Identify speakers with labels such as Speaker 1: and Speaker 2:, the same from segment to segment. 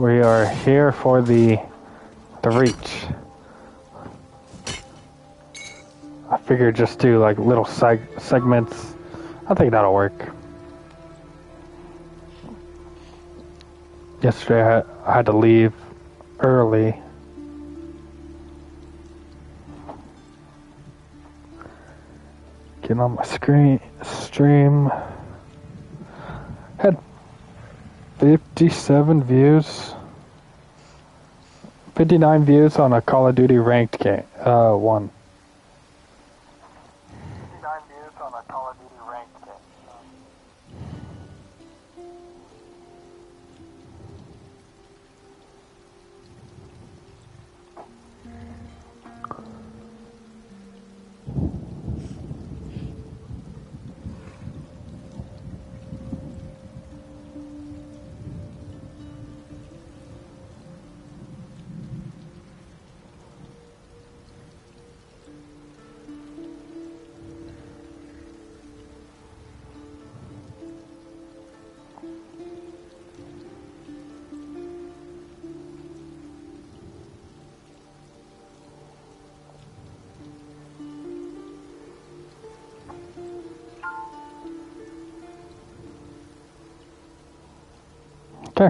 Speaker 1: We are here for the reach. I figured just do like little segments. I think that'll work. Yesterday I had to leave early. Getting on my stream. Had 57 views. 59 views on a Call of Duty ranked game. 1. 59 views on a Call of Duty ranked game. Okay.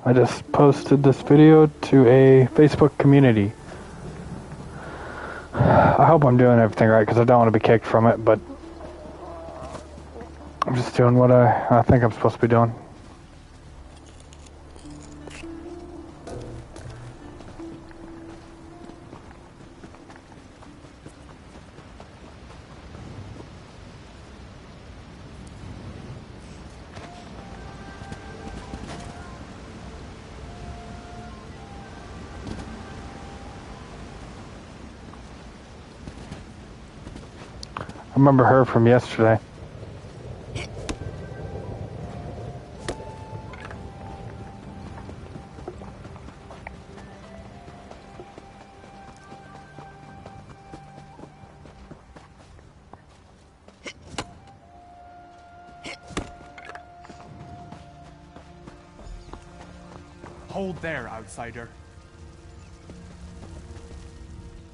Speaker 1: I just posted this video to a Facebook community. I hope I'm doing everything right because I don't want to be kicked from it, but I'm just doing what I think I'm supposed to be doing. I remember her from yesterday.
Speaker 2: Hold there, outsider.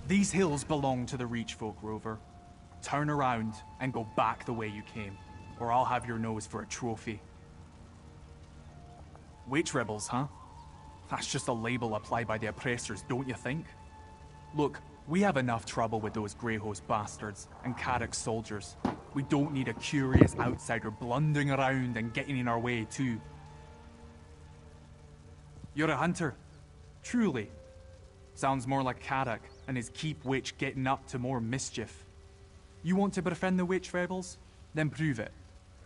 Speaker 2: These hills belong to the Reach folk, Rover. Turn around and go back the way you came, or I'll have your nose for a trophy. Witch rebels, huh? That's just a label applied by the oppressors, don't you think? Look, we have enough trouble with those Grey Host bastards and Carrick's soldiers. We don't need a curious outsider blundering around and getting in our way, too. You're a hunter. Truly. Sounds more like Carrick and his keep witch getting up to more mischief. You want to befriend the witch rebels? Then prove it.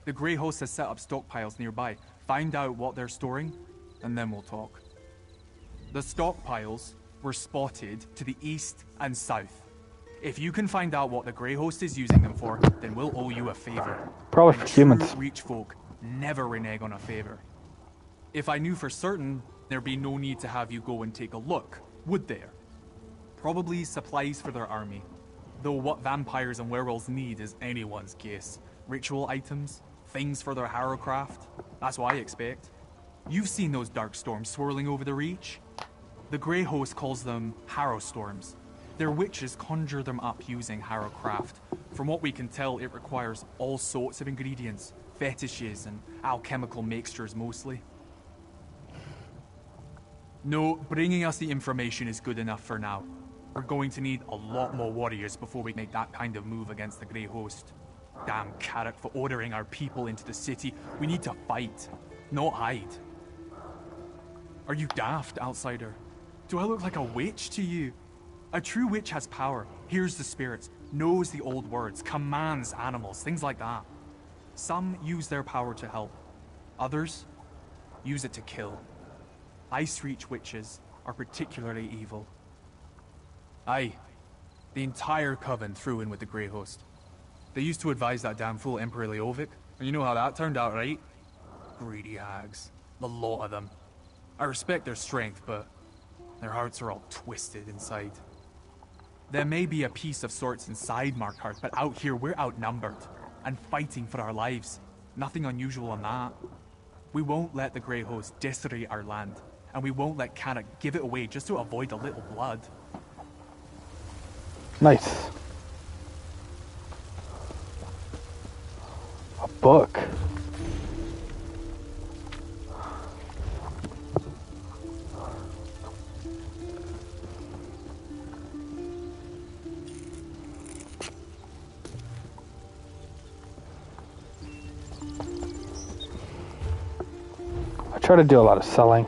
Speaker 2: The Grey Host has set up stockpiles nearby. Find out what they're storing, and then we'll talk. The stockpiles were spotted to the east and south. If you can find out what the Grey Host is using them for, then we'll owe you a favor.
Speaker 1: Probably for humans.
Speaker 2: True Reach folk never renege on a favor. If I knew for certain, there'd be no need to have you go and take a look, would there? Probably supplies for their army. Though what vampires and werewolves need is anyone's guess. Ritual items, things for their harrowcraft. That's what I expect. You've seen those dark storms swirling over the Reach? The Grey Host calls them harrow storms. Their witches conjure them up using harrowcraft. From what we can tell, it requires all sorts of ingredients, fetishes and alchemical mixtures mostly. No, bringing us the information is good enough for now. We're going to need a lot more warriors before we make that kind of move against the Grey Host. Damn Carrick for ordering our people into the city. We need to fight, not hide. Are you daft, outsider? Do I look like a witch to you? A true witch has power, hears the spirits, knows the old words, commands animals, things like that. Some use their power to help. Others use it to kill. Ice Reach witches are particularly evil. Aye, the entire coven threw in with the Grey Host. They used to advise that damn fool Emperor Leovic, and you know how that turned out, right? Greedy hags. The lot of them. I respect their strength, but their hearts are all twisted inside. There may be a peace of sorts inside Markarth, but out here we're outnumbered and fighting for our lives. Nothing unusual in that. We won't let the Grey Host disarray our land, and we won't let Carrick give it away just to avoid a little blood.
Speaker 1: Nice. A book. I try to do a lot of selling.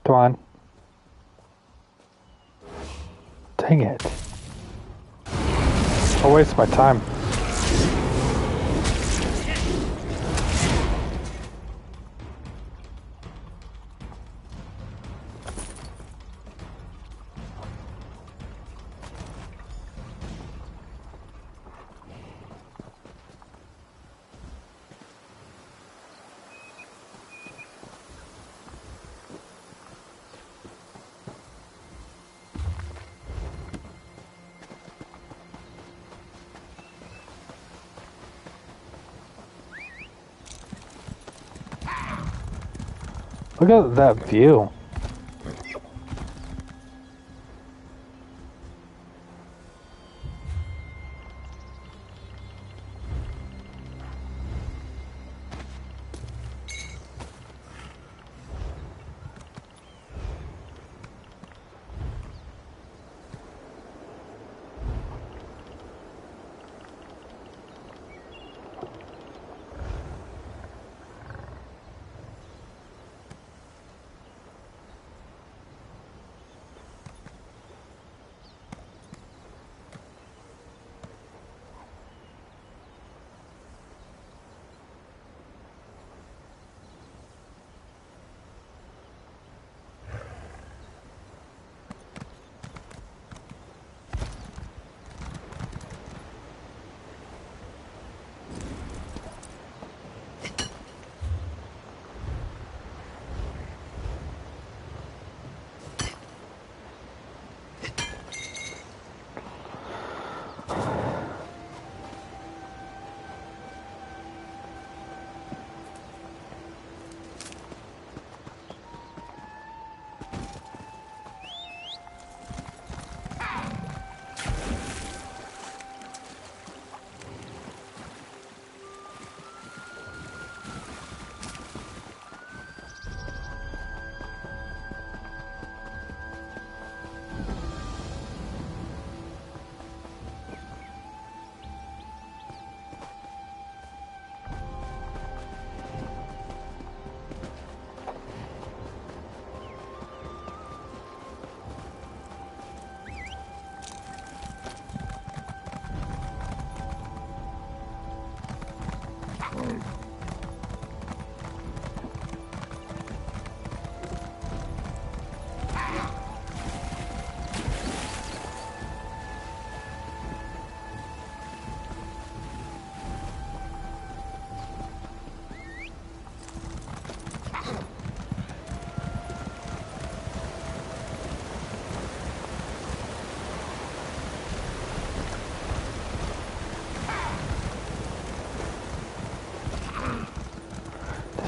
Speaker 1: Come on. Dang it. I'll waste my time. Look at that view.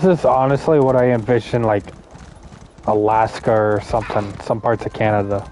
Speaker 1: This is honestly what I envision, like Alaska or something, some parts of Canada.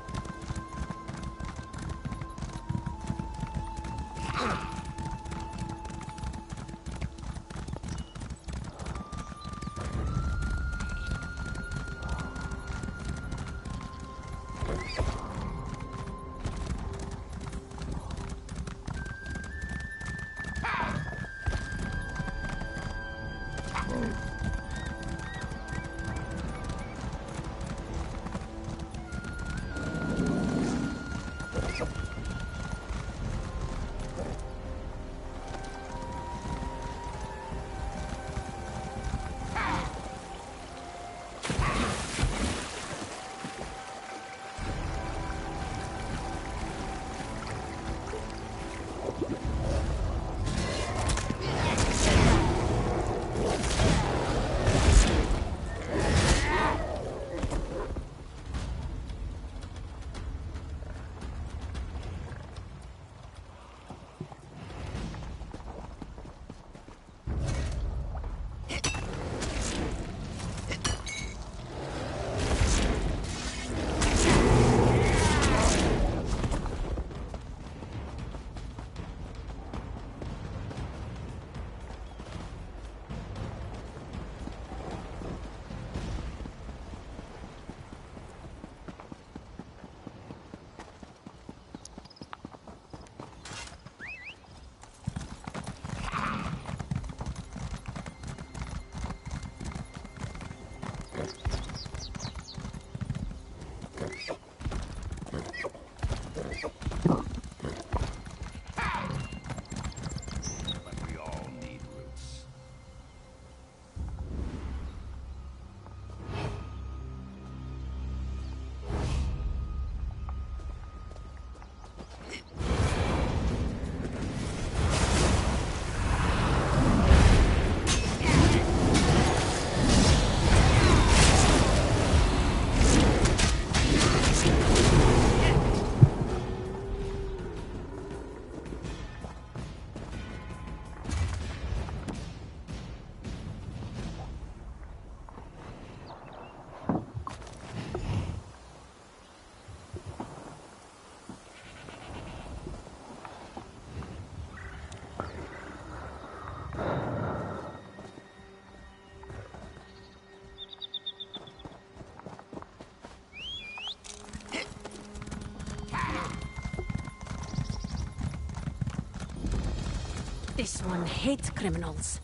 Speaker 3: This one hates criminals,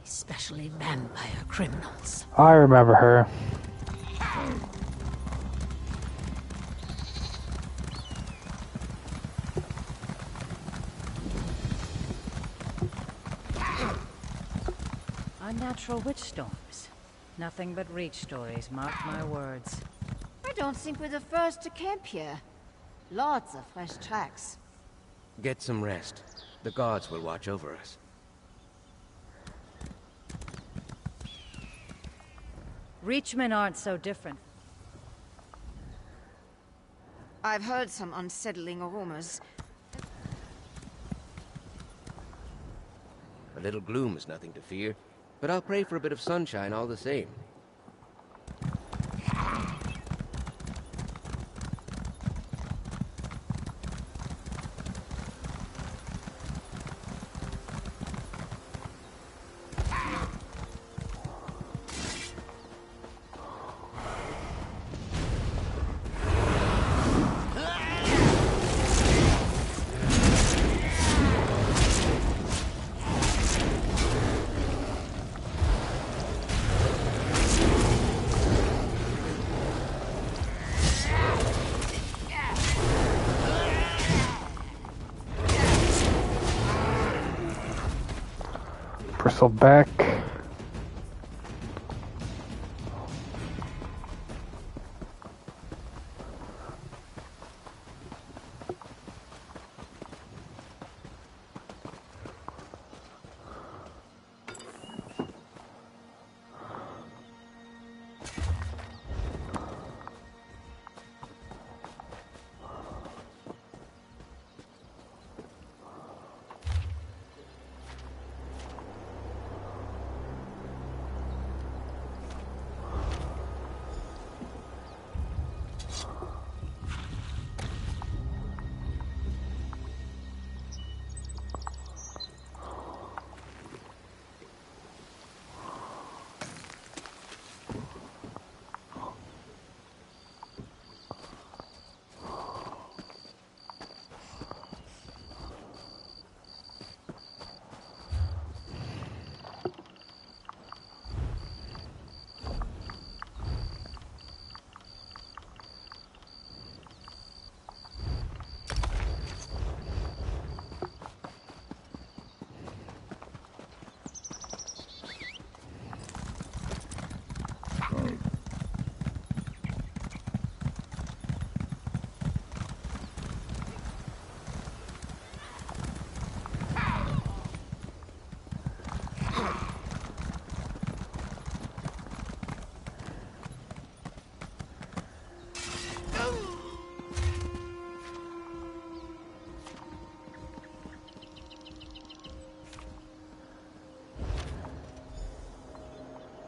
Speaker 3: especially vampire criminals.
Speaker 1: I remember her.
Speaker 4: Unnatural witch storms. Nothing but reach stories, mark my words.
Speaker 5: I don't think we're the first to camp here. Lots of fresh tracks.
Speaker 6: Get some rest. The gods will watch over us.
Speaker 4: Reachmen aren't so different.
Speaker 5: I've heard some unsettling rumors.
Speaker 6: A little gloom is nothing to fear, but I'll pray for a bit of sunshine all the same.
Speaker 1: Bristle back.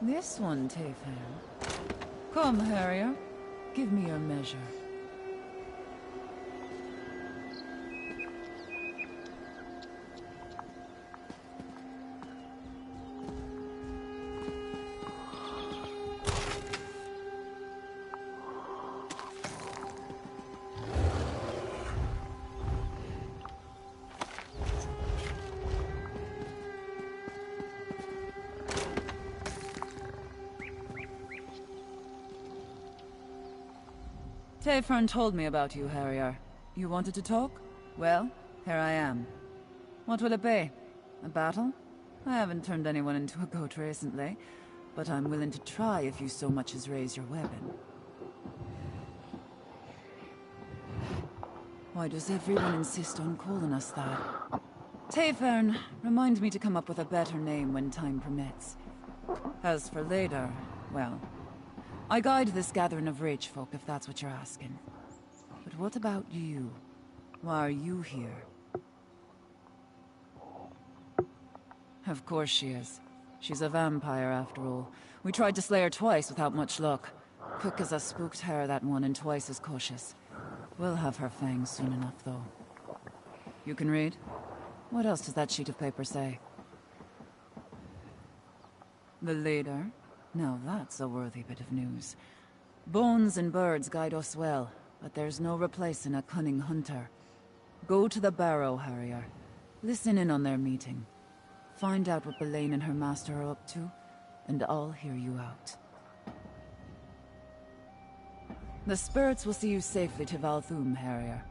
Speaker 7: This one, Tayfair. Come, Harrier. Give me your measure. Tayfern told me about you, Harrier. You wanted to talk? Well, here I am. What will it be? A battle? I haven't turned anyone into a goat recently, but I'm willing to try if you so much as raise your weapon. Why does everyone insist on calling us that? Tayfern, remind me to come up with a better name when time permits. As for later, well, I guide this gathering of rich folk, if that's what you're asking. But what about you? Why are you here? Of course she is. She's a vampire, after all. We tried to slay her twice without much luck. Quick as a spooked hare, that one, and twice as cautious. We'll have her fangs soon enough, though. You can read? What else does that sheet of paper say? The leader? Now that's a worthy bit of news. Bones and birds guide us well, but there's no replacing a cunning hunter. Go to the barrow, Harrier. Listen in on their meeting. Find out what Belaine and her master are up to, and I'll hear you out. The spirits will see you safely to Valthum, Harrier.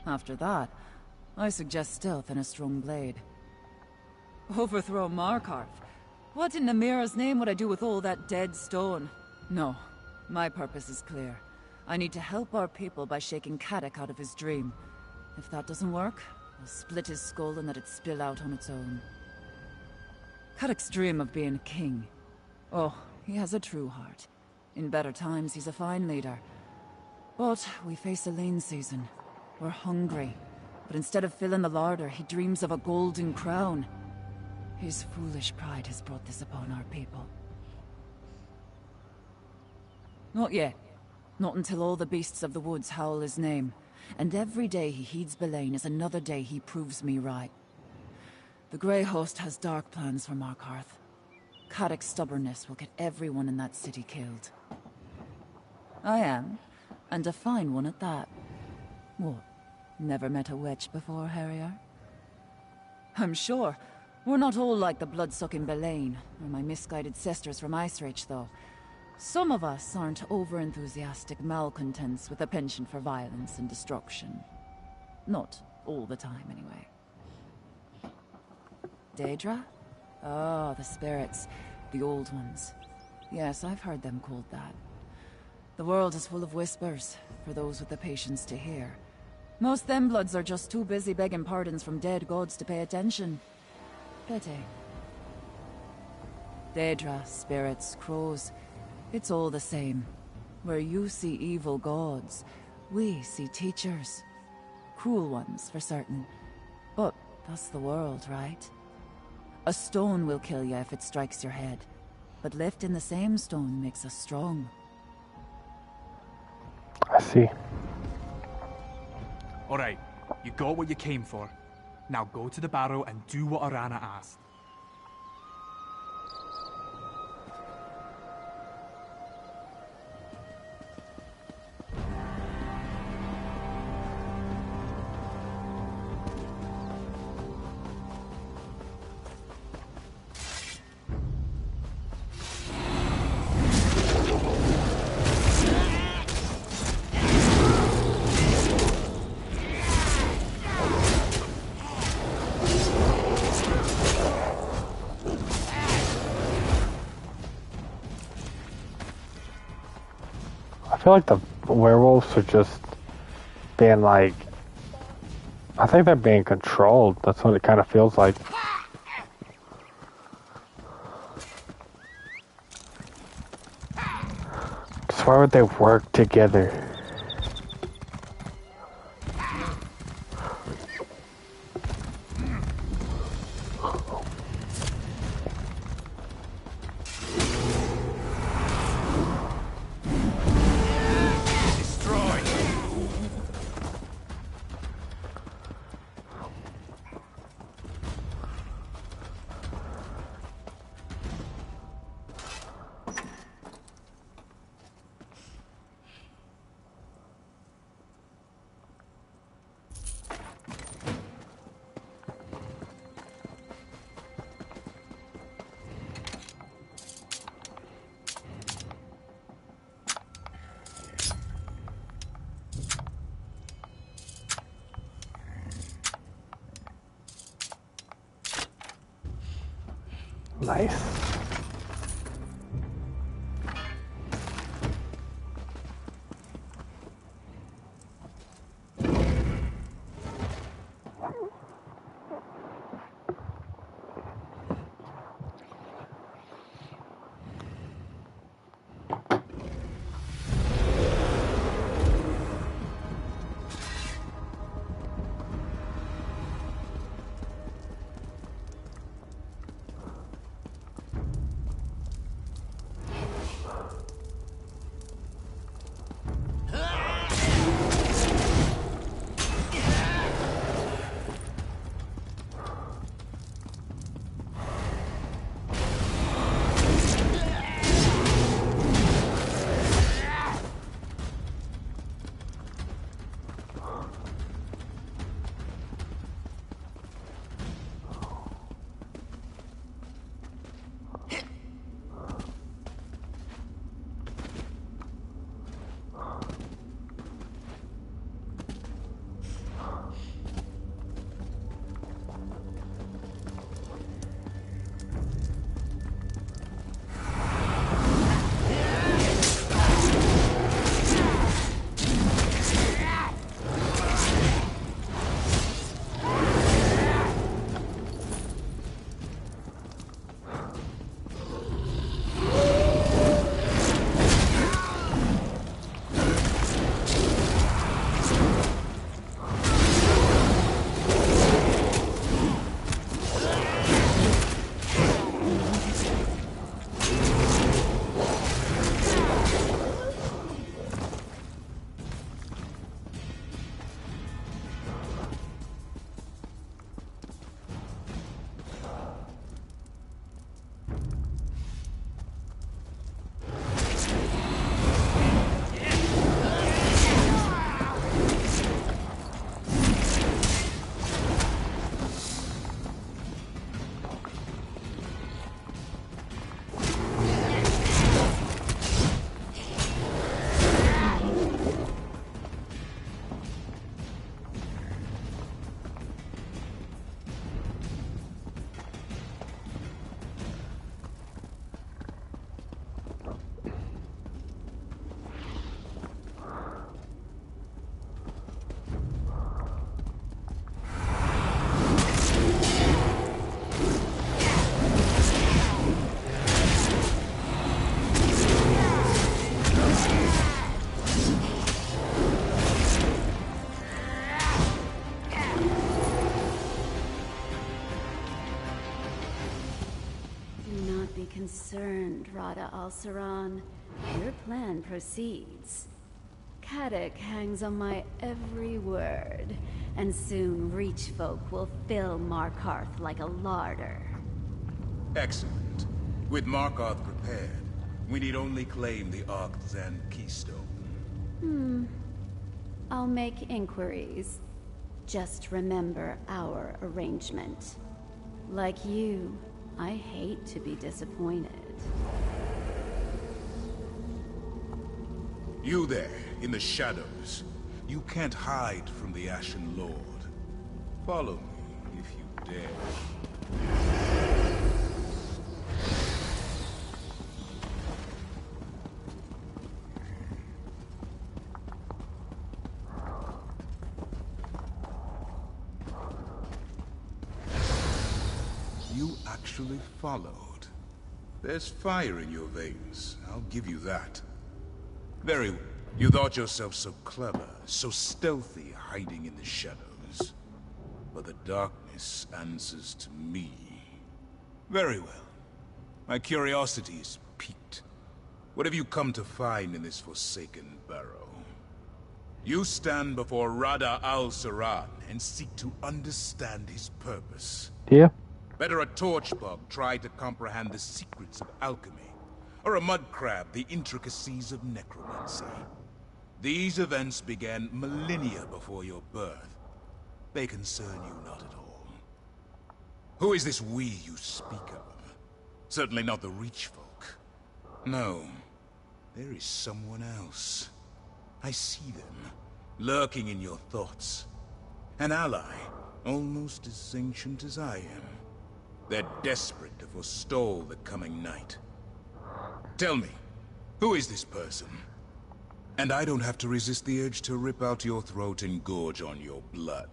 Speaker 7: After that, I suggest stealth and a strong blade. Overthrow Markarth? What in Namira's name would I do with all that dead stone? No, my purpose is clear. I need to help our people by shaking Kadok out of his dream. If that doesn't work, I'll split his skull and let it spill out on its own. Kadok's dream of being king. Oh, he has a true heart. In better times, he's a fine leader. But we face a lean season. We're hungry. But instead of filling the larder, he dreams of a golden crown. His foolish pride has brought this upon our people. Not yet. Not until all the beasts of the woods howl his name. And every day he heeds Belaine is another day he proves me right. The Grey Host has dark plans for Markarth. Kadok's stubbornness will get everyone in that city killed. I am, and a fine one at that. What? Never met a witch before, Harrier? I'm sure. We're not all like the blood-sucking Belaine, or my misguided sisters from Icereach, though. Some of us aren't over-enthusiastic malcontents with a penchant for violence and destruction. Not all the time, anyway. Daedra? Oh, the spirits. The old ones. Yes, I've heard them called that. The world is full of whispers, for those with the patience to hear. Most them bloods are just too busy begging pardons from dead gods to pay attention. Pity. Daedra, spirits, crows. It's all the same. Where you see evil gods, we see teachers. Cruel ones, for certain. But that's the world, right? A stone will kill you if it strikes your head. But lifting the same stone makes us strong.
Speaker 1: I see.
Speaker 2: Alright, you got what you came for. Now go to the barrow and do what Arana asked.
Speaker 1: I feel like the werewolves are just being like, I think they're being controlled. That's what it kind of feels like. Just why would they work together? Nice.
Speaker 3: Concerned, Rada al-Saran. Your plan proceeds. Kadok hangs on my every word, and soon Reach folk will fill Markarth like a larder.
Speaker 8: Excellent. With Markarth prepared, we need only claim the Arcthan keystone.
Speaker 3: I'll make inquiries. Just remember our arrangement. Like you, I hate to be disappointed.
Speaker 8: You there, in the shadows. You can't hide from the Ashen Lord. Follow me, if you dare. You actually followed. There's fire in your veins, I'll give you that. Very well. You thought yourself so clever, so stealthy, hiding in the shadows. But the darkness answers to me. Very well. My curiosity is piqued. What have you come to find in this forsaken barrow? You stand before Rada al-Saran and seek to understand his purpose.
Speaker 1: Yeah.
Speaker 8: Better a torchbug try to comprehend the secrets of alchemy, or a mudcrab the intricacies of necromancy. These events began millennia before your birth. They concern you not at all. Who is this we you speak of? Certainly not the Reach folk. No, there is someone else. I see them, lurking in your thoughts. An ally, almost as ancient as I am. They're desperate to forestall the coming night. Tell me, who is this person? And I don't have to resist the urge to rip out your throat and gorge on your blood.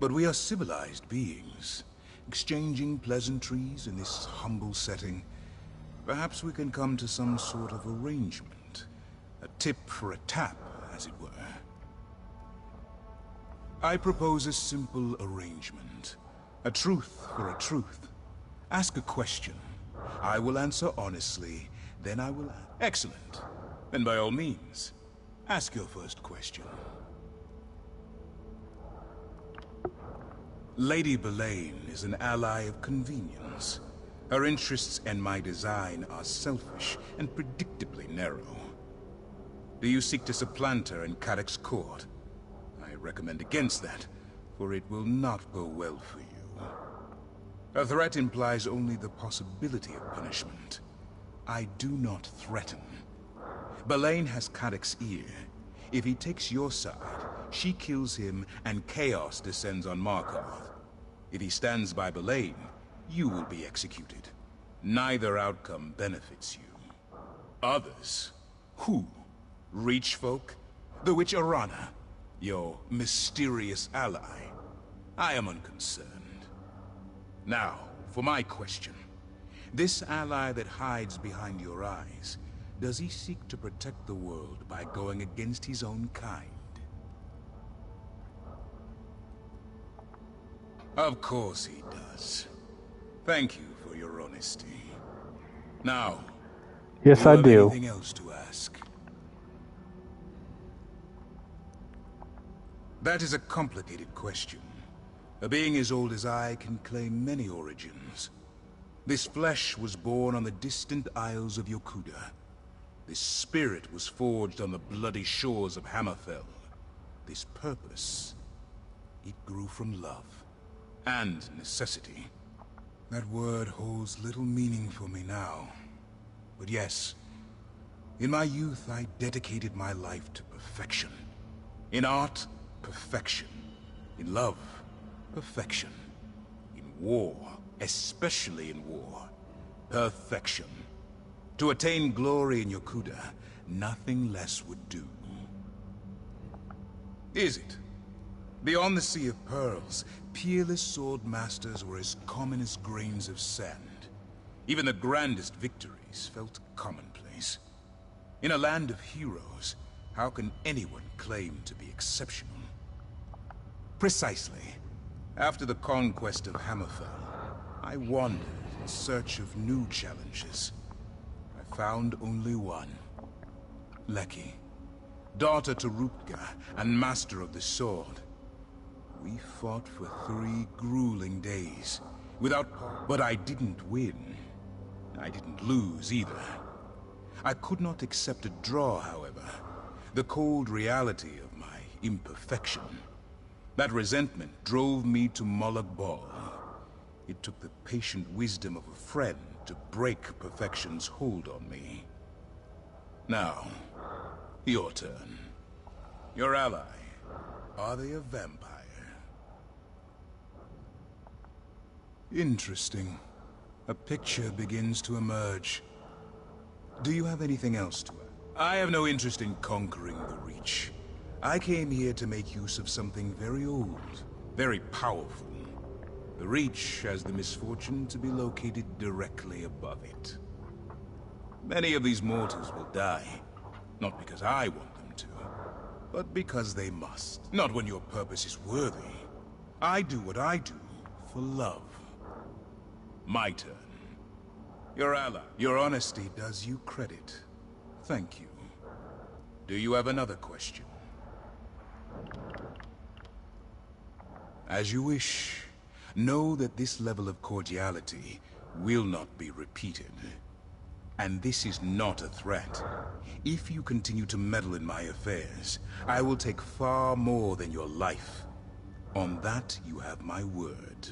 Speaker 8: But we are civilized beings, exchanging pleasantries in this humble setting. Perhaps we can come to some sort of arrangement. A tip for a tap, as it were. I propose a simple arrangement. A truth for a truth. Ask a question. I will answer honestly, then I will... Excellent. Then by all means, ask your first question. Lady Belaine is an ally of convenience. Her interests and my design are selfish and predictably narrow. Do you seek to supplant her in Cadoc's court? I recommend against that, for it will not go well for you. A threat implies only the possibility of punishment. I do not threaten. Belaine has Cadoc's ear. If he takes your side, she kills him and chaos descends on Markarth. If he stands by Belaine, you will be executed. Neither outcome benefits you. Others? Who? Reach folk? The witch Arana? Your mysterious ally? I am unconcerned. Now, for my question. This ally that hides behind your eyes, does he seek to protect the world by going against his own kind? Of course he does. Thank you for your honesty. Now,
Speaker 1: Yes,
Speaker 8: do
Speaker 1: I
Speaker 8: you have
Speaker 1: do.
Speaker 8: anything else to ask? That is a complicated question. A being as old as I can claim many origins. This flesh was born on the distant isles of Yokuda. This spirit was forged on the bloody shores of Hammerfell. This purpose, it grew from love and necessity. That word holds little meaning for me now. But yes, in my youth I dedicated my life to perfection. In art, perfection. In love, perfection. In war, especially in war, perfection. To attain glory in Yokuda, nothing less would do. Is it? Beyond the Sea of Pearls, peerless sword masters were as common as grains of sand. Even the grandest victories felt commonplace. In a land of heroes, how can anyone claim to be exceptional? Precisely. After the conquest of Hammerfell, I wandered in search of new challenges. I found only one. Leki, daughter to Rutger and master of the sword. We fought for 3 grueling days, but I didn't win. I didn't lose either. I could not accept a draw, however. The cold reality of my imperfection. That resentment drove me to Molag Bal. It took the patient wisdom of a friend to break perfection's hold on me. Now, your turn. Your ally, are they a vampire? Interesting. A picture begins to emerge. Do you have anything else to add? I have no interest in conquering the Reach. I came here to make use of something very old, very powerful. The Reach has the misfortune to be located directly above it. Many of these mortals will die, not because I want them to, but because they must. Not when your purpose is worthy. I do what I do for love. My turn. Your ally. Your honesty does you credit. Thank you. Do you have another question? As you wish. Know that this level of cordiality will not be repeated. And this is not a threat. If you continue to meddle in my affairs, I will take far more than your life. On that, you have my word.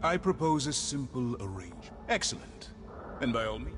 Speaker 8: I propose a simple arrangement. Excellent. Then by all means.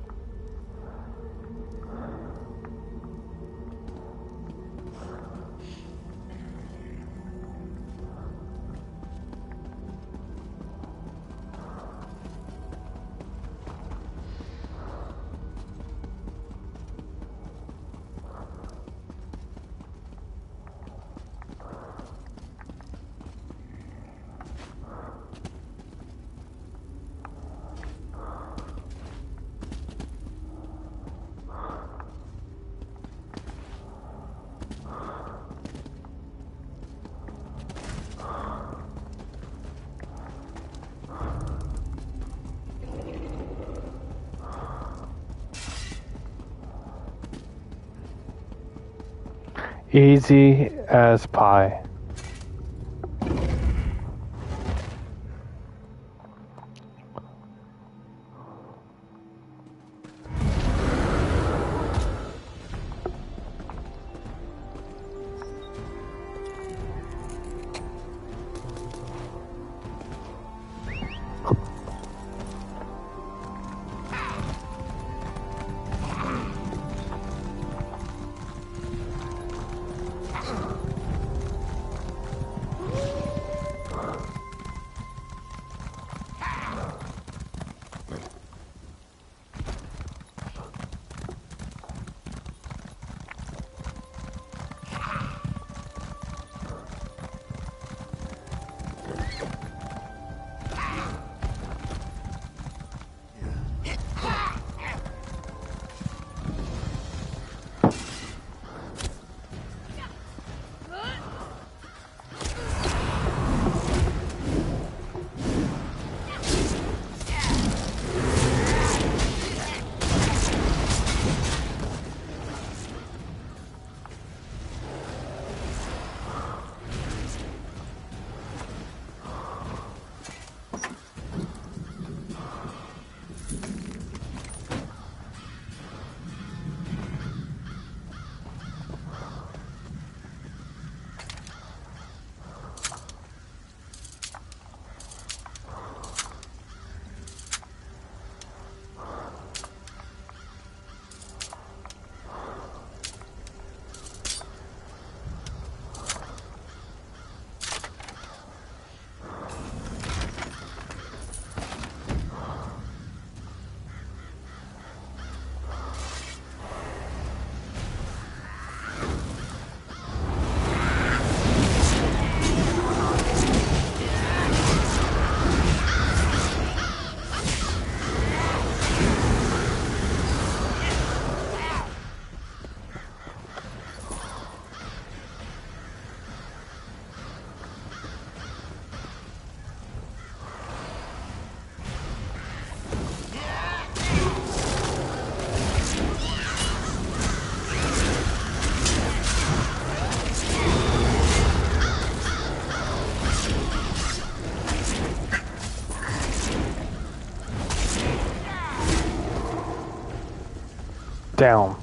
Speaker 1: Easy as pie. Down.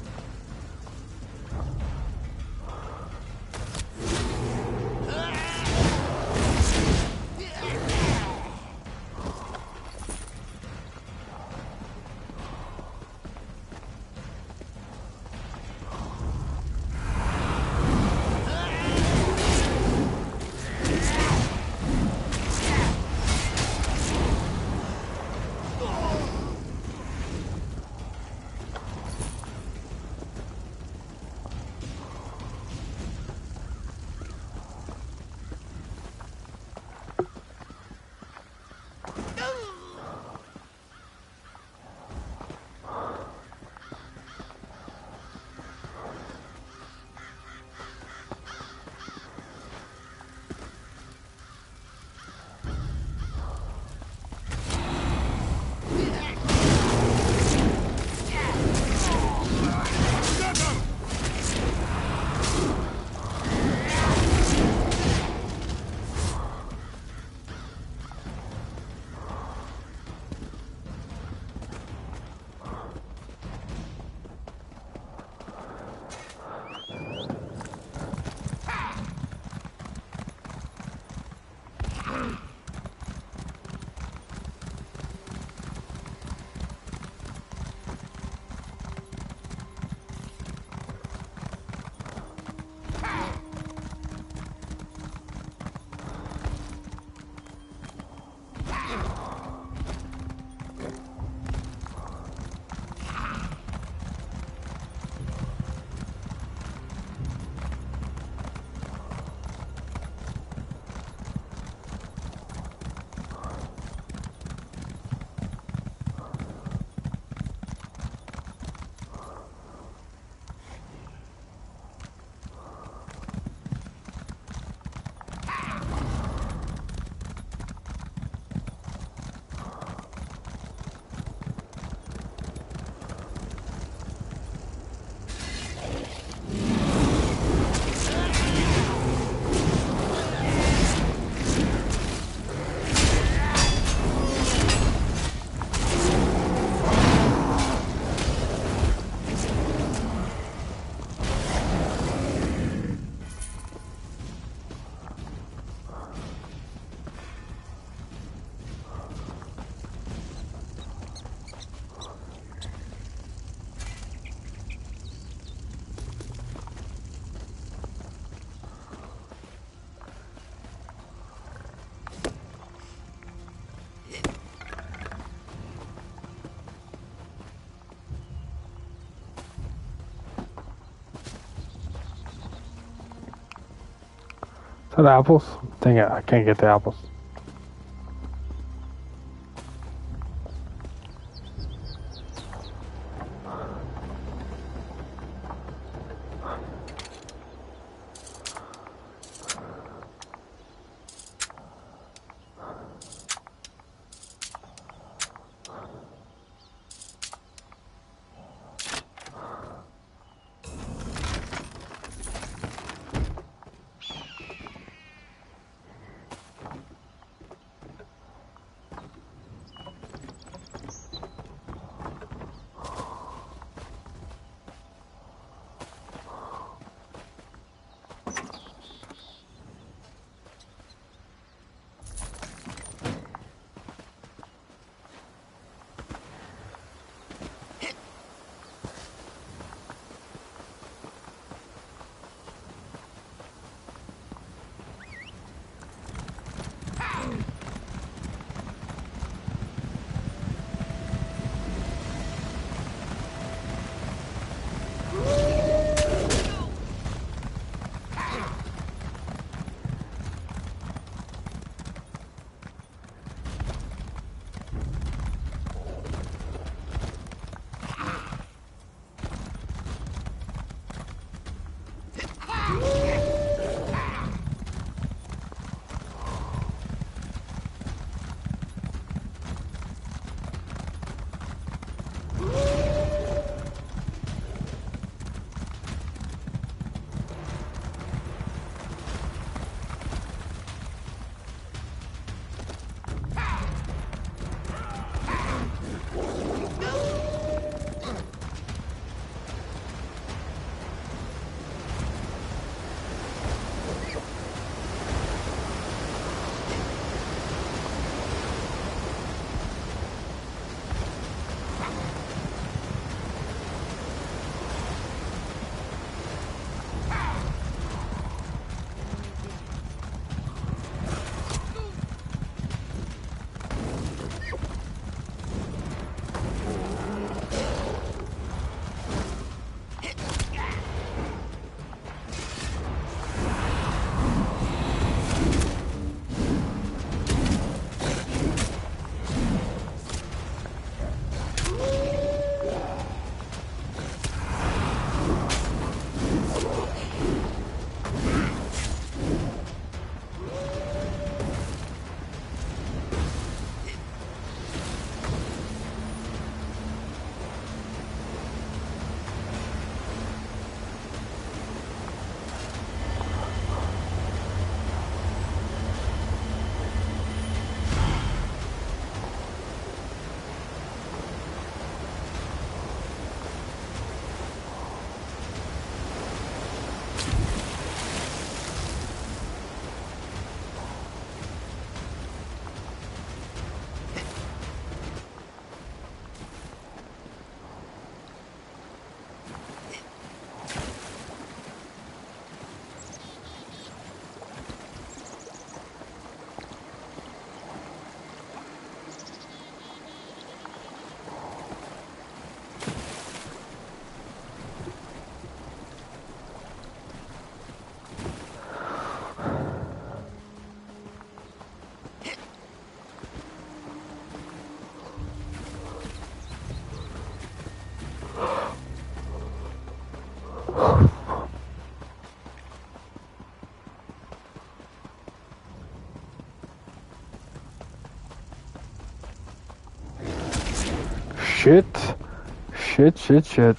Speaker 1: Is that apples? Dang it, I can't get the apples. Shit. Shit.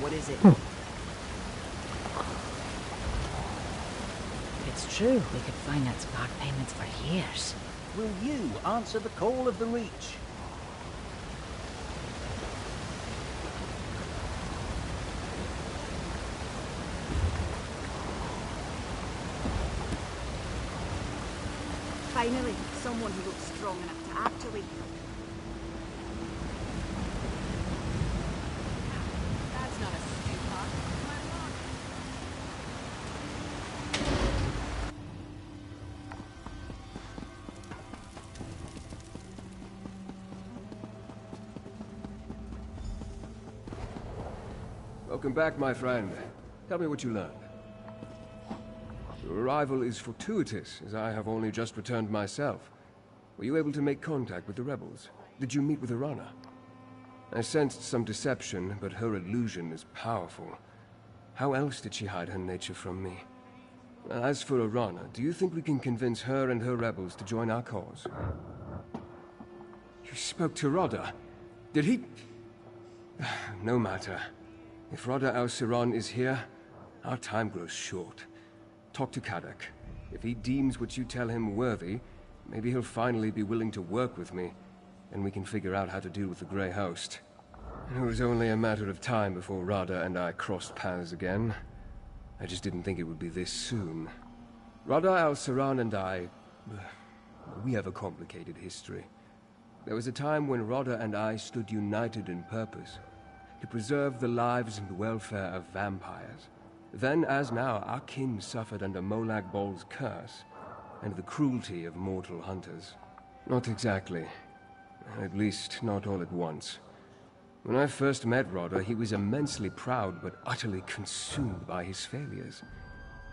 Speaker 5: What is it?
Speaker 4: If it's true, we could finance part payments for years.
Speaker 9: Will you answer the call of the Reach?
Speaker 5: Finally, someone who looks strong enough to actually... That's not a stupid.
Speaker 10: Welcome back, my friend. Tell me what you learned. Your arrival is fortuitous, as I have only just returned myself. Were you able to make contact with the rebels? Did you meet with Arana? I sensed some deception, but her illusion is powerful. How else did she hide her nature from me? As for Arana, do you think we can convince her and her rebels to join our cause? You spoke to Rodda. Did he... No matter. If Rodda al-Siran is here, our time grows short. Talk to Kadok. If he deems what you tell him worthy, maybe he'll finally be willing to work with me, and we can figure out how to deal with the Grey Host. It was only a matter of time before Rodda and I crossed paths again. I just didn't think it would be this soon. Rodda al-Siran and I... we have a complicated history. There was a time when Rodda and I stood united in purpose, to preserve the lives and welfare of vampires. Then, as now, our kin suffered under Molag Bol's curse, and the cruelty of mortal hunters. Not exactly. At least, not all at once. When I first met Rodda, he was immensely proud, but utterly consumed by his failures.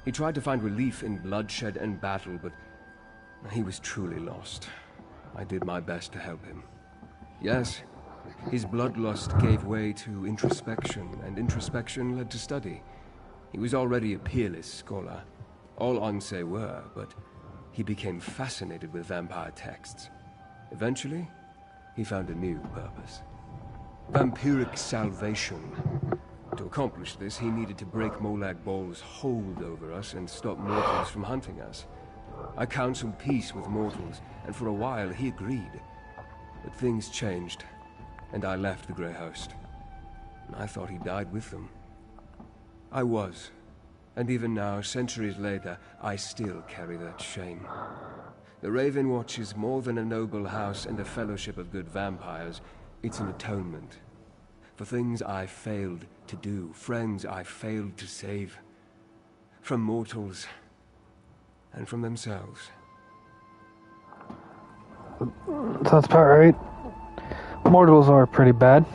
Speaker 10: He tried to find relief in bloodshed and battle, but he was truly lost. I did my best to help him. Yes, his bloodlust gave way to introspection, and introspection led to study. He was already a peerless scholar. All Onse were, but he became fascinated with vampire texts. Eventually, he found a new purpose. Vampiric salvation. To accomplish this, he needed to break Molag Bol's hold over us and stop mortals from hunting us. I counseled peace with mortals, and for a while he agreed. But things changed, and I left the Grey Host. I thought he died with them. I was. And even now, centuries later, I still carry that shame. The Raven Watch is more than a noble house and a fellowship of good vampires. It's an atonement. For things I failed to do, friends I failed to save. From mortals, and from themselves.
Speaker 1: Sounds about right. Mortals are pretty bad.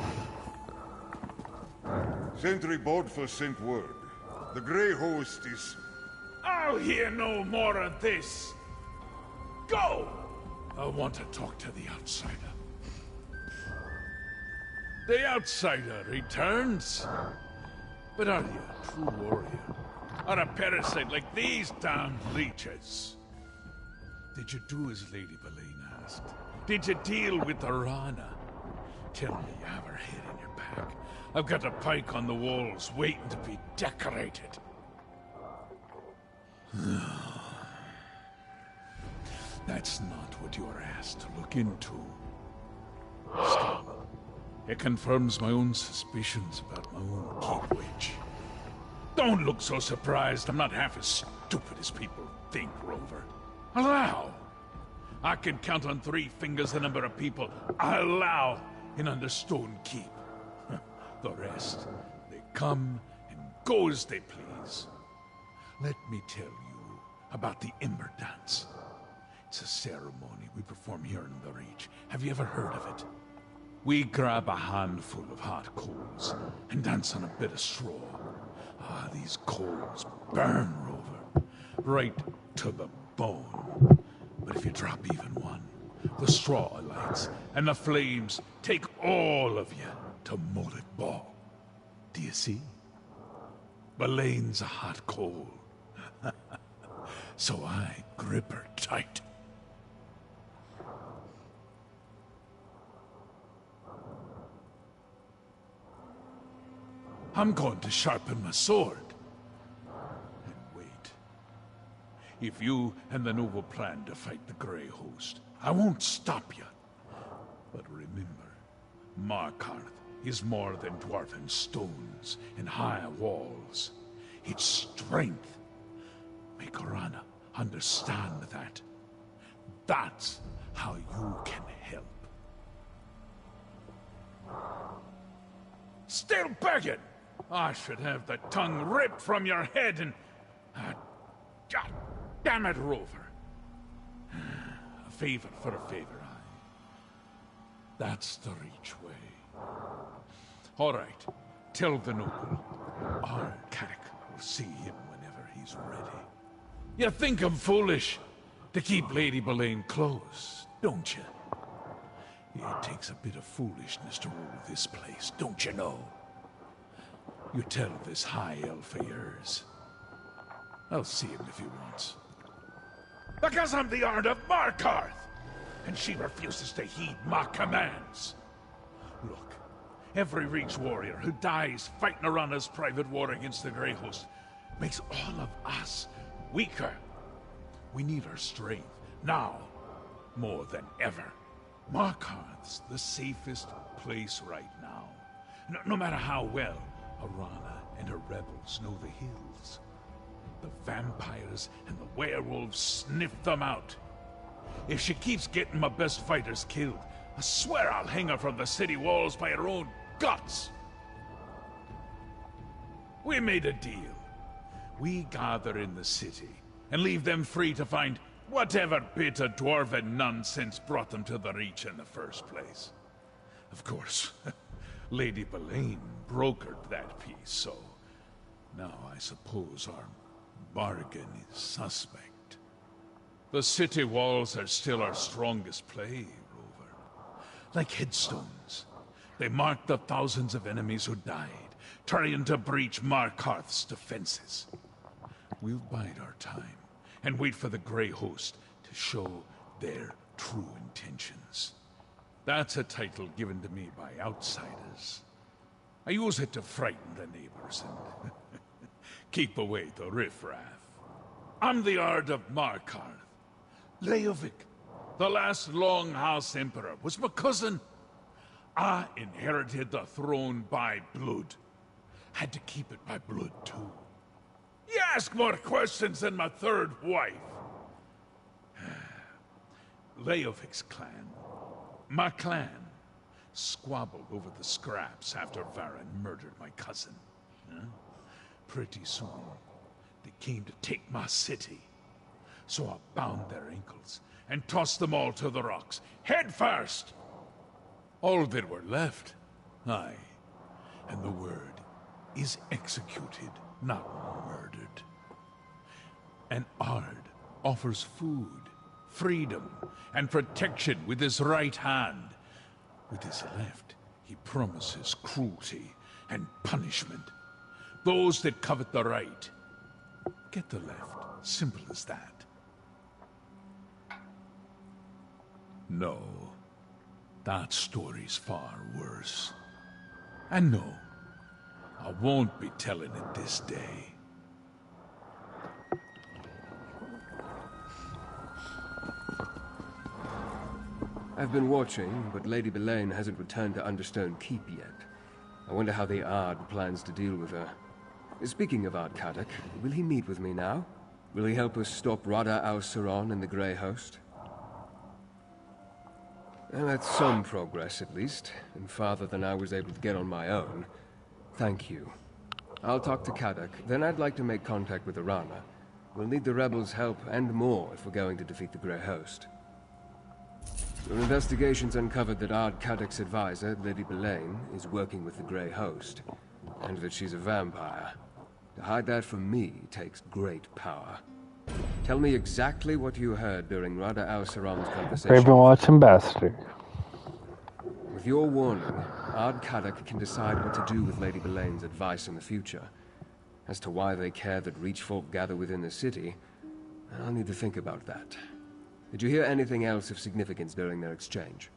Speaker 8: Sentry Bodful sent word. The Grey Host is...
Speaker 11: I'll hear no more of this. Go! I want to talk to the outsider. The outsider returns. But are you a true warrior? Or a parasite like these damned leeches? Did you do as Lady Boleyn asked? Did you deal with Arana? Tell me you have her head in your pack. I've got a pike on the walls waiting to be decorated. That's not what you were asked to look into. Still, it confirms my own suspicions about my own keep witch. Don't look so surprised. I'm not half as stupid as people think, Rover. Allow. I can count on 3 fingers the number of people I allow in Understone Keep. The rest, they come and go as they please. Let me tell you about the Ember Dance. It's a ceremony we perform here in the Reach. Have you ever heard of it? We grab a handful of hot coals and dance on a bit of straw. Ah, these coals burn, Rover, right to the bone. But if you drop even one, the straw lights, and the flames take all of you to Molag Ball. Do you see? Boleyn's a hot coal. So I grip her tight. I'm going to sharpen my sword. And wait. If you and the Noble plan to fight the Grey Host, I won't stop you. But remember, Markarth is more than dwarven stones and high walls. It's strength. Make Orana understand that. That's how you can help. Still begging! I should have the tongue ripped from your head and... God damn it, Rover. A favor for a favor, That's the Reach way. All right, tell the Noble. Our Carrick will see him whenever he's ready. You think I'm foolish to keep Lady Boleyn close, don't you? It takes a bit of foolishness to rule this place, don't you know? You tell this high elf of yours. I'll see him if he wants. Because I'm the Ard of Markarth, and she refuses to heed my commands. Look, every Reach warrior who dies fighting Orana's private war against the Grey Host makes all of us weaker. We need our strength, now, more than ever. Markarth's the safest place right now. No matter how well Orana and her rebels know the hills. The vampires and the werewolves sniff them out. If she keeps getting my best fighters killed, I swear I'll hang her from the city walls by her own guts. We made a deal. We gather in the city and leave them free to find whatever bit of dwarven nonsense brought them to the Reach in the first place. Of course, Lady Boleyn brokered that peace, so now I suppose our bargain is suspect. The city walls are still our strongest play, Rover. Like headstones, they mark the thousands of enemies who died, trying to breach Markarth's defenses. We'll bide our time and wait for the Grey Host to show their true intentions. That's a title given to me by outsiders. I use it to frighten the neighbors and keep away the riffraff. I'm the Ard of Markarth. Leovic, the last Longhouse Emperor, was my cousin. I inherited the throne by blood. Had to keep it by blood, too. You ask more questions than my third wife. Leovic's clan, my clan, squabbled over the scraps after Varen murdered my cousin. Pretty soon, they came to take my city. So I bound their ankles and tossed them all to the rocks, head first. All that were left, aye, and the word is executed, not murdered. An Ard offers food, freedom, and protection with his right hand. With his left, he promises cruelty and punishment. Those that covet the right get the left. Simple as that. No, that story's far worse. And no, I won't be telling it this day.
Speaker 10: I've been watching, but Lady Boleyn hasn't returned to Understone Keep yet. I wonder how the Ard plans to deal with her. Speaking of Ard Kadok, will he meet with me now? Will he help us stop Rada al-Saron and the Grey Host? Well, that's some progress, at least, and farther than I was able to get on my own. Thank you. I'll talk to Kadok, then I'd like to make contact with Orana. We'll need the rebels' help and more if we're going to defeat the Grey Host. Your investigations uncovered that Ard Kadok's advisor, Lady Boleyn, is working with the Grey Host, and that she's a vampire. To hide that from me takes great power. Tell me exactly what you heard during Rada al-Saron's conversation.
Speaker 1: We've been watching Bastard.
Speaker 10: With your warning, Ard Kadok can decide what to do with Lady Boleyn's advice in the future. As to why they care that Reach folk gather within the city, I'll need to think about that. Did you hear anything else of significance during their exchange?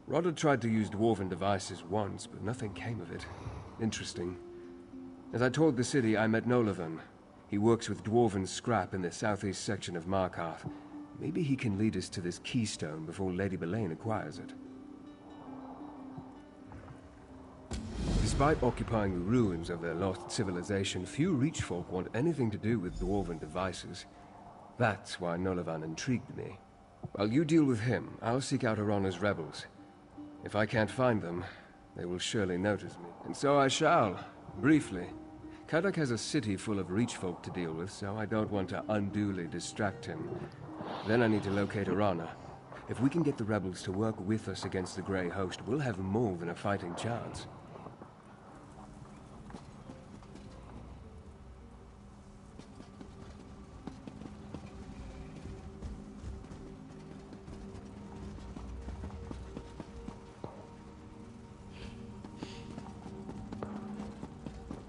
Speaker 10: Rodder tried to use dwarven devices once, but nothing came of it. Interesting. As I toured the city, I met Nolavan. He works with dwarven scrap in the southeast section of Markarth. Maybe he can lead us to this keystone before Lady Belaine acquires it. Despite occupying the ruins of their lost civilization, few Reachfolk want anything to do with dwarven devices. That's why Nolavan intrigued me. While you deal with him, I'll seek out Arana's rebels. If I can't find them, they will surely notice me. And so I shall, briefly. Kadak has a city full of Reachfolk to deal with, so I don't want to unduly distract him. Then I need to locate Arana. If we can get the rebels to work with us against the Grey Host, we'll have more than a fighting chance.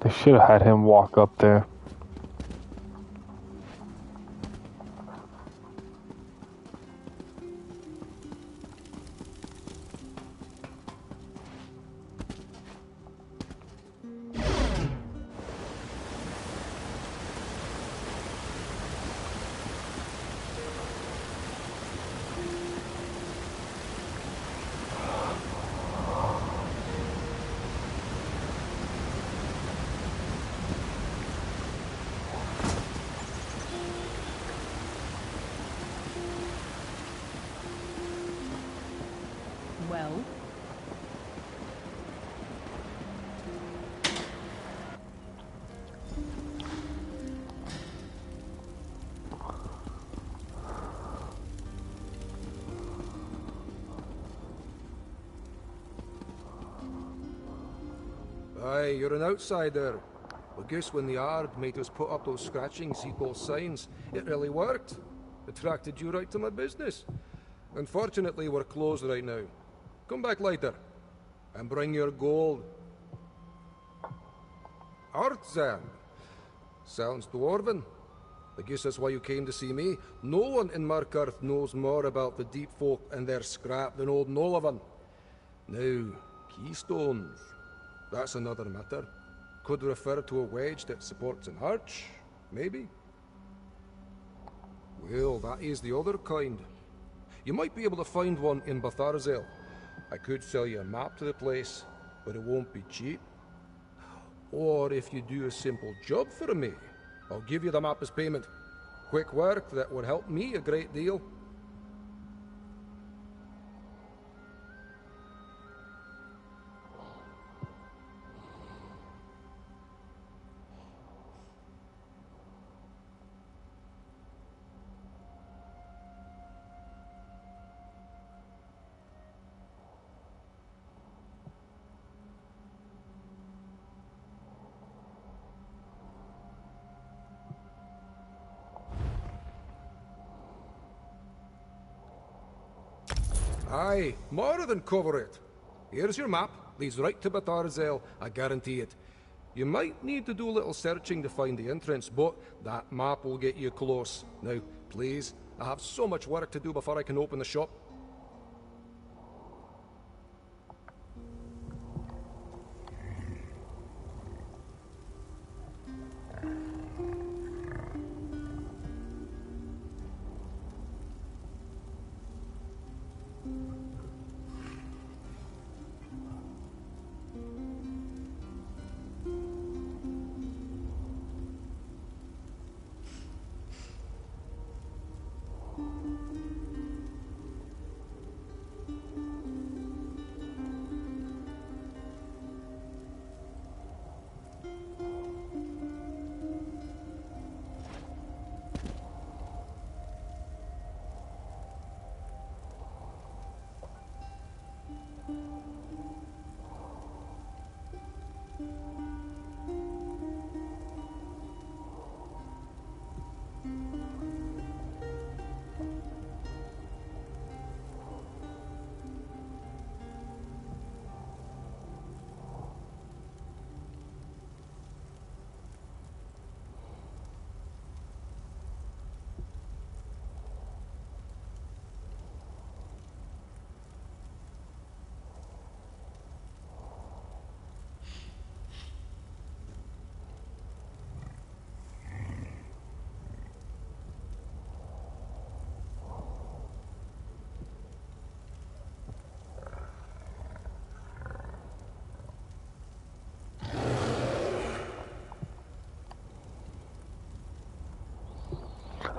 Speaker 1: They should have had him walk up there.
Speaker 7: Well?
Speaker 12: Aye, you're an outsider. I guess when the Ard made us put up those scratchings, equal signs, it really worked. Attracted you right to my business. Unfortunately, we're closed right now. Come back later, and bring your gold. Artzan. Sounds dwarven. I guess that's why you came to see me. No one in Markarth knows more about the deep folk and their scrap than old Nolavan. Now, keystones. That's another matter. Could refer to a wedge that supports an arch, maybe? Well, that is the other kind. You might be able to find one in Batharzel. I could sell you a map to the place, but it won't be cheap. Or if you do a simple job for me, I'll give you the map as payment. Quick work that would help me a great deal. Aye, more than cover it. Here's your map. Leads right to Batharzel, I guarantee it. You might need to do a little searching to find the entrance, but that map will get you close. Now, please, I have so much work to do before I can open the shop.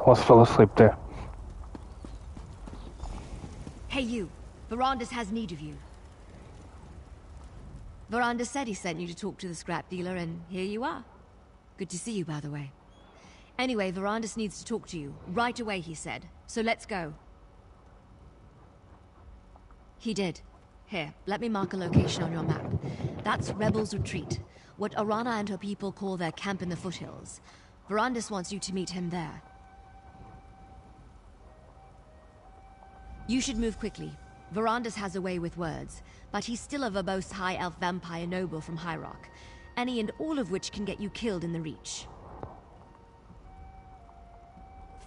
Speaker 1: almost fell asleep there.
Speaker 13: Hey you, Verandis has need of you. Verandis said he sent you to talk to the scrap dealer, and here you are. Good to see you, by the way. Anyway, Verandis needs to talk to you. Right away, he said. So let's go. He did. Here, let me mark a location on your map. That's Rebel's Retreat, what Arana and her people call their camp in the foothills. Verandis wants you to meet him there. You should move quickly. Verandis has a way with words, but he's still a verbose high elf vampire noble from High Rock, any and all of which can get you killed in the Reach.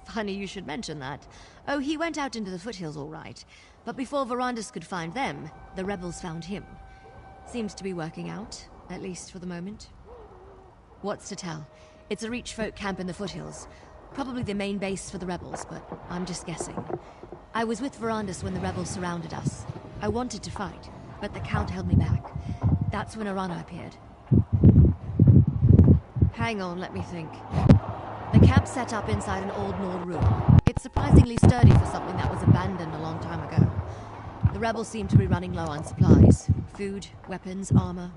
Speaker 13: Funny you should mention that. Oh, he went out into the foothills all right, but before Verandis could find them, the rebels found him. Seems to be working out, at least for the moment. What's to tell? It's a Reach folk camp in the foothills. Probably the main base for the rebels, but I'm just guessing. I was with Verandis when the rebels surrounded us. I wanted to fight, but the Count held me back. That's when Arana appeared. Hang on, let me think. The camp's set up inside an old Nord ruin. It's surprisingly sturdy for something that was abandoned a long time ago. The rebels seem to be running low on supplies. Food, weapons, armor.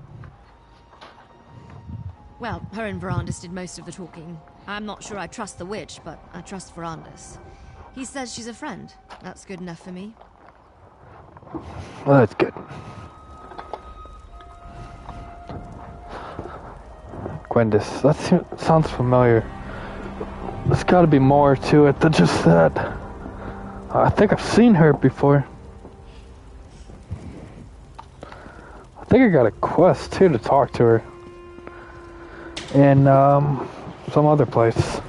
Speaker 13: Well, her and Verandis did most of the talking. I'm not sure I trust the witch, but I trust Verandis. He says she's a friend. That's good enough for me.
Speaker 1: Well, that's good. Gwendis, that sounds familiar. There's gotta be more to it than just that. I think I've seen her before. I think I got a quest too to talk to her. In some other place.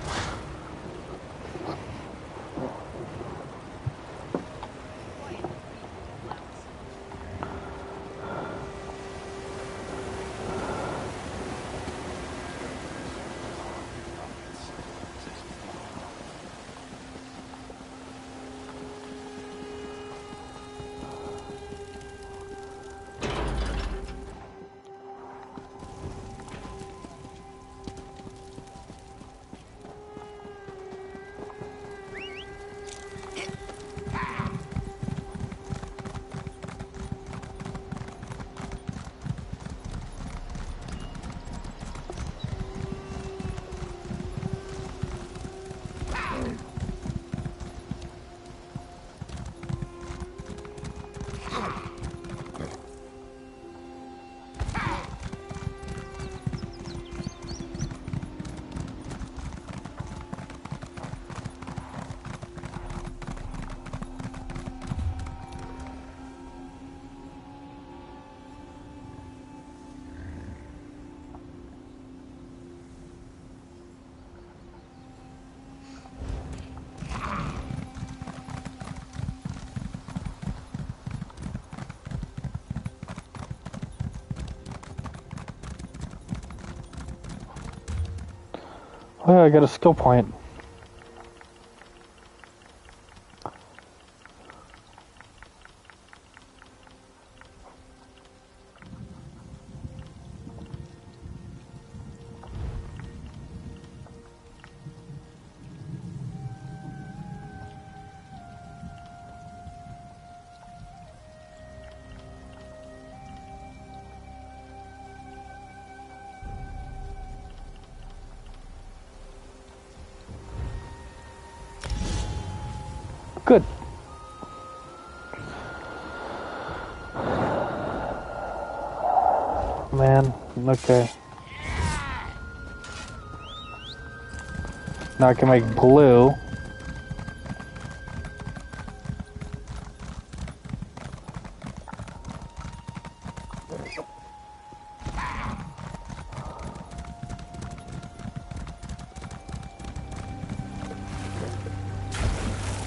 Speaker 1: Oh, I got a skill point. Good. Man, okay. Now I can make blue.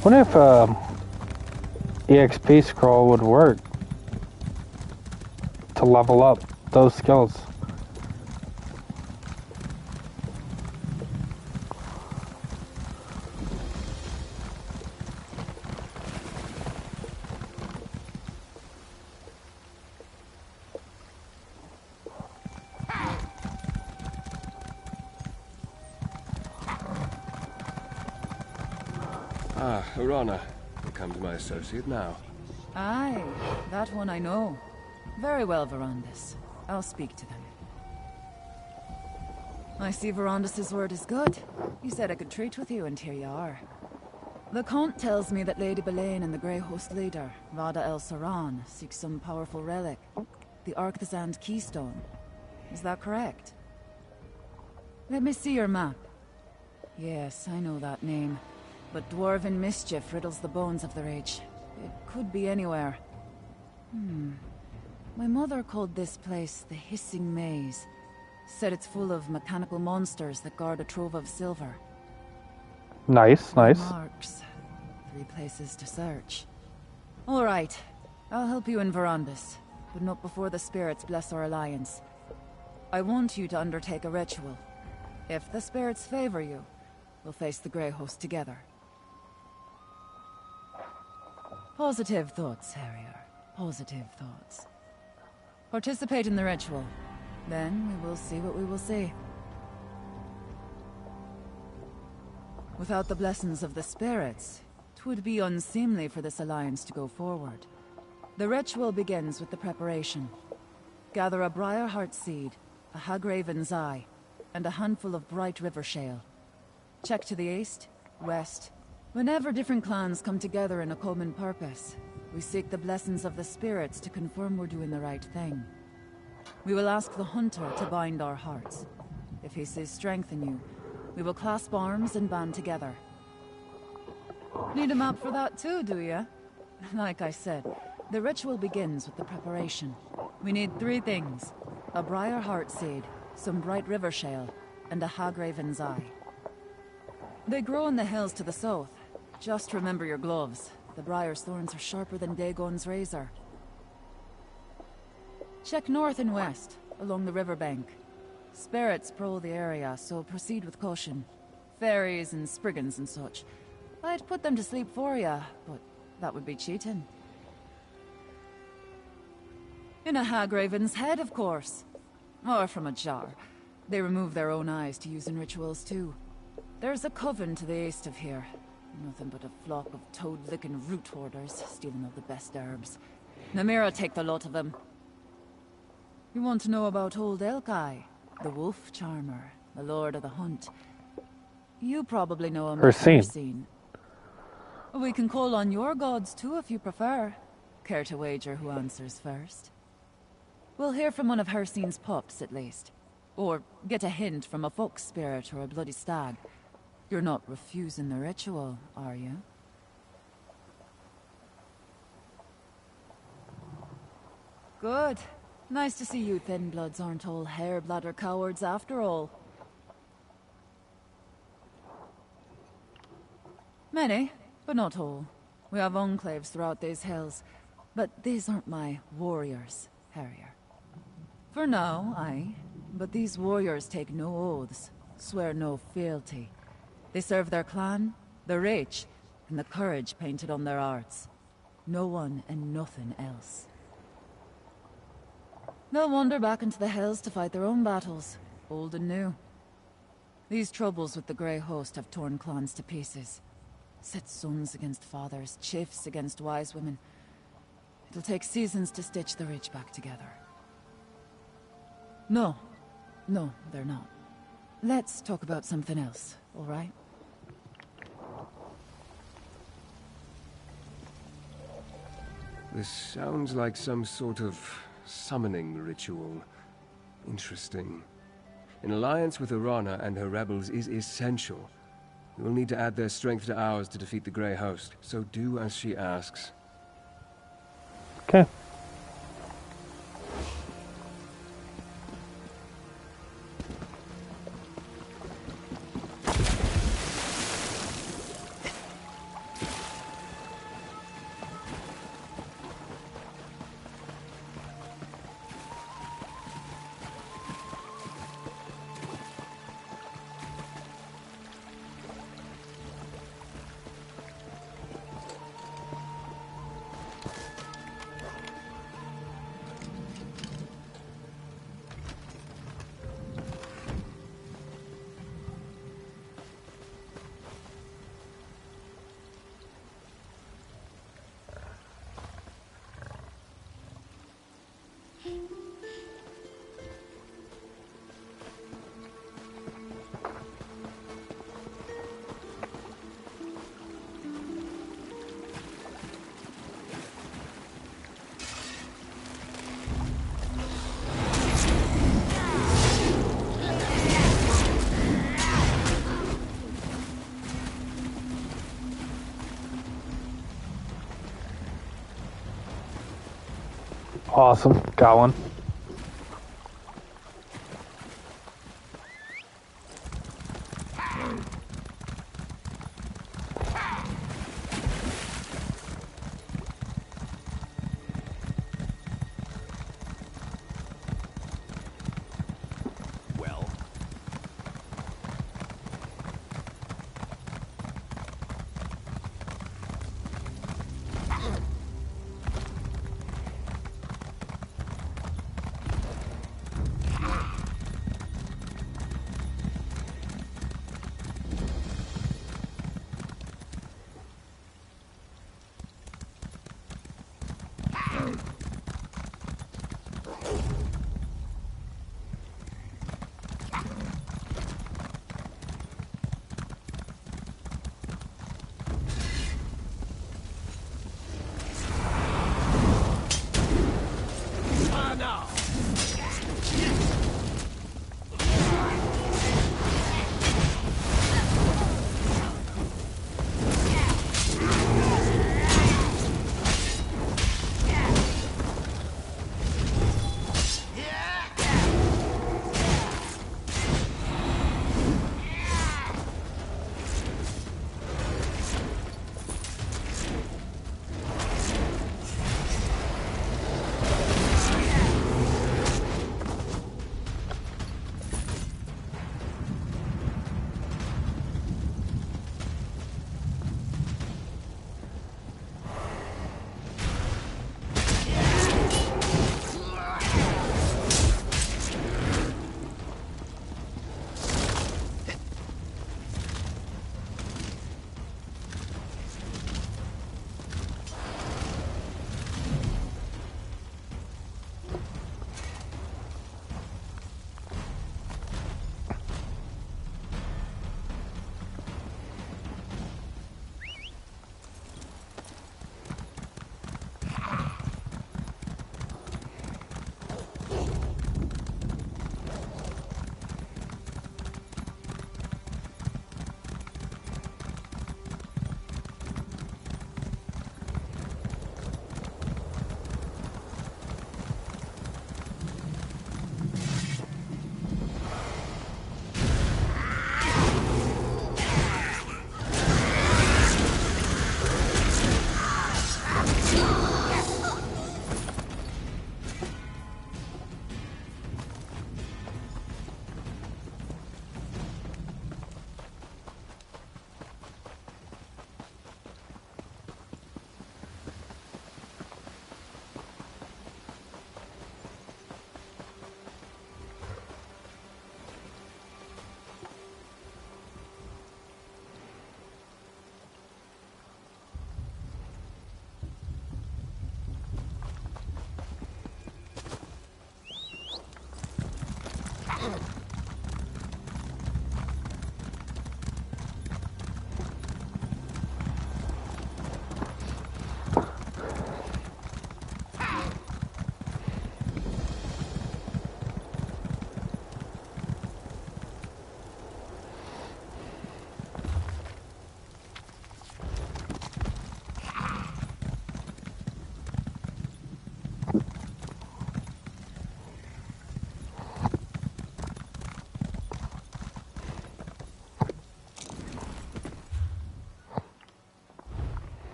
Speaker 1: I wonder if EXP scroll would work to level up those skills.
Speaker 10: Ah, Urana. Here comes my associate now.
Speaker 7: Aye, that one I know. Very well, Verandis. I'll speak to them. I see Verandis' word is good. He said I could treat with you, and here you are. The Count tells me that Lady Belaine and the Grey Host leader, Vada El Saran, seek some powerful relic. The Arcthazand Keystone. Is that correct? Let me see your map. Yes, I know that name. But dwarven mischief riddles the bones of the Reach. It could be anywhere. My mother called this place the Hissing Maze. Said it's full of mechanical monsters that guard a trove of silver.
Speaker 1: Nice, nice.
Speaker 7: Marks. 3 places to search. All right. I'll help you in Verandis, but not before the spirits bless our alliance. I want you to undertake a ritual. If the spirits favor you, we'll face the Grey Host together. Positive thoughts, Harrier. Positive thoughts. Participate in the ritual. Then we will see what we will see. Without the blessings of the spirits, it would be unseemly for this alliance to go forward. The ritual begins with the preparation. Gather a Briarheart seed, a Hagraven's eye, and a handful of bright river shale. Check to the east, west. Whenever different clans come together in a common purpose, we seek the blessings of the spirits to confirm we're doing the right thing. We will ask the Hunter to bind our hearts. If he sees strength in you, we will clasp arms and band together. Need a map for that too, do ya? Like I said, the ritual begins with the preparation. We need 3 things. A Briarheart seed, some bright river shale, and a Hagraven's eye. They grow in the hills to the south. Just remember your gloves. The Briar's thorns are sharper than Dagon's razor. Check north and west, along the riverbank. Spirits prowl the area, so proceed with caution. Fairies and spriggans and such. I'd put them to sleep for ya, but that would be cheating. In a Hagraven's head, of course. Or from a jar. They remove their own eyes to use in rituals too. There's a coven to the east of here. Nothing but a flock of toad-licking root hoarders, stealing all the best herbs. Namira take the lot of them. You want to know about old Elkai, the wolf charmer, the lord of the hunt. You probably know him as Ursine. We can call on your gods too if you prefer. Care to wager who answers first? We'll hear from one of Ursine's pups at least. Or get a hint from a fox spirit or a bloody stag. You're not refusing the ritual, are you? Good. Nice to see you thin bloods aren't all hair-bladder cowards after all. Many, but not all. We have enclaves throughout these hills. But these aren't my warriors, Harrier. For now, aye. But these warriors take no oaths, swear no fealty. They serve their clan, the Reach, and the courage painted on their hearts. No one and nothing else. They'll wander back into the hills to fight their own battles, old and new. These troubles with the Grey Host have torn clans to pieces. Set sons against fathers, chiefs against wise women. It'll take seasons to stitch the Reach back together. No, they're not. Let's talk about something else, all right?
Speaker 10: This sounds like some sort of summoning ritual. Interesting. An alliance with Urana and her rebels is essential. We will need to add their strength to ours to defeat the Grey Host, so do as she asks.
Speaker 1: Okay. Awesome. Got one.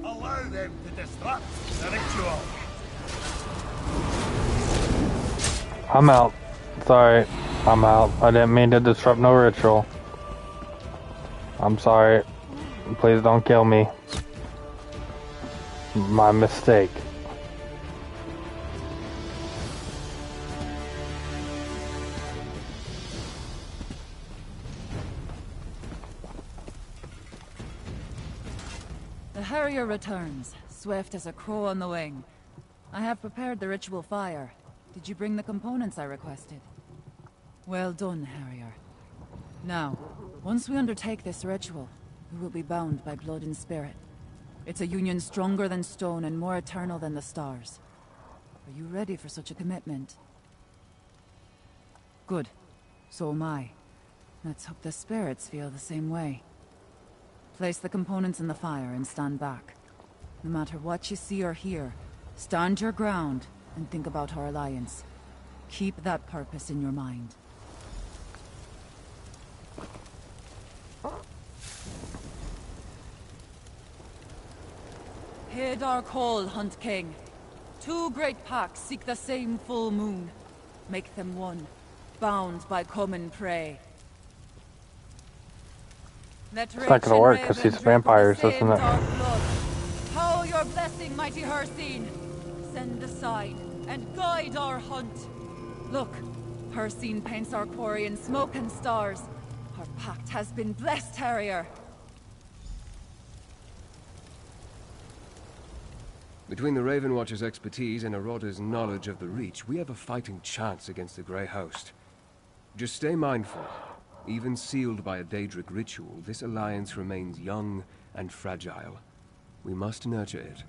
Speaker 14: Allow them to disrupt the ritual.
Speaker 1: I'm out. Sorry. I'm out. I didn't mean to disrupt no ritual. I'm sorry. Please don't kill me. My mistake.
Speaker 7: The Harrier returns, swift as a crow on the wing. I have prepared the ritual fire. Did you bring the components I requested? Well done, Harrier. Now, once we undertake this ritual, we will be bound by blood and spirit. It's a union stronger than stone and more eternal than the stars. Are you ready for such a commitment? Good. So am I. Let's hope the spirits feel the same way. Place the components in the fire and stand back. No matter what you see or hear, stand your ground and think about our alliance. Keep that purpose in your mind. Hear our call, Hunt King. Two great packs seek the same full moon. Make them one, bound by common prey.
Speaker 1: It's not gonna work because he's vampires, isn't it?
Speaker 7: How your blessing, mighty Hircine. Send the sign and guide our hunt. Look, Hircine paints our quarry in smoke and stars. Our pact has been blessed, Harrier.
Speaker 10: Between the Raven Watcher's expertise and Aroda's knowledge of the Reach, we have a fighting chance against the Grey Host. Just stay mindful. Even sealed by a Daedric ritual, this alliance remains young and fragile. We must nurture it.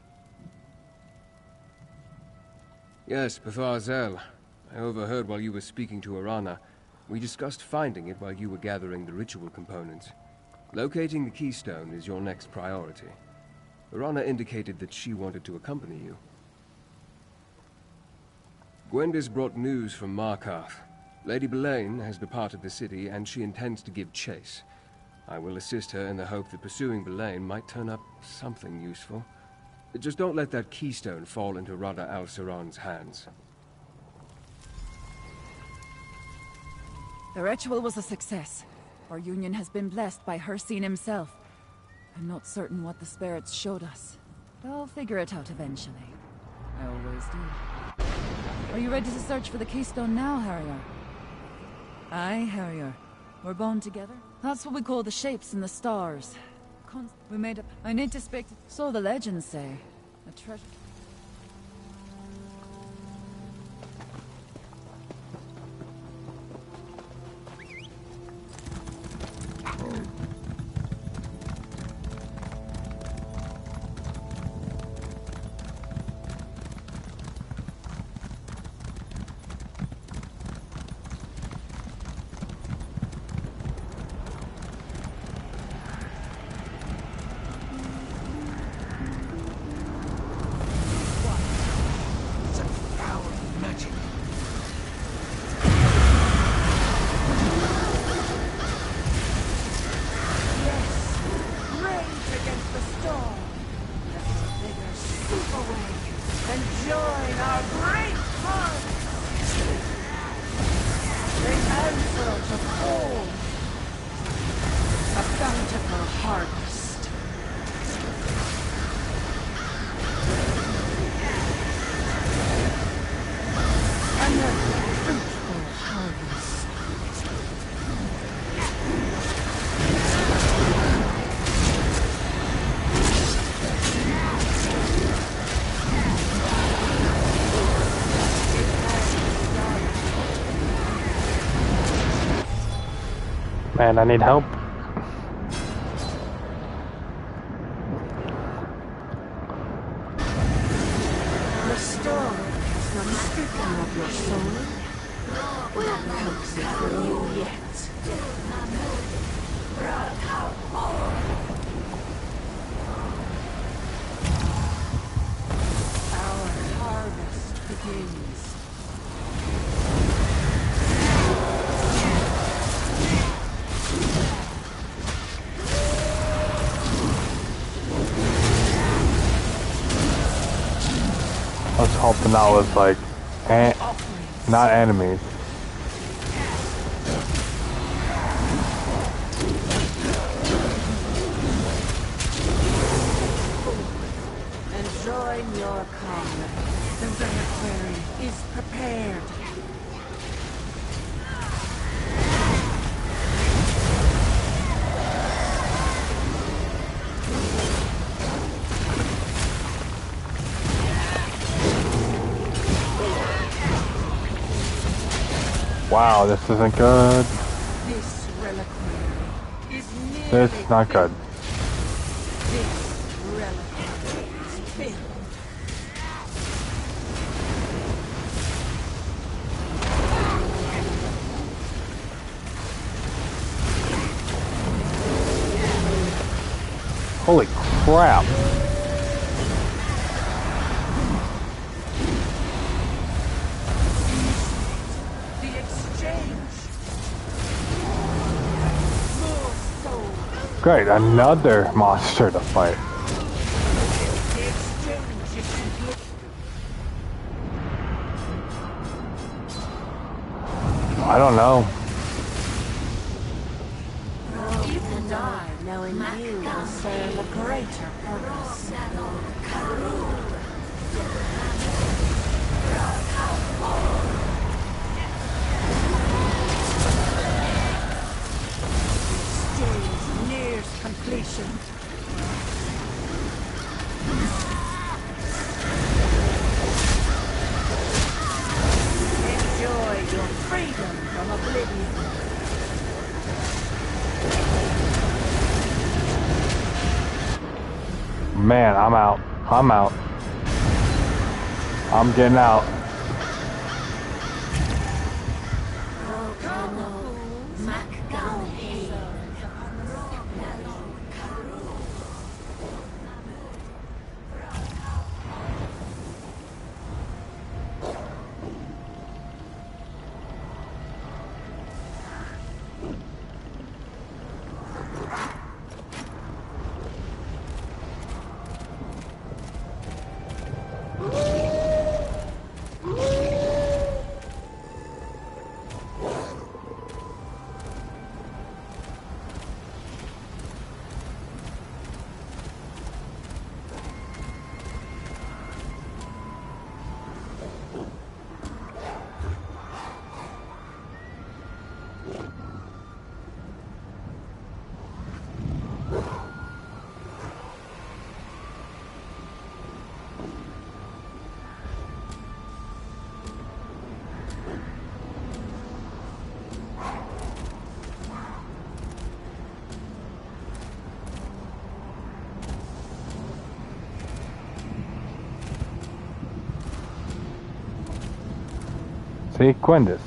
Speaker 10: Yes, Bethar Zel. I overheard while you were speaking to Arana. We discussed finding it while you were gathering the ritual components. Locating the keystone is your next priority. Arana indicated that she wanted to accompany you. Gwendis brought news from Markarth. Lady Belaine has departed the city, and she intends to give chase. I will assist her in the hope that pursuing Belaine might turn up something useful. Just don't let that keystone fall into Rada al-Saran's hands.
Speaker 7: The ritual was a success. Our union has been blessed by Hircine himself. I'm not certain what the spirits showed us, but I'll figure it out eventually. I always do. Are you ready to search for the keystone now, Harrier? Aye, Harrier. We're bound together. That's what we call the shapes in the stars. We made up. I need to speak to... So the legends say. A treasure...
Speaker 1: Man, I need help.
Speaker 15: The storm has not stricken of your soul. What helps it from you yet? Our harvest begins.
Speaker 1: Let's hope the now is like, not enemies.
Speaker 15: Join your comrade. The reliquary is prepared.
Speaker 1: Wow, this isn't good.
Speaker 15: This reliquary is nearly
Speaker 1: This is not good.
Speaker 15: This reliquary is filled.
Speaker 1: Holy crap.
Speaker 15: The exchange. More souls.
Speaker 1: Great, another monster to fight.
Speaker 15: The exchange is complete.
Speaker 1: I don't know.
Speaker 15: You can die knowing you will serve a greater purpose. Exchange nears completion. Enjoy your freedom from oblivion.
Speaker 1: Man, I'm out. I'm out. I'm getting out. See, Quindus.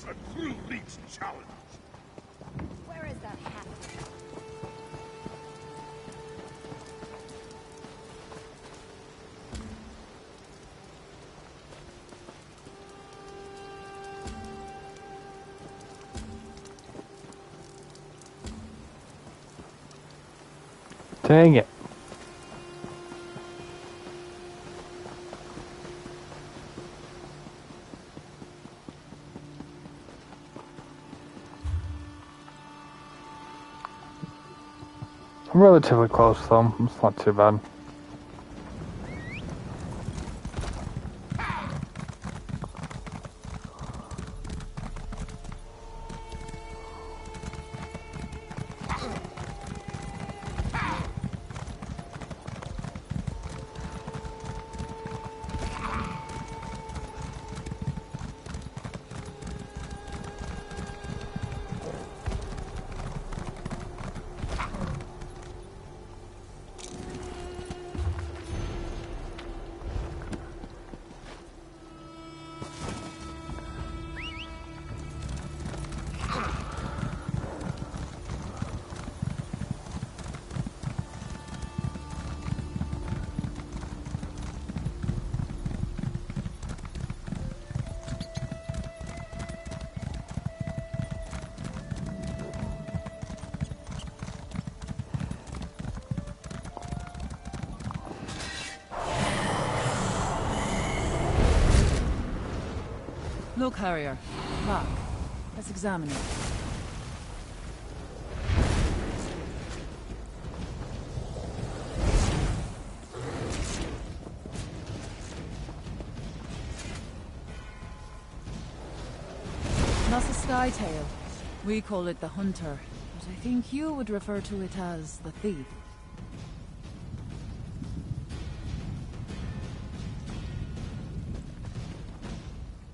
Speaker 14: a true reach challenge.
Speaker 5: Where is that hat?
Speaker 1: Dang it. I'm relatively close though, it's not too bad.
Speaker 7: Look, Harrier. Look. Let's examine it. That's a skytail. We call it the hunter, but I think you would refer to it as the thief.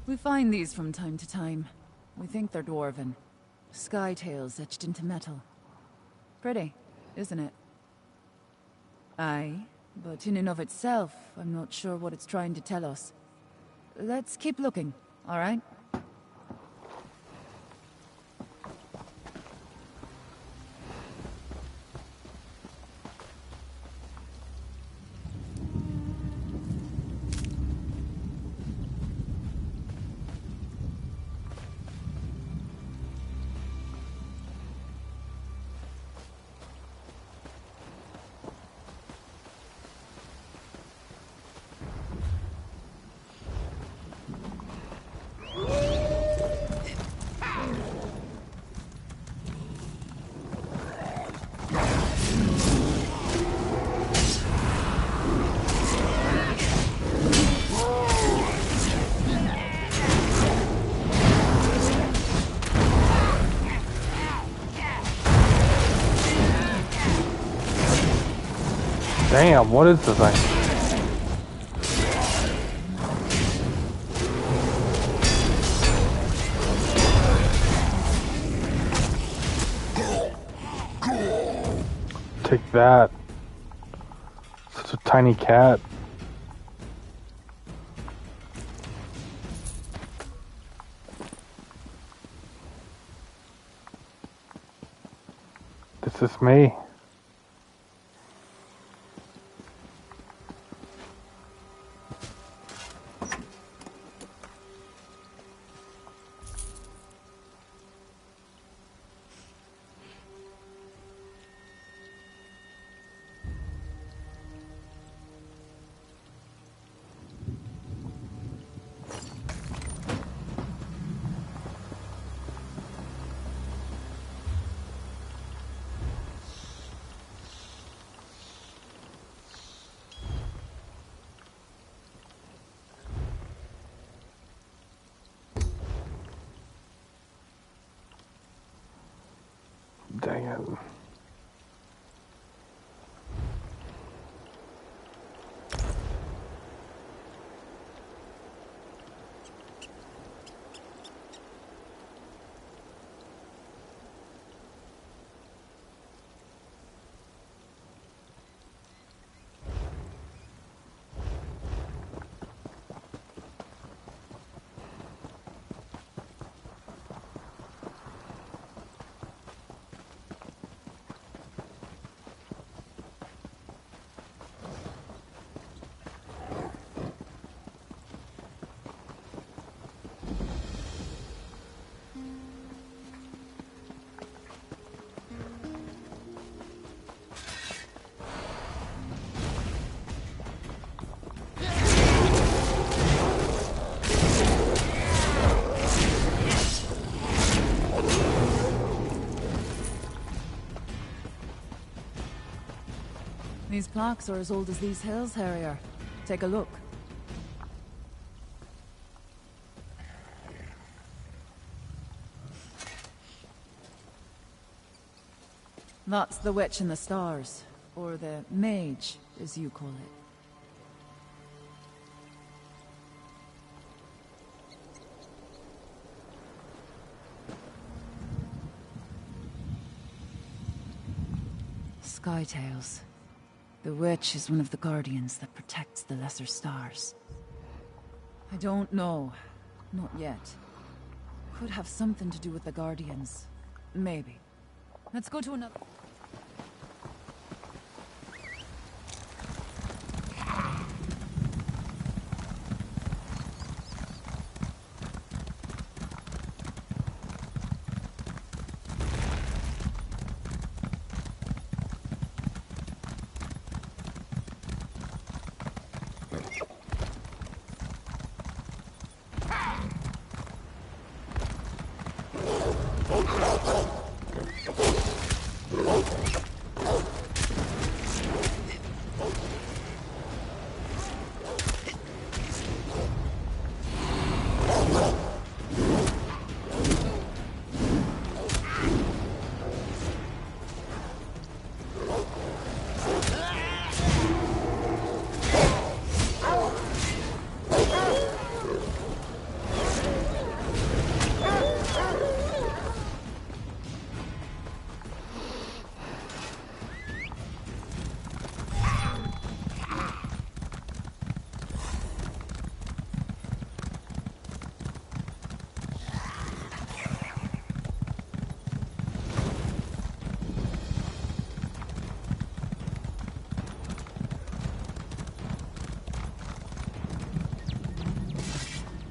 Speaker 7: We find these from time to time. We think they're dwarven. Skytails etched into metal. Pretty, isn't it? Aye, but in and of itself, I'm not sure what it's trying to tell us. Let's keep looking, all right?
Speaker 1: Damn, what is the thing? Take that. Such a tiny cat. This is me. Dang it.
Speaker 7: These plaques are as old as these hills, Harrier. Take a look. That's the Witch in the Stars, or the Mage, as you call it. Skytales. The Witch is one of the Guardians that protects the Lesser Stars. I don't know. Not yet. Could have something to do with the Guardians. Maybe. Let's go to another...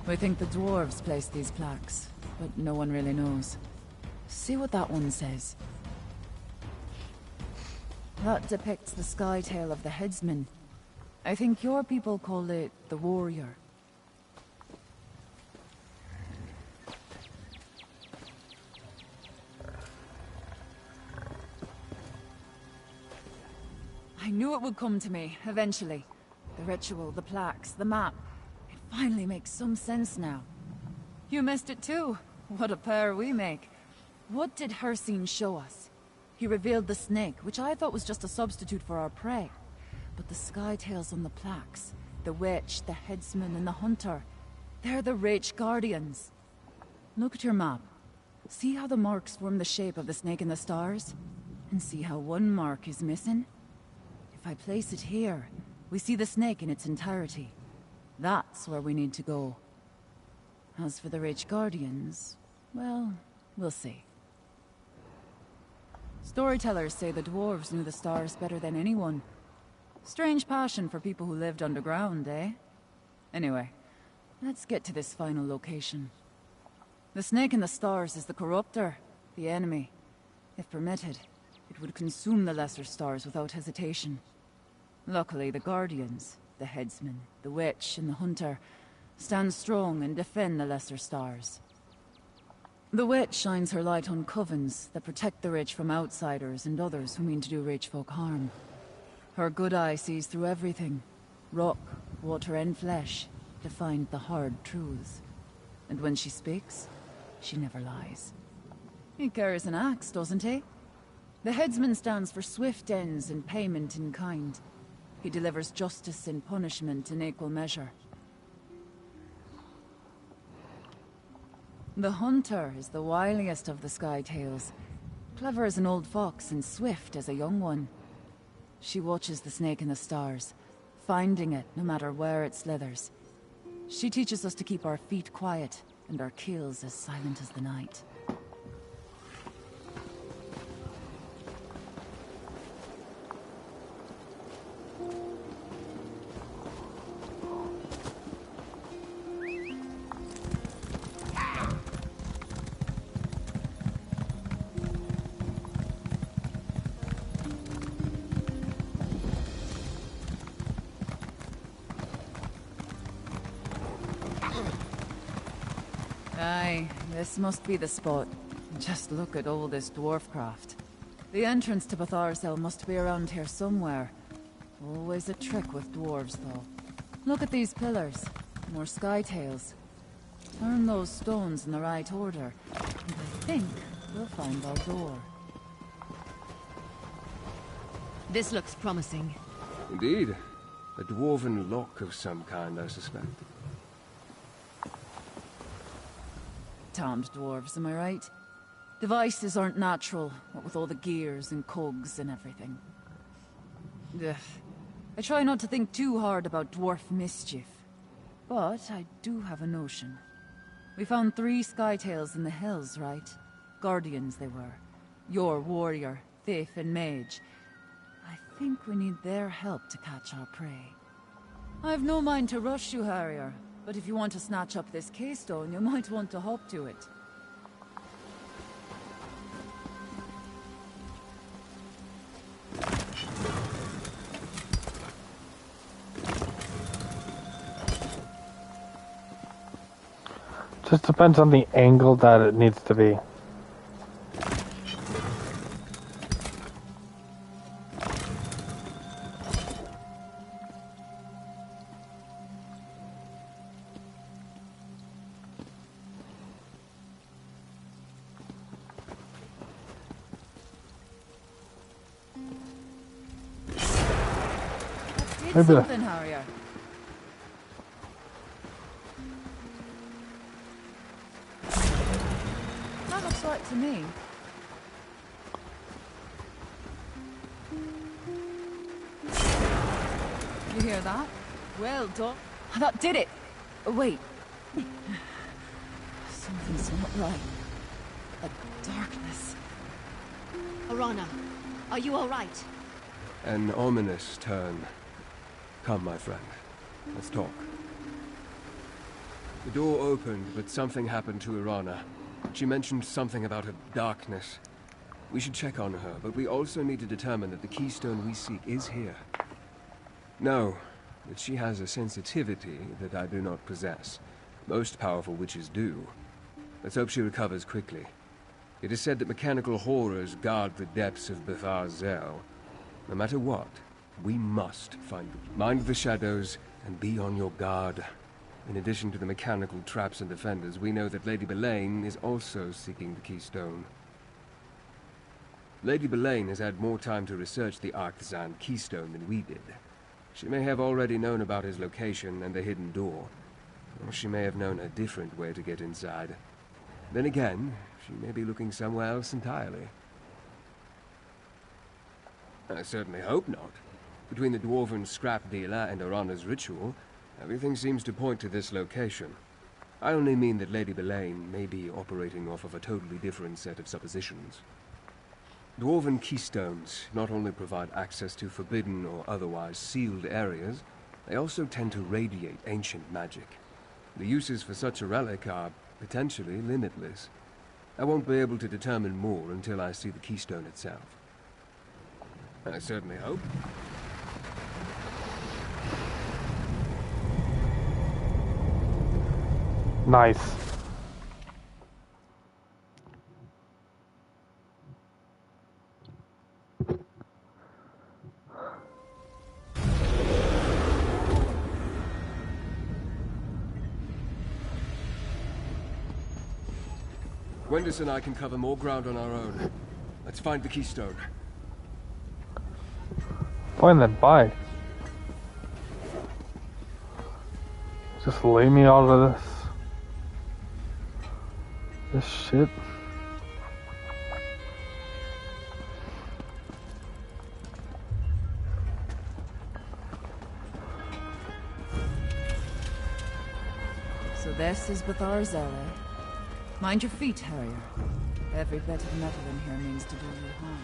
Speaker 7: We think the dwarves placed these plaques, but no one really knows. See what that one says. That depicts the sky tail of the headsman. I think your people call it the warrior. I knew it would come to me, eventually. The ritual, the plaques, the map. It finally makes some sense now. You missed it too. What a pair we make. What did Hircine show us? He revealed the snake, which I thought was just a substitute for our prey. But the sky tails on the plaques, the witch, the headsman, and the hunter, they're the Wraith Guardians. Look at your map. See how the marks form the shape of the snake in the stars? And see how one mark is missing? If I place it here, we see the snake in its entirety. That's where we need to go. As for the Wraith Guardians, well, we'll see. Storytellers say the dwarves knew the stars better than anyone. Strange passion for people who lived underground, eh? Anyway, let's get to this final location. The snake in the stars is the corruptor, the enemy. If permitted, it would consume the lesser stars without hesitation. Luckily, the Guardians, the headsman, the witch, and the hunter stand strong and defend the lesser stars. The witch shines her light on covens that protect the rich from outsiders and others who mean to do rich folk harm. Her good eye sees through everything. Rock, water, and flesh to find the hard truths. And when she speaks, she never lies. He carries an axe, doesn't he? The headsman stands for swift ends and payment in kind. He delivers justice and punishment in equal measure. The hunter is the wiliest of the sky tales. Clever as an old fox and swift as a young one. She watches the snake in the stars, finding it no matter where it slithers. She teaches us to keep our feet quiet and our keels as silent as the night. Aye, this must be the spot. Just look at all this dwarf craft. The entrance to Batharsel must be around here somewhere. Always a trick with dwarves, though. Look at these pillars. More skytails. Turn those stones in the right order, and I think we'll find our door.
Speaker 13: This looks promising.
Speaker 10: Indeed. A dwarven lock of some kind, I suspect.
Speaker 7: Tom's dwarves, am I right? Devices aren't natural, what with all the gears and cogs and everything. Ugh. I try not to think too hard about dwarf mischief. But I do have a notion. We found 3 skytails in the hills, right? Guardians they were. Your warrior, thief, and mage. I think we need their help to catch our prey. I've no mind to rush you, Harrier. But if you want to snatch up this keystone, you might want to hop to it.
Speaker 1: Just depends on the angle that it needs to be.
Speaker 7: Did something, Harrier. That looks right to me. You hear that? Well done. That did it. Wait. Something's not right. A darkness.
Speaker 13: Arana, are you all right?
Speaker 10: An ominous turn. Come, my friend. Let's talk. The door opened, but something happened to Irana. She mentioned something about a darkness. We should check on her, but we also need to determine that the keystone we seek is here. No, that she has a sensitivity that I do not possess. Most powerful witches do. Let's hope she recovers quickly. It is said that mechanical horrors guard the depths of Bethar Zel. No matter what, we must find them. Mind the shadows and be on your guard. In addition to the mechanical traps and defenders, we know that Lady Belaine is also seeking the keystone. Lady Belaine has had more time to research the Arthzan keystone than we did. She may have already known about his location and the hidden door. Or she may have known a different way to get inside. Then again, she may be looking somewhere else entirely. I certainly hope not. Between the dwarven scrap dealer and Arana's ritual, everything seems to point to this location. I only mean that Lady Belaine may be operating off of a totally different set of suppositions. Dwarven keystones not only provide access to forbidden or otherwise sealed areas, they also tend to radiate ancient magic. The uses for such a relic are potentially limitless. I won't be able to determine more until I see the keystone itself. I certainly hope.
Speaker 1: Nice.
Speaker 10: Gwendis and I can cover more ground on our own. Let's find the keystone.
Speaker 1: Find that by. Just leave me out of this shit.
Speaker 7: So this is Bethar Zel, eh? Mind your feet, Harrier. Every bit of metal in here means to do you harm.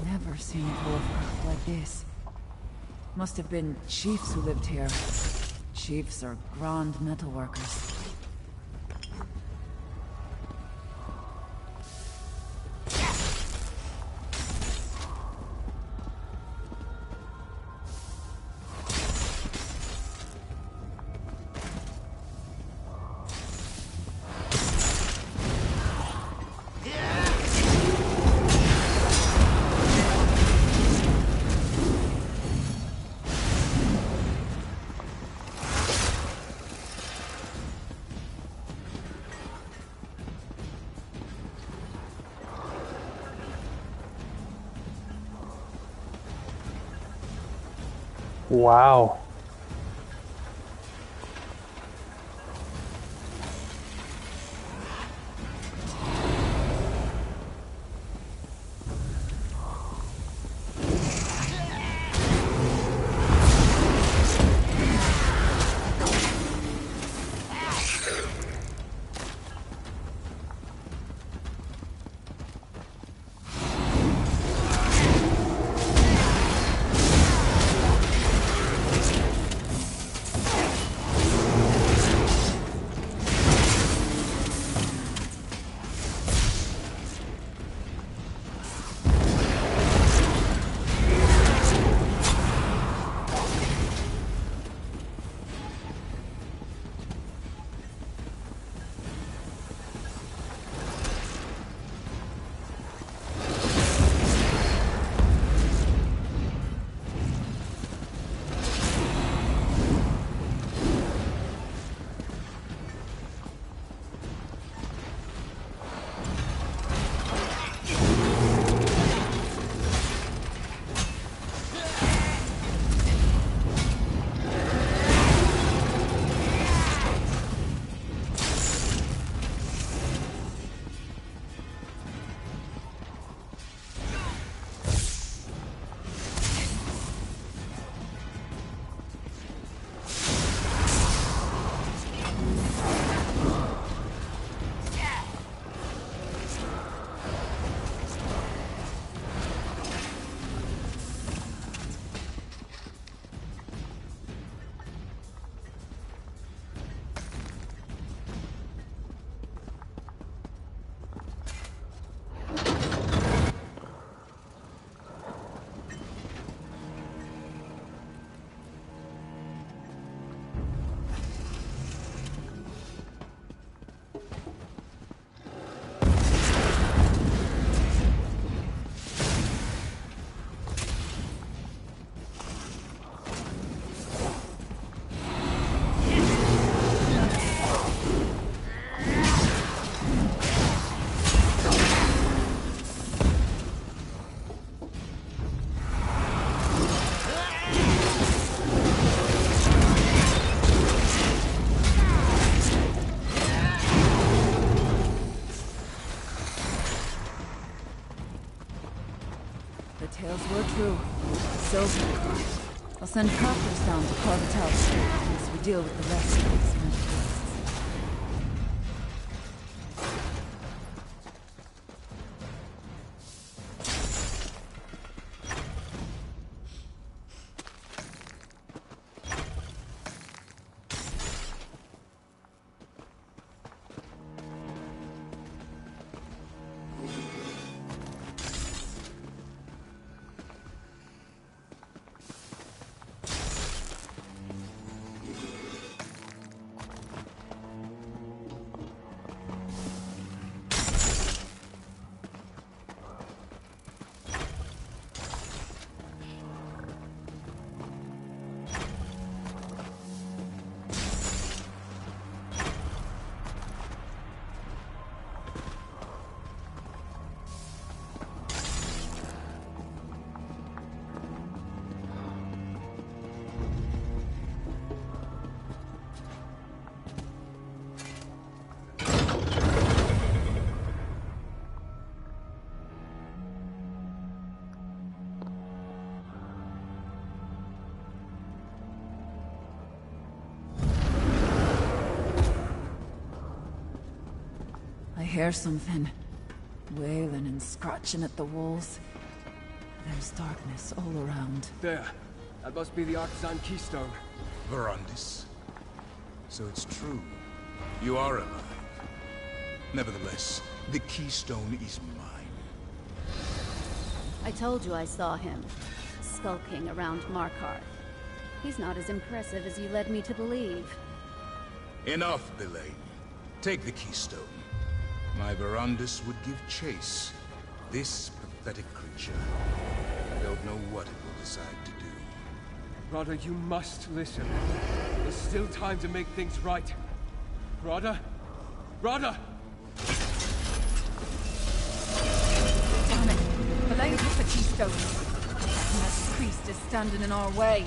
Speaker 7: Never seen dwarfcraft like this. Must have been chiefs who lived here. Chiefs are grand metalworkers.
Speaker 1: Wow.
Speaker 7: Tales were true. So I'll send crafters down to carve it out as we deal with the rest of these mysteries. I hear something. Wailing and scratching at the walls. There's darkness all around.
Speaker 10: There. That must be the Artisan Keystone.
Speaker 8: Verandis. So it's true. You are alive. Nevertheless, the Keystone is mine.
Speaker 3: I told you I saw him, skulking around Markarth. He's not as impressive as you led me to believe.
Speaker 8: Enough, Belaine. Take the Keystone. My Verandis would give chase. This pathetic creature. I don't know what it will decide to do.
Speaker 10: Rada, you must listen. There's still time to make things right. Rada? Rada!
Speaker 7: Damn it! Belaine took the Keystone. That priest is standing in our way.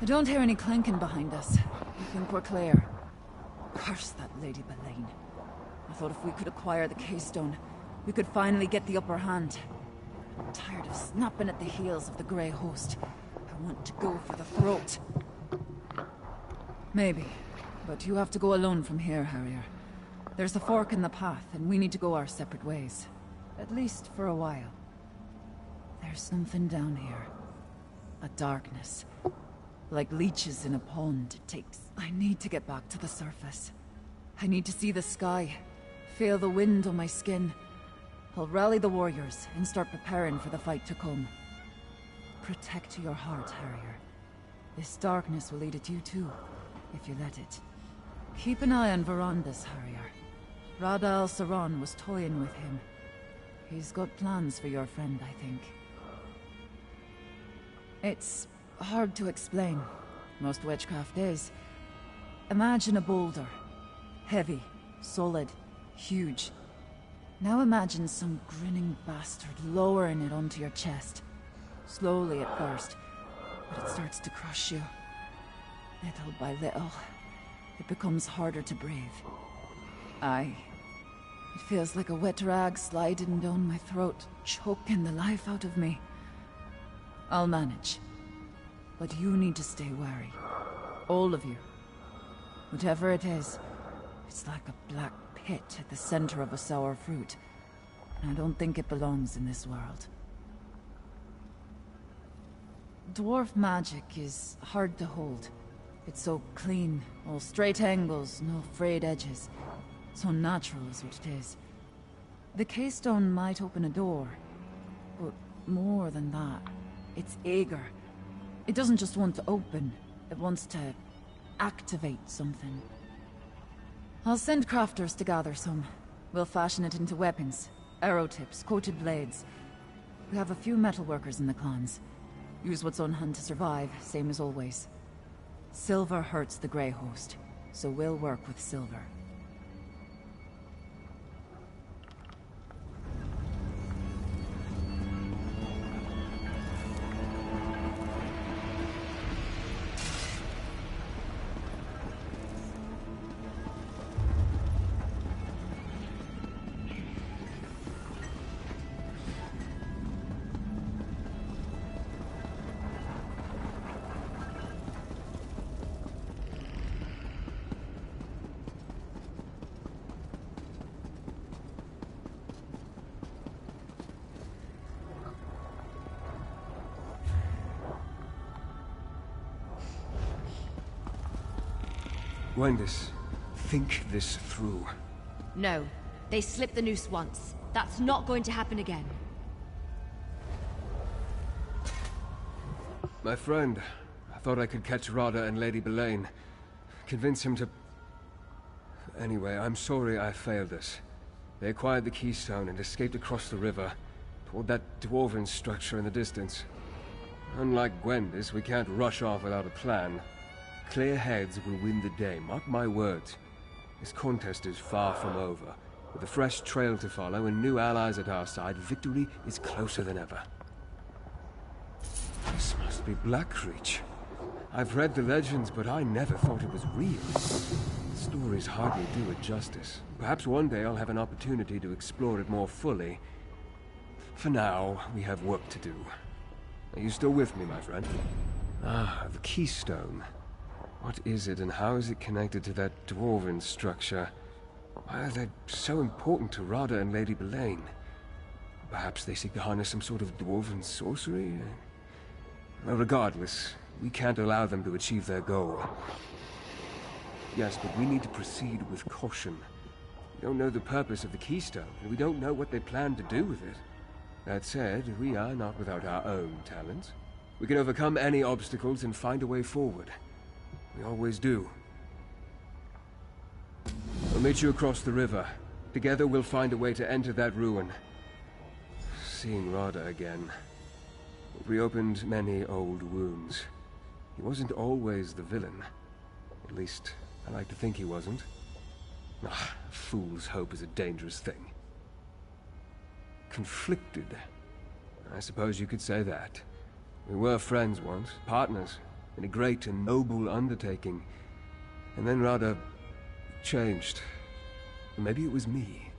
Speaker 7: I don't hear any clanking behind us. I think we're clear. Curse that Lady Belaine. I thought if we could acquire the keystone, we could finally get the upper hand. I'm tired of snapping at the heels of the Grey Host. I want to go for the throat. Maybe, but you have to go alone from here, Harrier. There's a fork in the path, and we need to go our separate ways. At least for a while. There's something down here. A darkness. Like leeches in a pond. I need to get back to the surface. I need to see the sky. Feel the wind on my skin. I'll rally the warriors and start preparing for the fight to come. Protect your heart, Harrier. This darkness will eat at you too, if you let it. Keep an eye on Verandas, Harrier. Rada al-Saran was toying with him. He's got plans for your friend, I think. It's hard to explain. Most witchcraft is. Imagine a boulder. Heavy, solid, huge. Now imagine some grinning bastard lowering it onto your chest. Slowly at first, but it starts to crush you. Little by little, it becomes harder to breathe. Aye. It feels like a wet rag sliding down my throat, choking the life out of me. I'll manage. But you need to stay wary. All of you. Whatever it is, it's like a black pit at the center of a sour fruit. And I don't think it belongs in this world. Dwarf magic is hard to hold. It's so clean, all straight angles, no frayed edges. So natural is what it is. The keystone might open a door, but more than that, it's eager. It doesn't just want to open, it wants to activate something. I'll send crafters to gather some. We'll fashion it into weapons, arrow tips, coated blades. We have a few metalworkers in the clans. Use what's on hand to survive, same as always. Silver hurts the Grey Host, so we'll work with silver.
Speaker 10: Gwendis, think this through.
Speaker 13: No. They slipped the noose once. That's not going to happen again.
Speaker 10: My friend, I thought I could catch Rada and Lady Belaine. Convince him to... Anyway, I'm sorry I failed us. They acquired the keystone and escaped across the river, toward that dwarven structure in the distance. Unlike Gwendis, we can't rush off without a plan. Clear heads will win the day, mark my words. This contest is far from over. With a fresh trail to follow and new allies at our side, victory is closer than ever. This must be Blackreach. I've read the legends, but I never thought it was real. The stories hardly do it justice. Perhaps one day I'll have an opportunity to explore it more fully. For now, we have work to do. Are you still with me, my friend? Ah, the keystone. What is it, and how is it connected to that dwarven structure? Why are they so important to Rada and Lady Belaine? Perhaps they seek to harness some sort of dwarven sorcery? Well, regardless, we can't allow them to achieve their goal. Yes, but we need to proceed with caution. We don't know the purpose of the keystone, and we don't know what they plan to do with it. That said, we are not without our own talents. We can overcome any obstacles and find a way forward. We always do. I'll meet you across the river. Together we'll find a way to enter that ruin. Seeing Rada again. It reopened many old wounds. He wasn't always the villain. At least, I like to think he wasn't. Ah, a fool's hope is a dangerous thing. Conflicted. I suppose you could say that. We were friends once, partners. in a great and noble undertaking. And then Rada changed. Maybe it was me.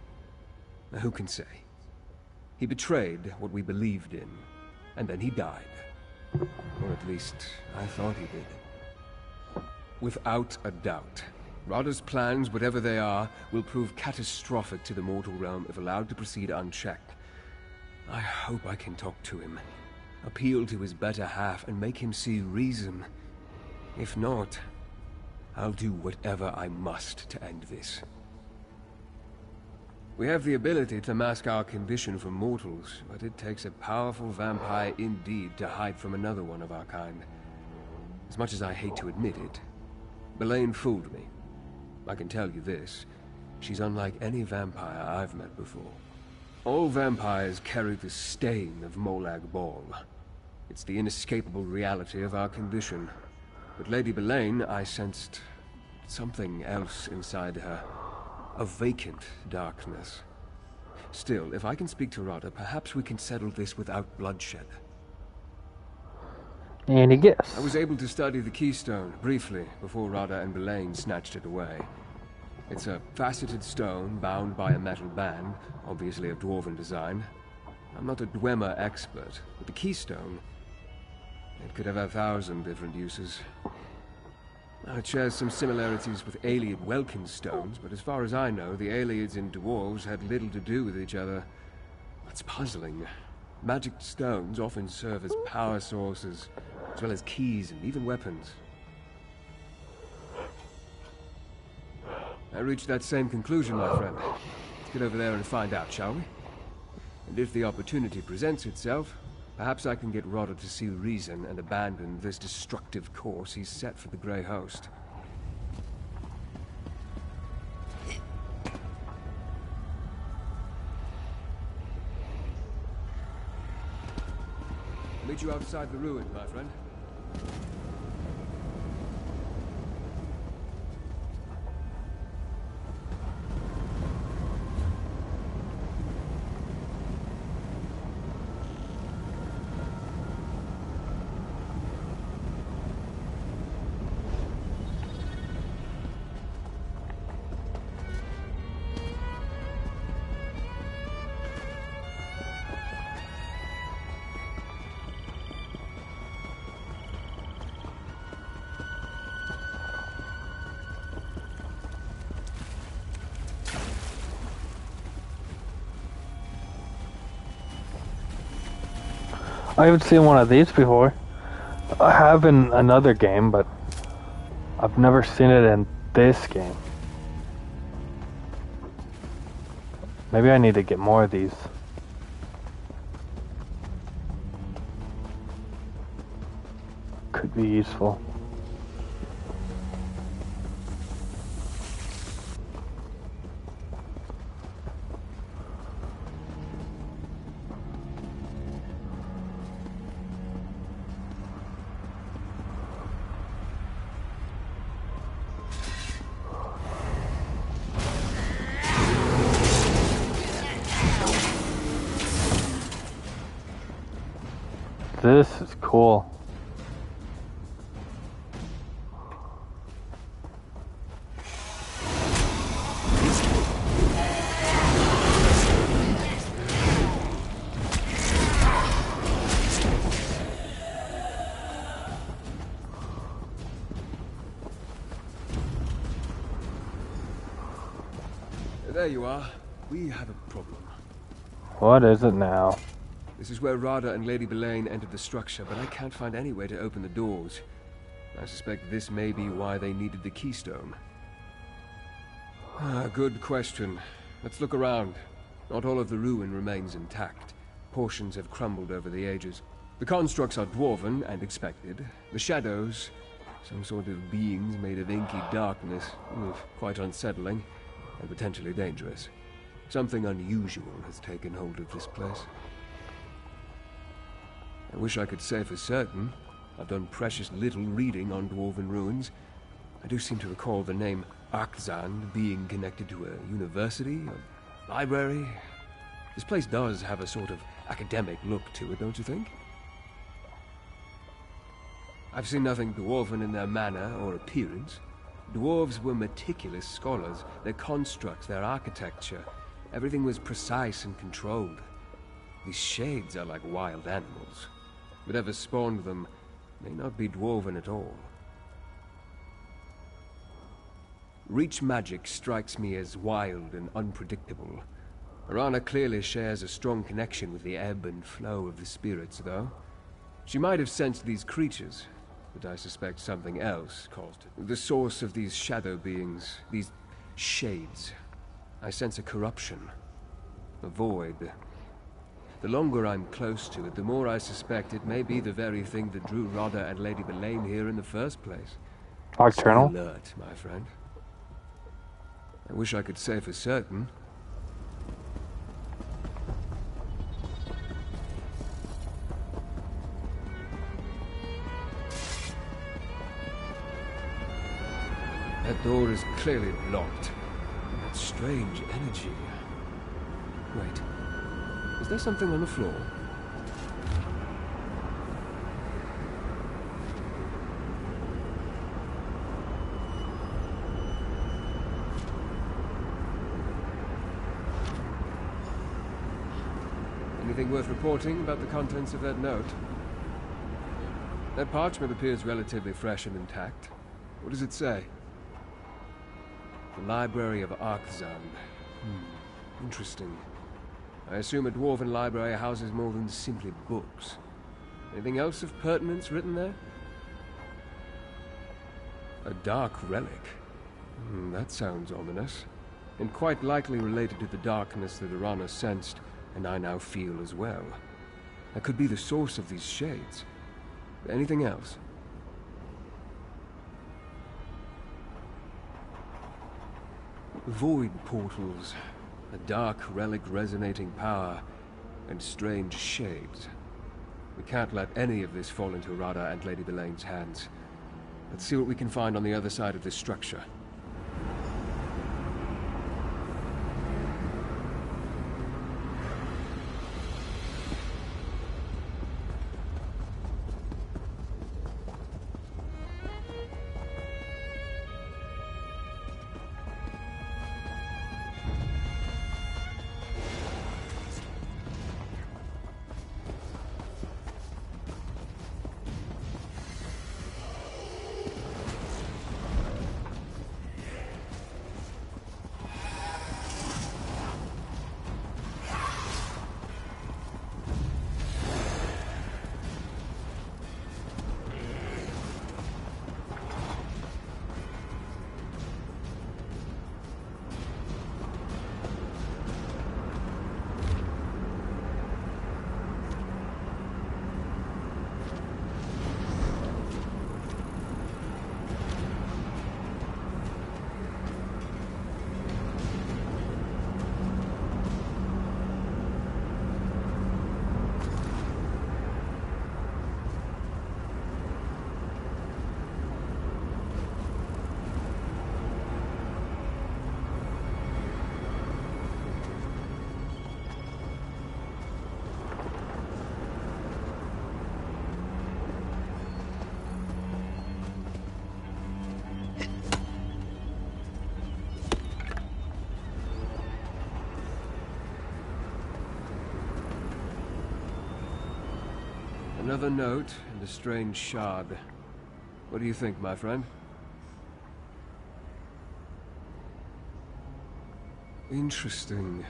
Speaker 10: Now, who can say? He betrayed what we believed in, and then he died. Or at least, I thought he did. Without a doubt, Rada's plans, whatever they are, will prove catastrophic to the mortal realm if allowed to proceed unchecked. I hope I can talk to him, appeal to his better half, and make him see reason. If not, I'll do whatever I must to end this. We have the ability to mask our condition from mortals, but it takes a powerful vampire indeed to hide from another one of our kind. As much as I hate to admit it, Belaine fooled me. I can tell you this, she's unlike any vampire I've met before. All vampires carry the stain of Molag Bal. It's the inescapable reality of our condition. But Lady Belaine, I sensed something else inside her. A vacant darkness. Still, if I can speak to Rada, perhaps we can settle this without bloodshed.
Speaker 1: And he gets.
Speaker 10: I was able to study the keystone, briefly, before Rada and Belaine snatched it away. It's a faceted stone bound by a metal band, obviously of dwarven design. I'm not a Dwemer expert, but the keystone, it could have 1,000 different uses. Now, it shares some similarities with Ayleid Welkin stones, but as far as I know, the Ayleids and dwarves had little to do with each other. That's puzzling. Magic stones often serve as power sources, as well as keys and even weapons. I reached that same conclusion, my friend. Let's get over there and find out, shall we? And if the opportunity presents itself, perhaps I can get Rada to see reason and abandon this destructive course he's set for the Grey Host. I'll meet you outside the ruins, my friend.
Speaker 1: I haven't seen one of these before. I have in another game, but I've never seen it in this game. Maybe I need to get more of these. Could be useful. This is cool.
Speaker 10: There you are. We have a problem.
Speaker 1: What is it now?
Speaker 10: This is where Rada and Lady Belaine entered the structure, but I can't find any way to open the doors. I suspect this may be why they needed the keystone. Good question. Let's look around. Not all of the ruin remains intact. Portions have crumbled over the ages. The constructs are dwarven and expected. The shadows, some sort of beings made of inky darkness, quite unsettling and potentially dangerous. Something unusual has taken hold of this place. I wish I could say for certain. I've done precious little reading on dwarven ruins. I do seem to recall the name Arkzand being connected to a university, a library. This place does have a sort of academic look to it, don't you think? I've seen nothing dwarven in their manner or appearance. Dwarves were meticulous scholars. Their constructs, their architecture, everything was precise and controlled. These shades are like wild animals. Whatever spawned them may not be dwarven at all. Reach magic strikes me as wild and unpredictable. Arana clearly shares a strong connection with the ebb and flow of the spirits, though. She might have sensed these creatures, but I suspect something else caused it. The source of these shadow beings, these shades. I sense a corruption, a void. The longer I'm close to it, the more I suspect it may be the very thing that drew Rodda and Lady Belaine here in the first place.
Speaker 1: Nocturnal?
Speaker 10: Stay alert, my friend. I wish I could say for certain. That door is clearly locked. That strange energy. Wait. Is there something on the floor? Anything worth reporting about the contents of that note? That parchment appears relatively fresh and intact. What does it say? The Library of Arkzand. Interesting. I assume a dwarven library houses more than simply books. Anything else of pertinence written there? A dark relic. That sounds ominous. And quite likely related to the darkness that Arana sensed, and I now feel as well. That could be the source of these shades. Anything else? Void portals, a dark relic resonating power, and strange shades. We can't let any of this fall into Radha and Lady Belaine's hands. Let's see what we can find on the other side of this structure. Another note and a strange shard. What do you think, my friend? Interesting.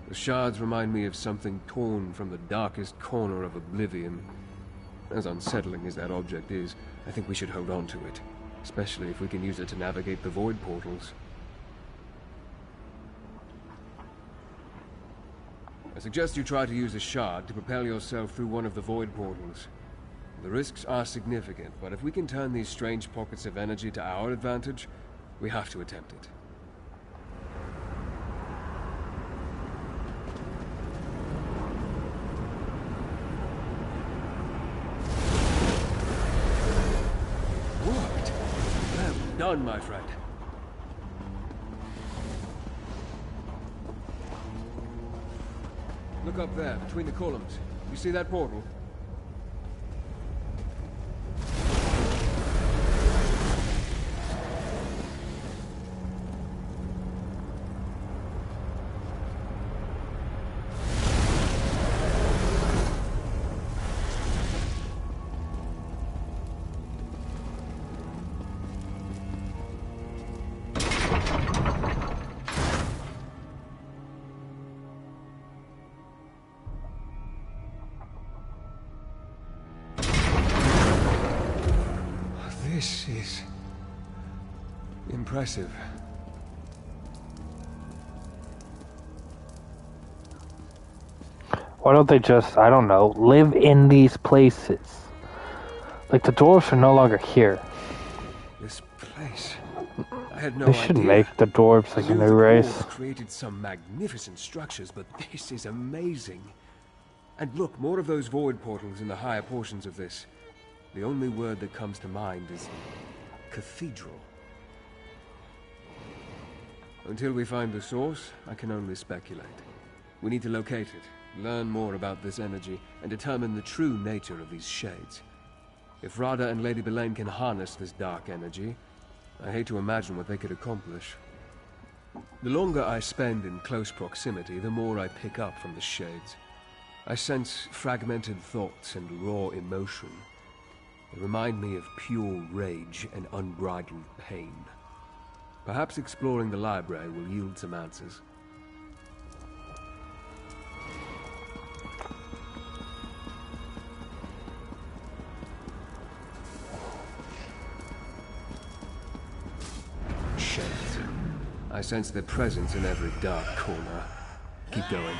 Speaker 10: The shards remind me of something torn from the darkest corner of Oblivion. As unsettling as that object is, I think we should hold on to it. Especially if we can use it to navigate the void portals. I suggest you try to use a shard to propel yourself through one of the void portals. The risks are significant, but if we can turn these strange pockets of energy to our advantage, we have to attempt it. What? Well done, my friend. Look up there, between the columns. You see that portal? This is impressive.
Speaker 1: Why don't they just, I don't know, live in these places? Like, the dwarves are no longer here.
Speaker 10: This place. I had no
Speaker 1: They
Speaker 10: idea.
Speaker 1: should make the dwarves like a new race.
Speaker 10: The dwarves created some magnificent structures, but this is amazing. And look, more of those void portals in the higher portions of this. The only word that comes to mind is cathedral. Until we find the source, I can only speculate. We need to locate it, learn more about this energy, and determine the true nature of these shades. If Rada and Lady Belaine can harness this dark energy, I hate to imagine what they could accomplish. The longer I spend in close proximity, the more I pick up from the shades. I sense fragmented thoughts and raw emotion. They remind me of pure rage and unbridled pain. Perhaps exploring the library will yield some answers. Shades. I sense their presence in every dark corner. Keep going.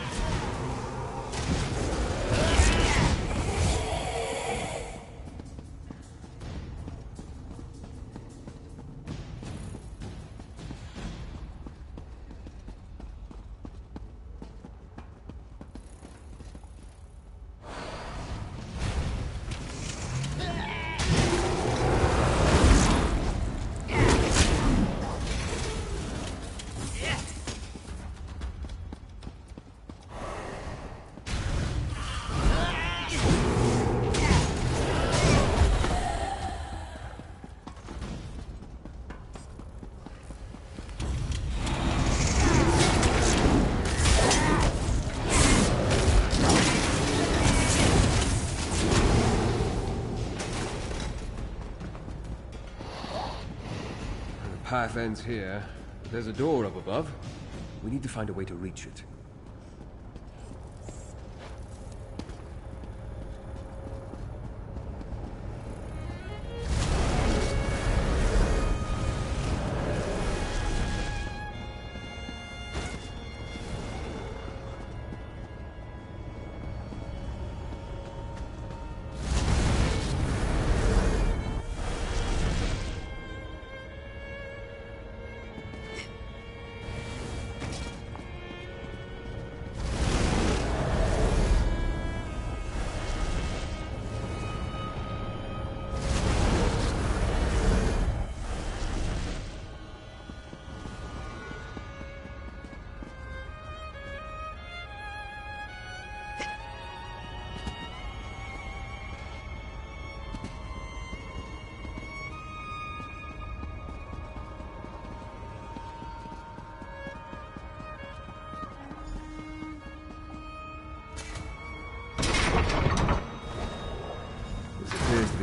Speaker 10: The path ends here. There's a door up above. We need to find a way to reach it.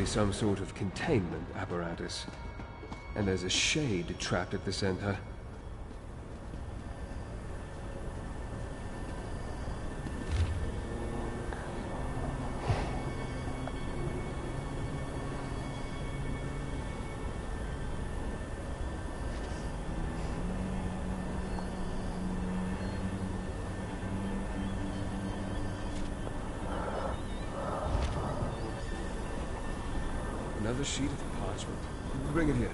Speaker 10: Some sort of containment apparatus. And there's a shade trapped at the center. Another sheet of parchment. Bring it here.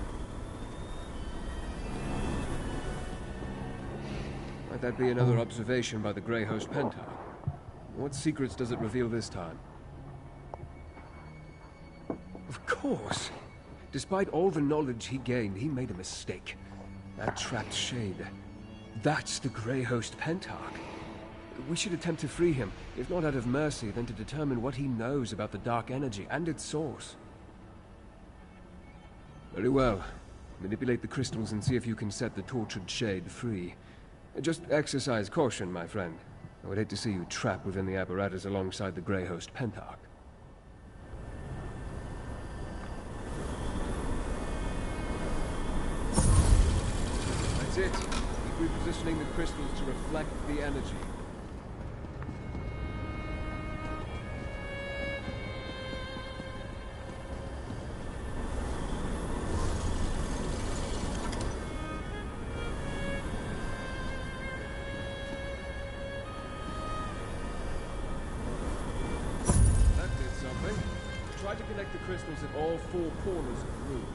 Speaker 10: Might that be another observation by the Grey Host Pentar? What secrets does it reveal this time? Of course! Despite all the knowledge he gained, he made a mistake. That trapped shade. That's the Grey Host Pentarch. We should attempt to free him, if not out of mercy, then to determine what he knows about the dark energy and its source. Very well. Manipulate the crystals and see if you can set the tortured shade free. Just exercise caution, my friend. I would hate to see you trapped within the apparatus alongside the Grey Host Pentarch. That's it. Keep repositioning the crystals to reflect the energy. to collect the crystals at all 4 corners of the room.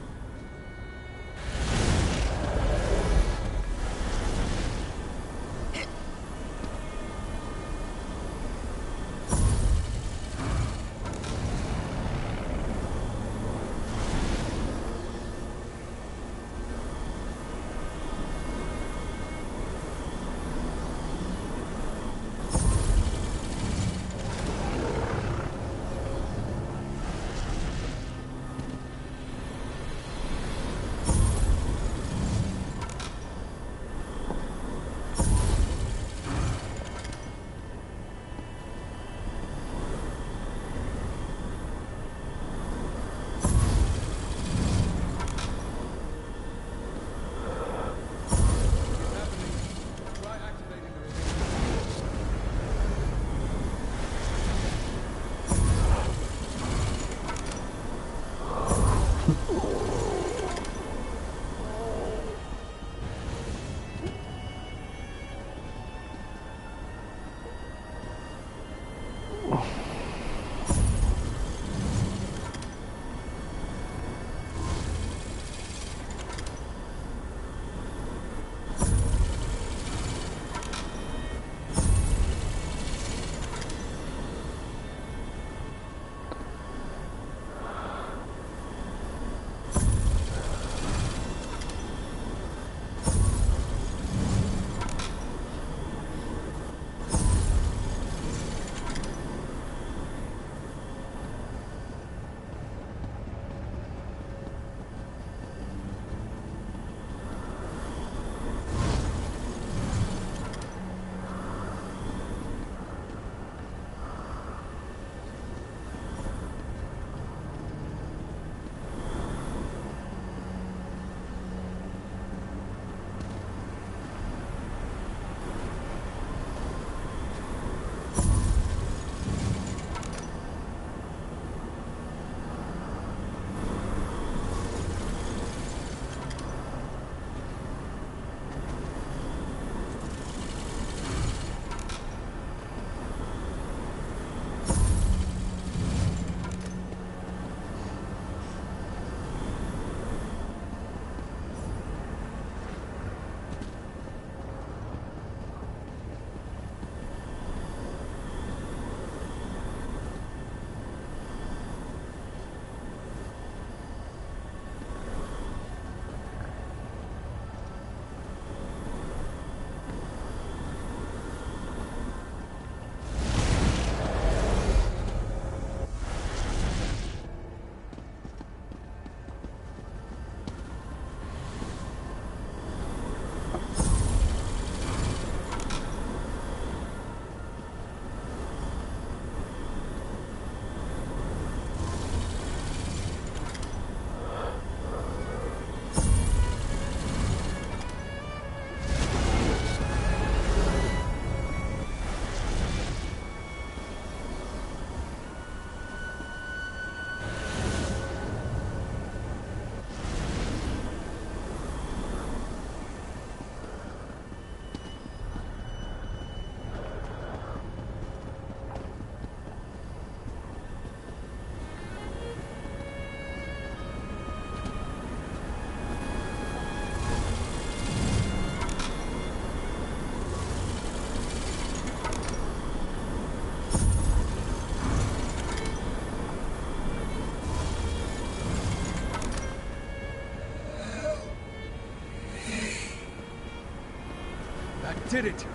Speaker 10: Did it!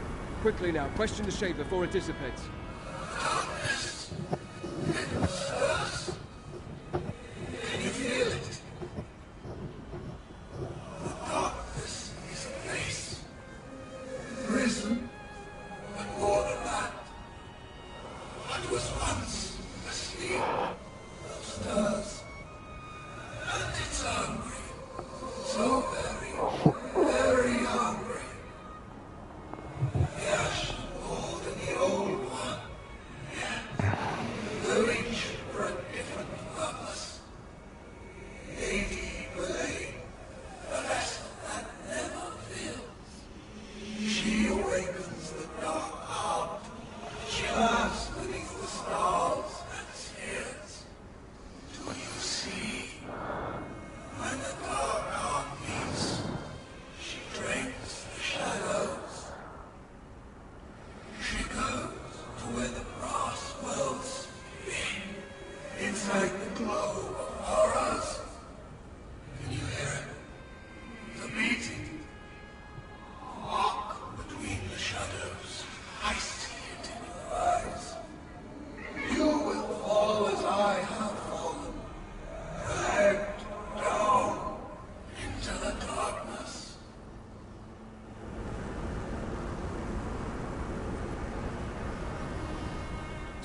Speaker 10: Quickly now, question the shape before it dissipates.
Speaker 14: Can you feel it? The darkness is a place. Prison, but more than that. What was once asleep, stirs. And it's hungry. So very hungry. Yes, more than the old one.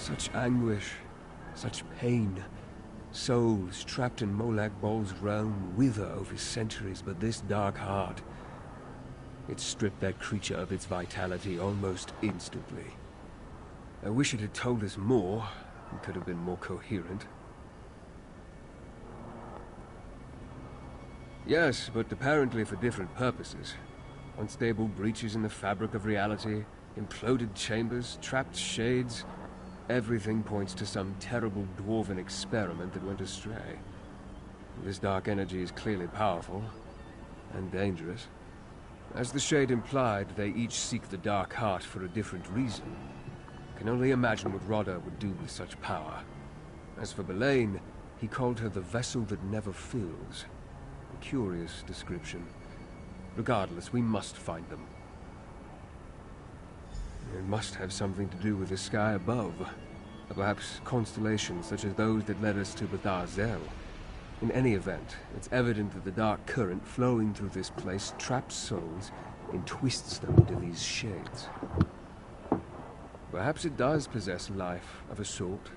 Speaker 10: Such anguish, such pain. Souls trapped in Molag Bol's realm wither over centuries, but this dark heart, it stripped that creature of its vitality almost instantly. I wish it had told us more. It could have been more coherent. Yes, but apparently for different purposes. Unstable breaches in the fabric of reality, imploded chambers, trapped shades. Everything points to some terrible dwarven experiment that went astray. This dark energy is clearly powerful, and dangerous. As the Shade implied, they each seek the Dark Heart for a different reason. I can only imagine what Rodda would do with such power. As for Belain, he called her the vessel that never fills. A curious description. Regardless, we must find them. It must have something to do with the sky above. Perhaps constellations such as those that led us to Bethar Zel. In any event, it's evident that the dark current flowing through this place traps souls and twists them into these shades. Perhaps it does possess life of a sort.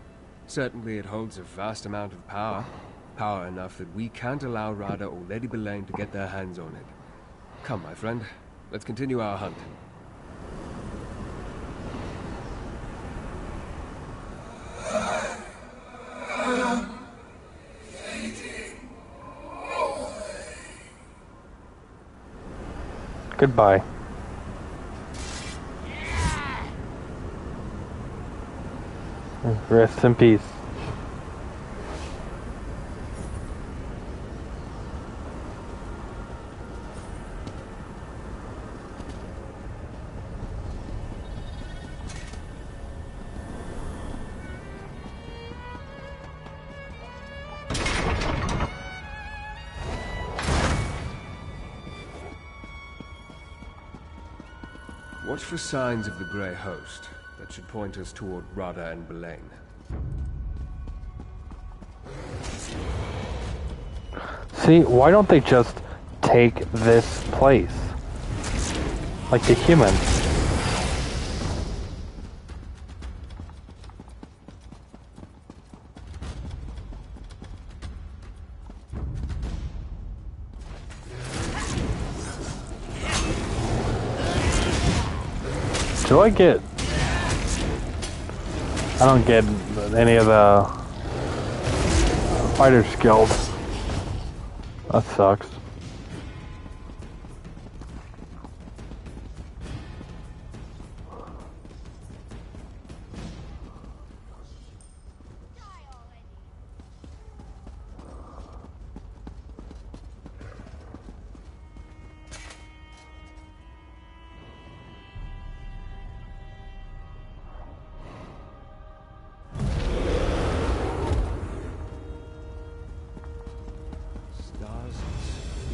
Speaker 10: Certainly it holds a vast amount of power. Power enough that we can't allow Radha or Lady Belain to get their hands on it. Come, my friend. Let's continue our hunt.
Speaker 1: Goodbye. Rest in peace.
Speaker 10: Watch for signs of the Grey Host that should point us toward Radha and Belain.
Speaker 1: See, why don't they just take this place? Like the humans. Do I get... I don't get any of the fighter skills. That sucks.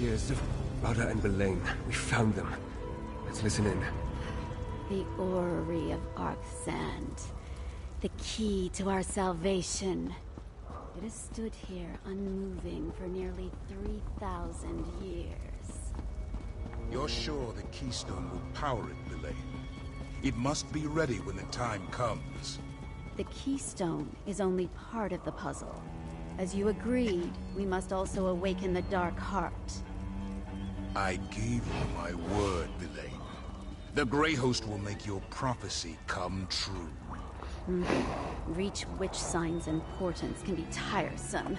Speaker 10: Years of Radha and Belain. We found them. Let's listen in.
Speaker 3: The orrery of Arc-Sand. The key to our salvation. It has stood here unmoving for nearly 3,000 years.
Speaker 8: You're sure the keystone will power it, Belain? It must be ready when the time comes.
Speaker 3: The keystone is only part of the puzzle. As you agreed, we must also awaken the Dark Heart.
Speaker 8: I gave you my word, Belain. The Grey Host will make your prophecy come true.
Speaker 3: Reach Witch signs and portents can be tiresome,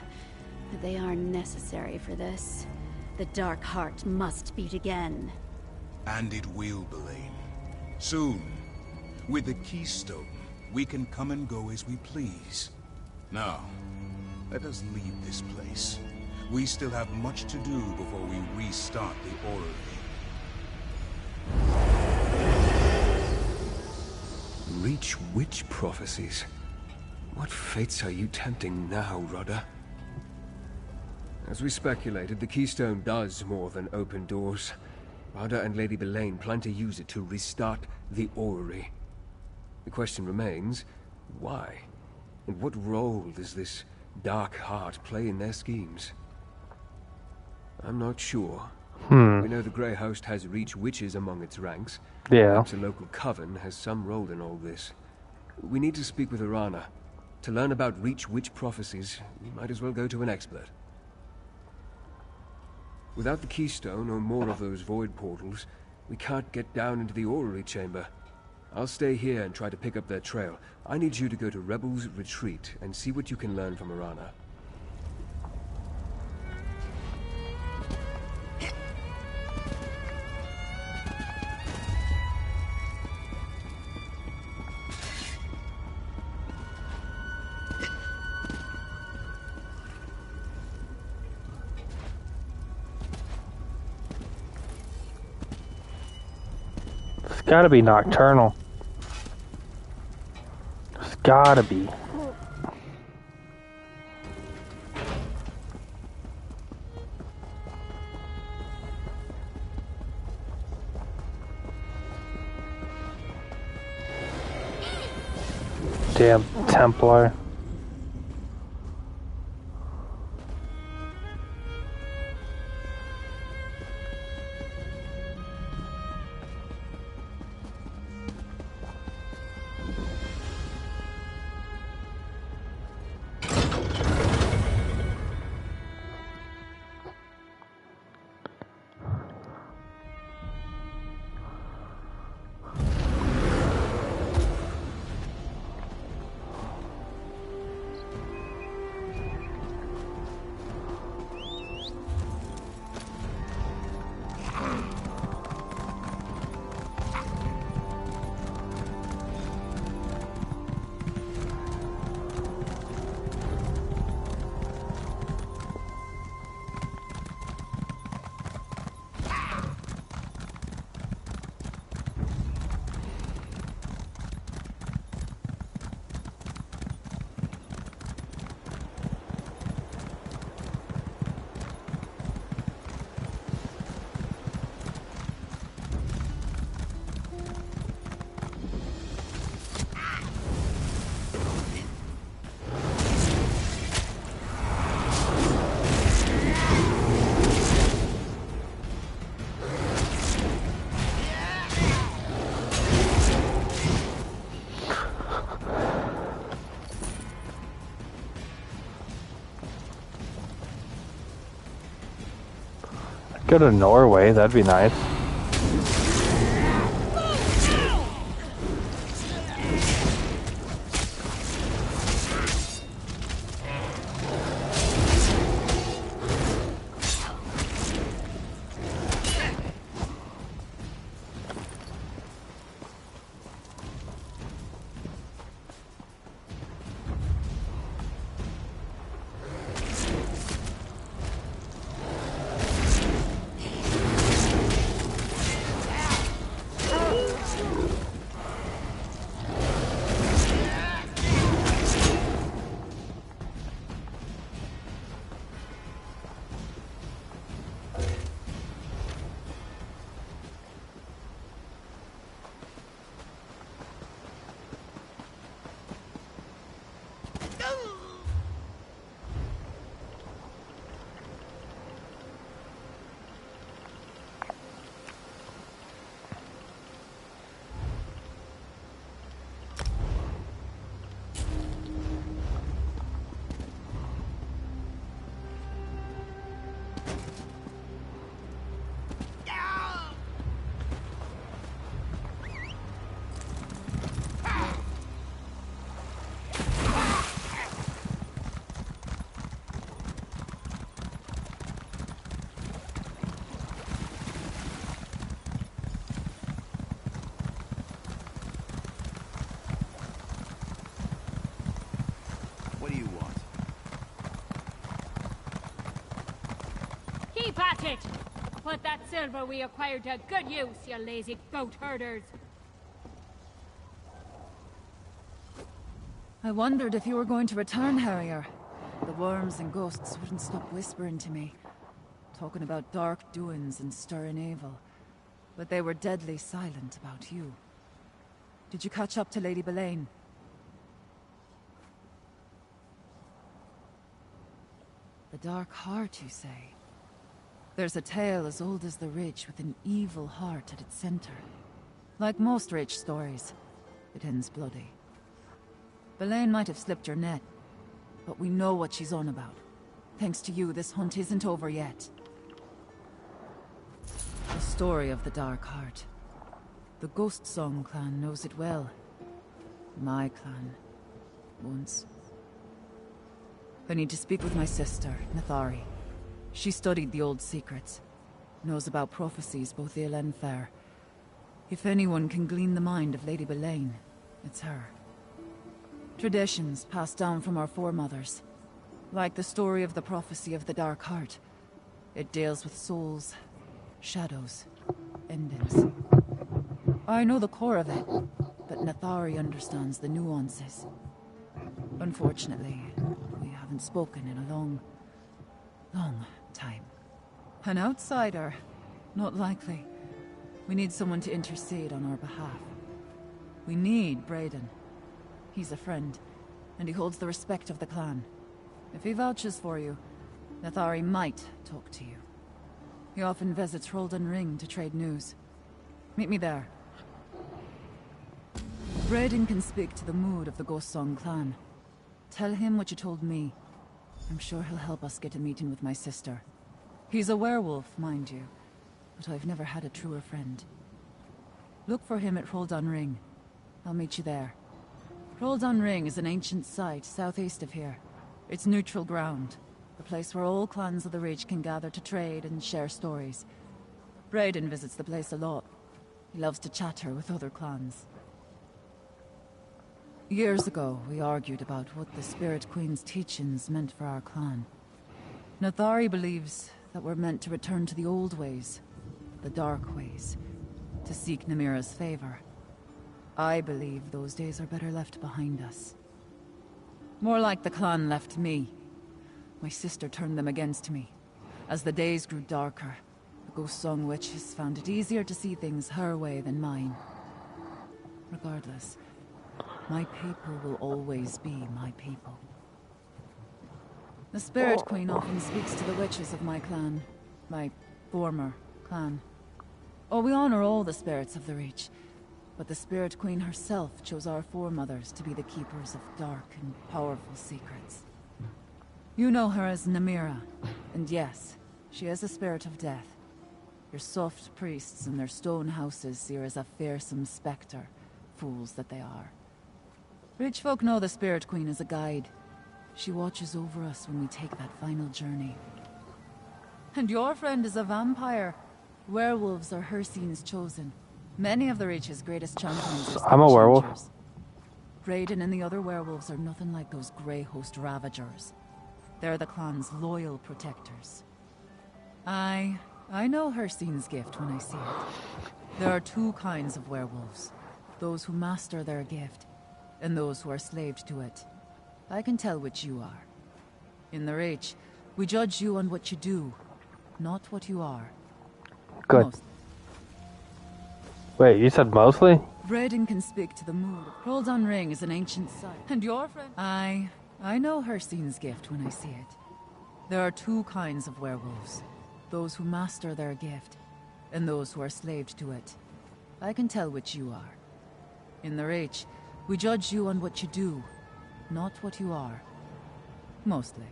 Speaker 3: but they are necessary for this. The Dark Heart must beat again.
Speaker 8: And it will, Belain. Soon. With the keystone, we can come and go as we please. Now, let us leave this place. We still have much to do before we restart the orrery.
Speaker 10: Reach witch prophecies. What fates are you tempting now, Radha? As we speculated, the keystone does more than open doors. Radha and Lady Belain plan to use it to restart the orrery. The question remains, why? And what role does this Dark Heart play in their schemes? I'm not sure. We know the Grey Host has Reach witches among its ranks.
Speaker 1: Yeah.
Speaker 10: Perhaps a local coven has some role in all this. We need to speak with Arana. To learn about Reach Witch prophecies, we might as well go to an expert. Without the keystone or more of those void portals, we can't get down into the orrery chamber. I'll stay here and try to pick up their trail. I need you to go to Rebel's Retreat and see what you can learn from Arana.
Speaker 1: It's gotta be nocturnal. It's gotta be. Damn Templar. Go to Norway, that'd be nice.
Speaker 16: Keep at it! Put that silver we acquired to good use, you lazy goat herders!
Speaker 7: I wondered if you were going to return, Harrier. The worms and ghosts wouldn't stop whispering to me, talking about dark doings and stirring evil. But they were deadly silent about you. Did you catch up to Lady Belaine? The Dark Heart, you say? There's a tale as old as the Ridge with an evil heart at its center. Like most Ridge stories, it ends bloody. Belain might have slipped your net, but we know what she's on about. Thanks to you, this hunt isn't over yet. The story of the Dark Heart. The Ghost Song clan knows it well. My clan. Once. I need to speak with my sister, Nathari. She studied the old secrets. Knows about prophecies both ill and fair. If anyone can glean the mind of Lady Belain, it's her. Traditions passed down from our foremothers. Like the story of the prophecy of the Dark Heart. It deals with souls, shadows, endings. I know the core of it, but Nathari understands the nuances. Unfortunately, we haven't spoken in a long time. An outsider? Not likely. We need someone to intercede on our behalf. We need Brayden. He's a friend, and he holds the respect of the clan. If he vouches for you, Nathari might talk to you. He often visits Roldan Ring to trade news. Meet me there. Brayden can speak to the mood of the Ghost Song clan. Tell him what you told me. I'm sure he'll help us get a meeting with my sister. He's a werewolf, mind you, but I've never had a truer friend. Look for him at Roldan Ring. I'll meet you there. Roldan Ring is an ancient site southeast of here. It's neutral ground, the place where all clans of the Reach can gather to trade and share stories. Brayden visits the place a lot. He loves to chatter with other clans. Years ago, we argued about what the Spirit Queen's teachings meant for our clan. Nathari believes that we're meant to return to the old ways, the dark ways, to seek Namira's favor. I believe those days are better left behind us. More like the clan left me. My sister turned them against me. As the days grew darker, the Ghost Song witches found it easier to see things her way than mine. Regardless, my people will always be my people. The Spirit Queen often speaks to the witches of my clan. My former clan. Oh, we honor all the spirits of the Reach. But the Spirit Queen herself chose our foremothers to be the keepers of dark and powerful secrets. You know her as Namira, and yes, she is a spirit of death. Your soft priests and their stone houses see her as a fearsome spectre, fools that they are. Rich folk know the Spirit Queen as a guide. She watches over us when we take that final journey. And your friend is a vampire. Werewolves are Hircine's chosen. Many of the Reach's greatest champions are
Speaker 1: I'm a werewolf.
Speaker 7: Brayden and the other werewolves are nothing like those Grey Host Ravagers. They're the clan's loyal protectors. I know Hircine's gift when I see it. There are two kinds of werewolves. Those who master their gift, and those who are slaved to it. I can tell which you are. In the Reach, we judge you on what you do, not what you are.
Speaker 1: Good. Wait, you said mostly?
Speaker 7: Brayden can speak to the mood. Roldan Ring is an ancient site. And your friend? I know Hircine's gift when I see it. There are two kinds of werewolves. Those who master their gift, and those who are slaved to it. I can tell which you are. In the Reach, we judge you on what you do, not what you are. Mostly.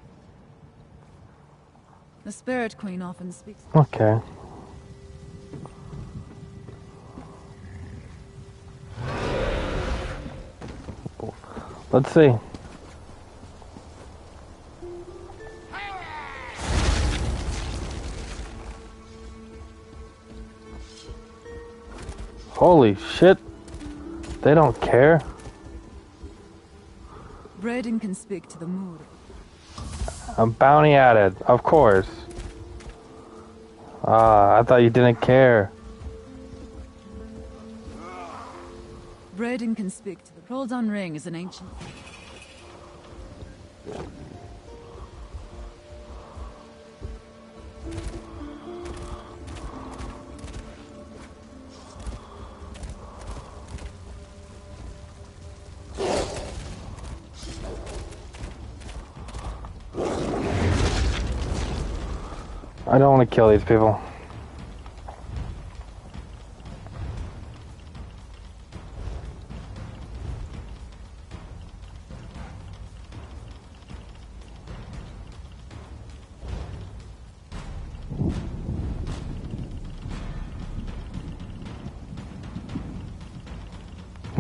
Speaker 7: The Spirit Queen often speaks...
Speaker 1: Okay. Let's see. Holy shit. They don't care.
Speaker 7: Brayden can speak to the mood.
Speaker 1: I'm bounty added, of course. I thought you didn't care.
Speaker 7: Brayden can speak to the... Roldan Ring is an ancient...
Speaker 1: I don't want to kill these people.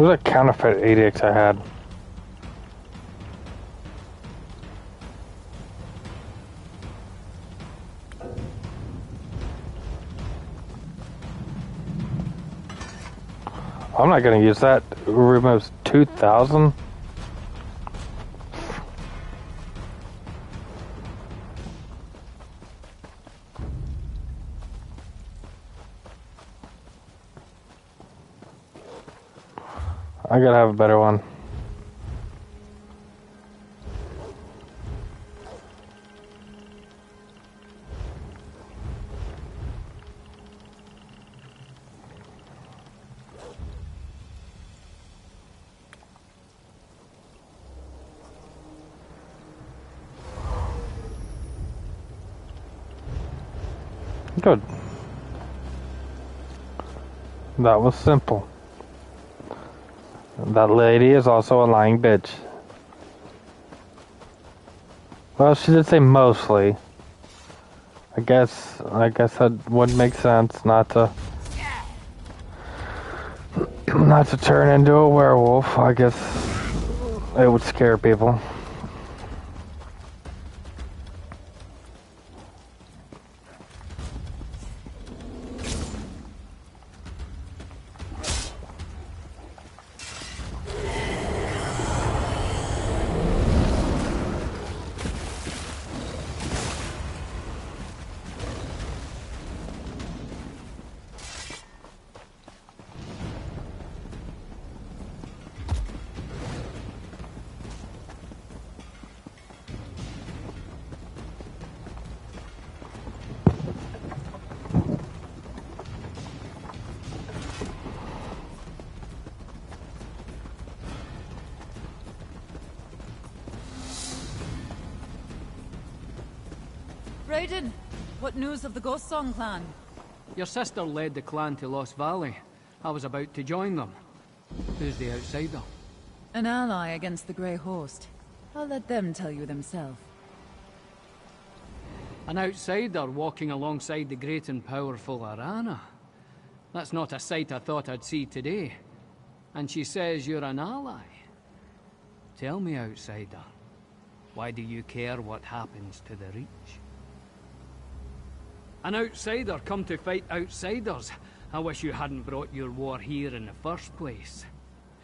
Speaker 1: What was that counterfeit edicts I had? I'm not gonna use that. Removes 2,000. I gotta have a better one. Good. That was simple. That lady is also a lying bitch. Well, she did say mostly. I guess that would make sense not to turn into a werewolf. I guess it would scare people.
Speaker 7: Raiden, what news of the Ghost Song clan?
Speaker 17: Your sister led the clan to Lost Valley. I was about to join them. Who's the outsider?
Speaker 7: An ally against the Grey Host. I'll let them tell you themselves.
Speaker 17: An outsider walking alongside the great and powerful Arana. That's not a sight I thought I'd see today. And she says you're an ally. Tell me, outsider, why do you care what happens to the Reach? An outsider come to fight outsiders. I wish you hadn't brought your war here in the first place.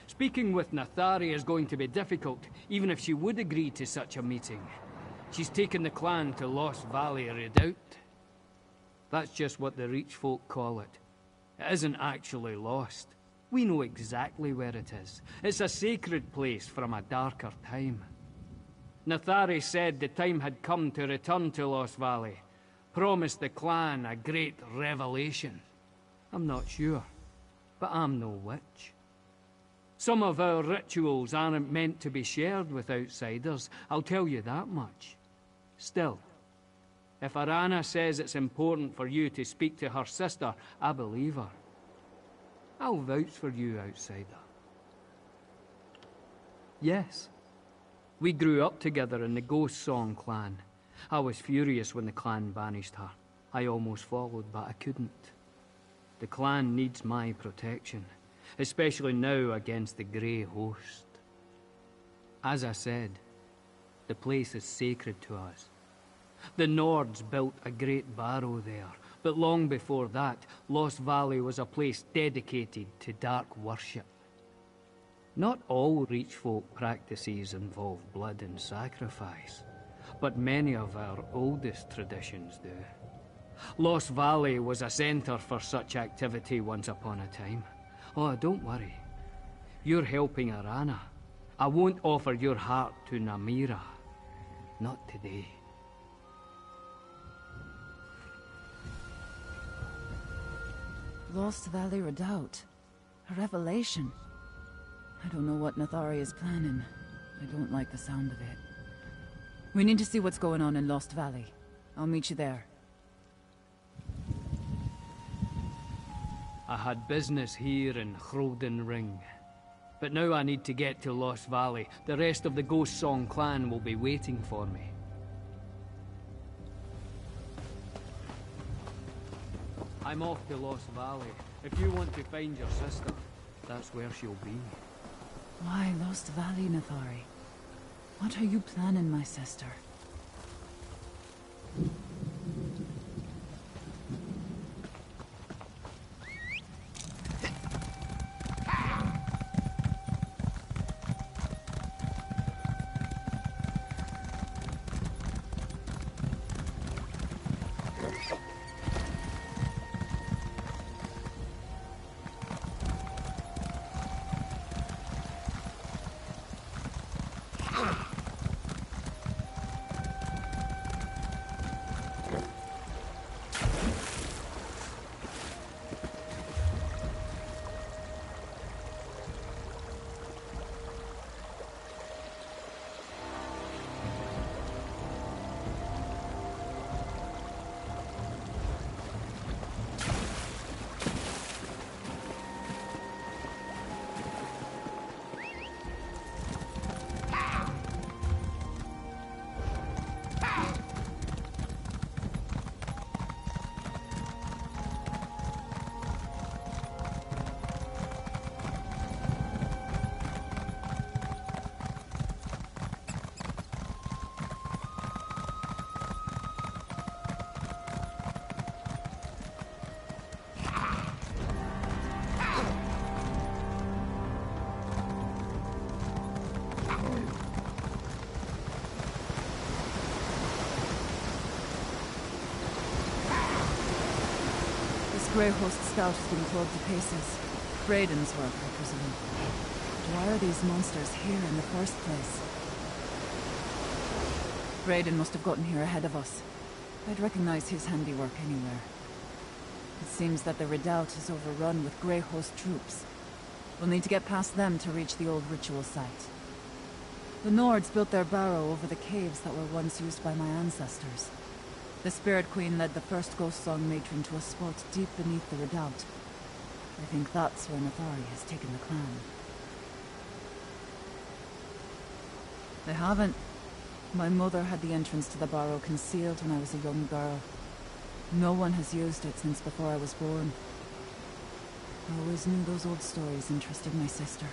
Speaker 17: Speaking with Nathari is going to be difficult, even if she would agree to such a meeting. She's taken the clan to Lost Valley Redoubt. That's just what the Reach folk call it. It isn't actually lost. We know exactly where it is. It's a sacred place from a darker time. Nathari said the time had come to return to Lost Valley. Promised the clan a great revelation. I'm not sure, but I'm no witch. Some of our rituals aren't meant to be shared with outsiders, I'll tell you that much. Still, if Arana says it's important for you to speak to her sister, I believe her. I'll vouch for you, outsider. Yes, we grew up together in the Ghost Song clan. I was furious when the clan banished her. I almost followed, but I couldn't. The clan needs my protection, especially now against the Grey Host. As I said, the place is sacred to us. The Nords built a great barrow there, but long before that, Lost Valley was a place dedicated to dark worship. Not all Reach folk practices involve blood and sacrifice, but many of our oldest traditions do. Lost Valley was a center for such activity once upon a time. Oh, don't worry. You're helping Arana. I won't offer your heart to Namira. Not today.
Speaker 7: Lost Valley Redoubt. A revelation. I don't know what Nathari is planning. I don't like the sound of it. We need to see what's going on in Lost Valley. I'll meet you there.
Speaker 17: I had business here in Hroden Ring. But now I need to get to Lost Valley. The rest of the Ghost Song clan will be waiting for me. I'm off to Lost Valley. If you want to find your sister, that's where she'll be.
Speaker 7: Why Lost Valley, Nathari? What are you planning, my sister? Grey Host Scout has been clawed to pieces. Brayden's work, I presume. But why are these monsters here in the first place? Brayden must have gotten here ahead of us. I'd recognize his handiwork anywhere. It seems that the redoubt is overrun with Grey Host troops. We'll need to get past them to reach the old ritual site. The Nords built their barrow over the caves that were once used by my ancestors. The Spirit Queen led the first Ghost Song matron to a spot deep beneath the redoubt. I think that's where Nathari has taken the clan. They haven't. My mother had the entrance to the barrow concealed when I was a young girl. No one has used it since before I was born. I always knew those old stories interested my sister,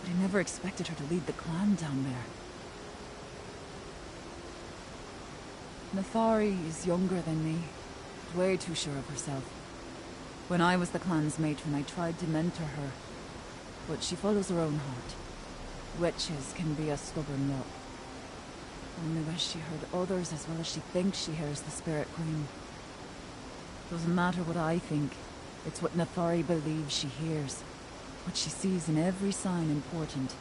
Speaker 7: but I never expected her to lead the clan down there. Nathari is younger than me, way too sure of herself. When I was the clan's matron, I tried to mentor her, but she follows her own heart. Witches can be a stubborn lot. Only wish she heard others as well as she thinks she hears the Spirit Queen. Doesn't matter what I think, it's what Nathari believes she hears, what she sees in every sign important.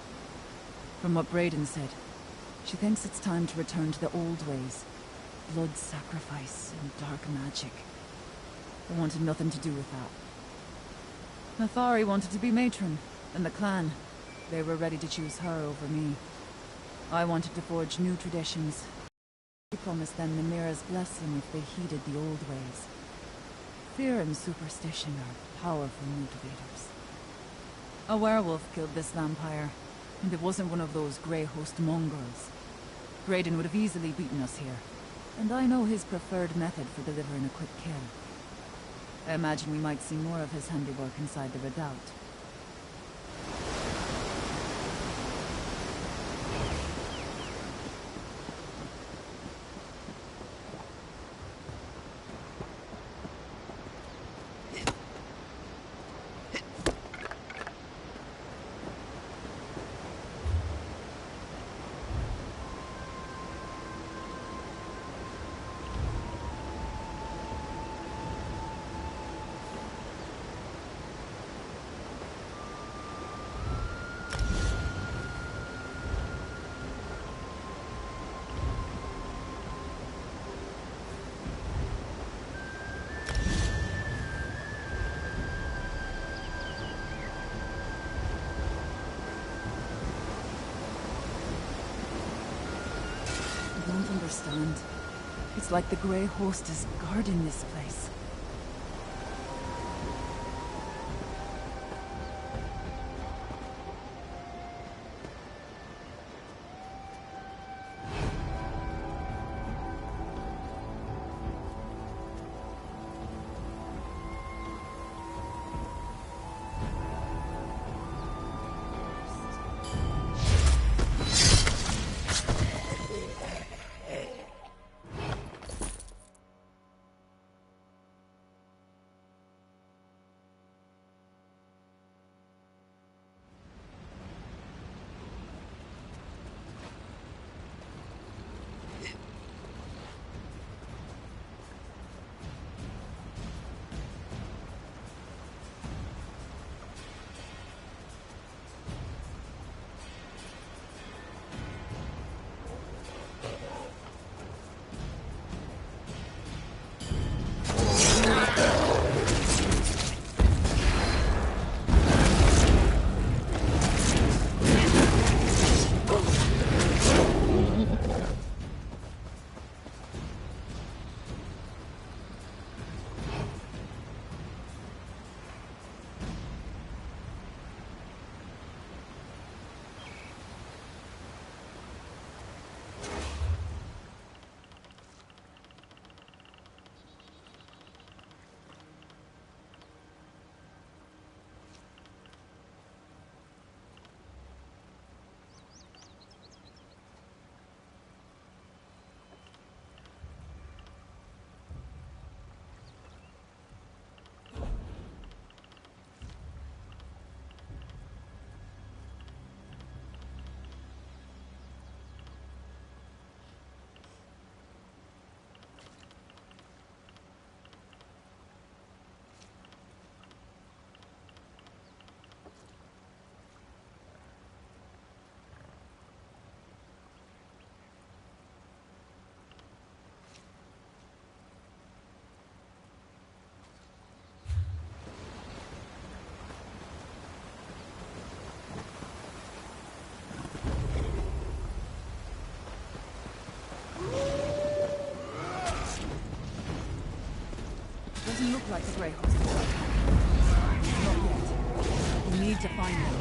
Speaker 7: From what Brayden said, she thinks it's time to return to the old ways. Blood sacrifice and dark magic. I wanted nothing to do with that. Nathari wanted to be matron, and the clan. They were ready to choose her over me. I wanted to forge new traditions. She promised them Namira's blessing if they heeded the old ways. Fear and superstition are powerful motivators. A werewolf killed this vampire, and it wasn't one of those Grey Host mongrels. Brayden would have easily beaten us here. And I know his preferred method for delivering a quick kill. I imagine we might see more of his handiwork inside the redoubt. I don't understand. It's like the Grey Host is guarding this place. like the Grey Horse. Not yet. We need to find them.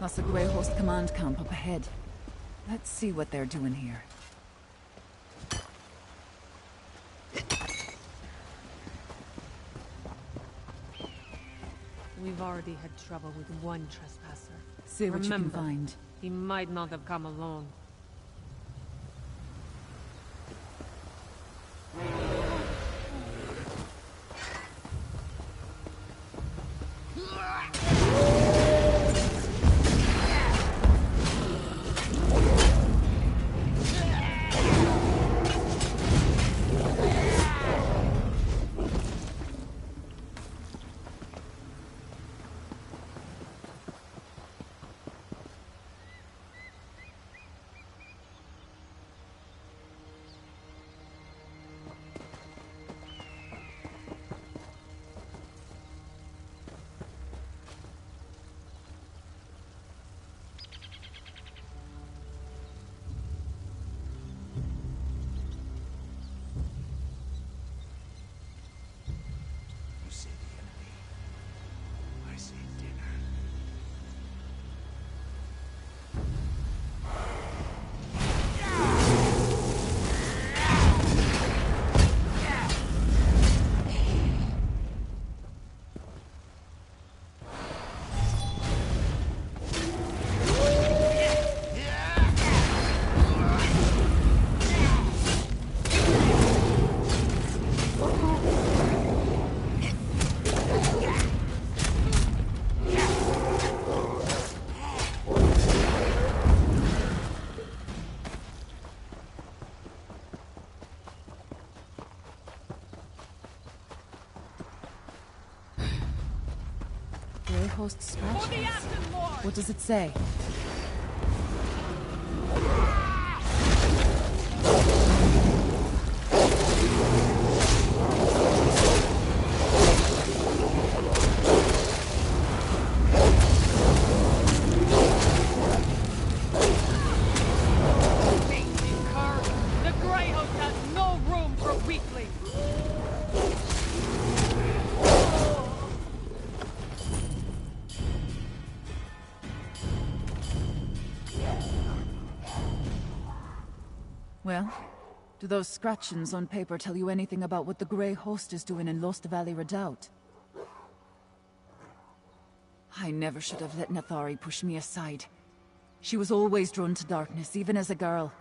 Speaker 7: That's the Grey Horse command camp up ahead. Let's see what they're doing here.
Speaker 18: We've already had trouble with one trespasser.
Speaker 7: See what you can
Speaker 18: Remember,
Speaker 7: find.
Speaker 18: he might not have come alone.
Speaker 7: Grey Horse scratches. What does it say?
Speaker 18: The Grey Host has no room for weaklings!
Speaker 7: Well, do those scratchings on paper tell you anything about what the Grey Host is doing in Lost Valley Redoubt? I never should have let Nathari push me aside. She was always drawn to darkness, even as a girl.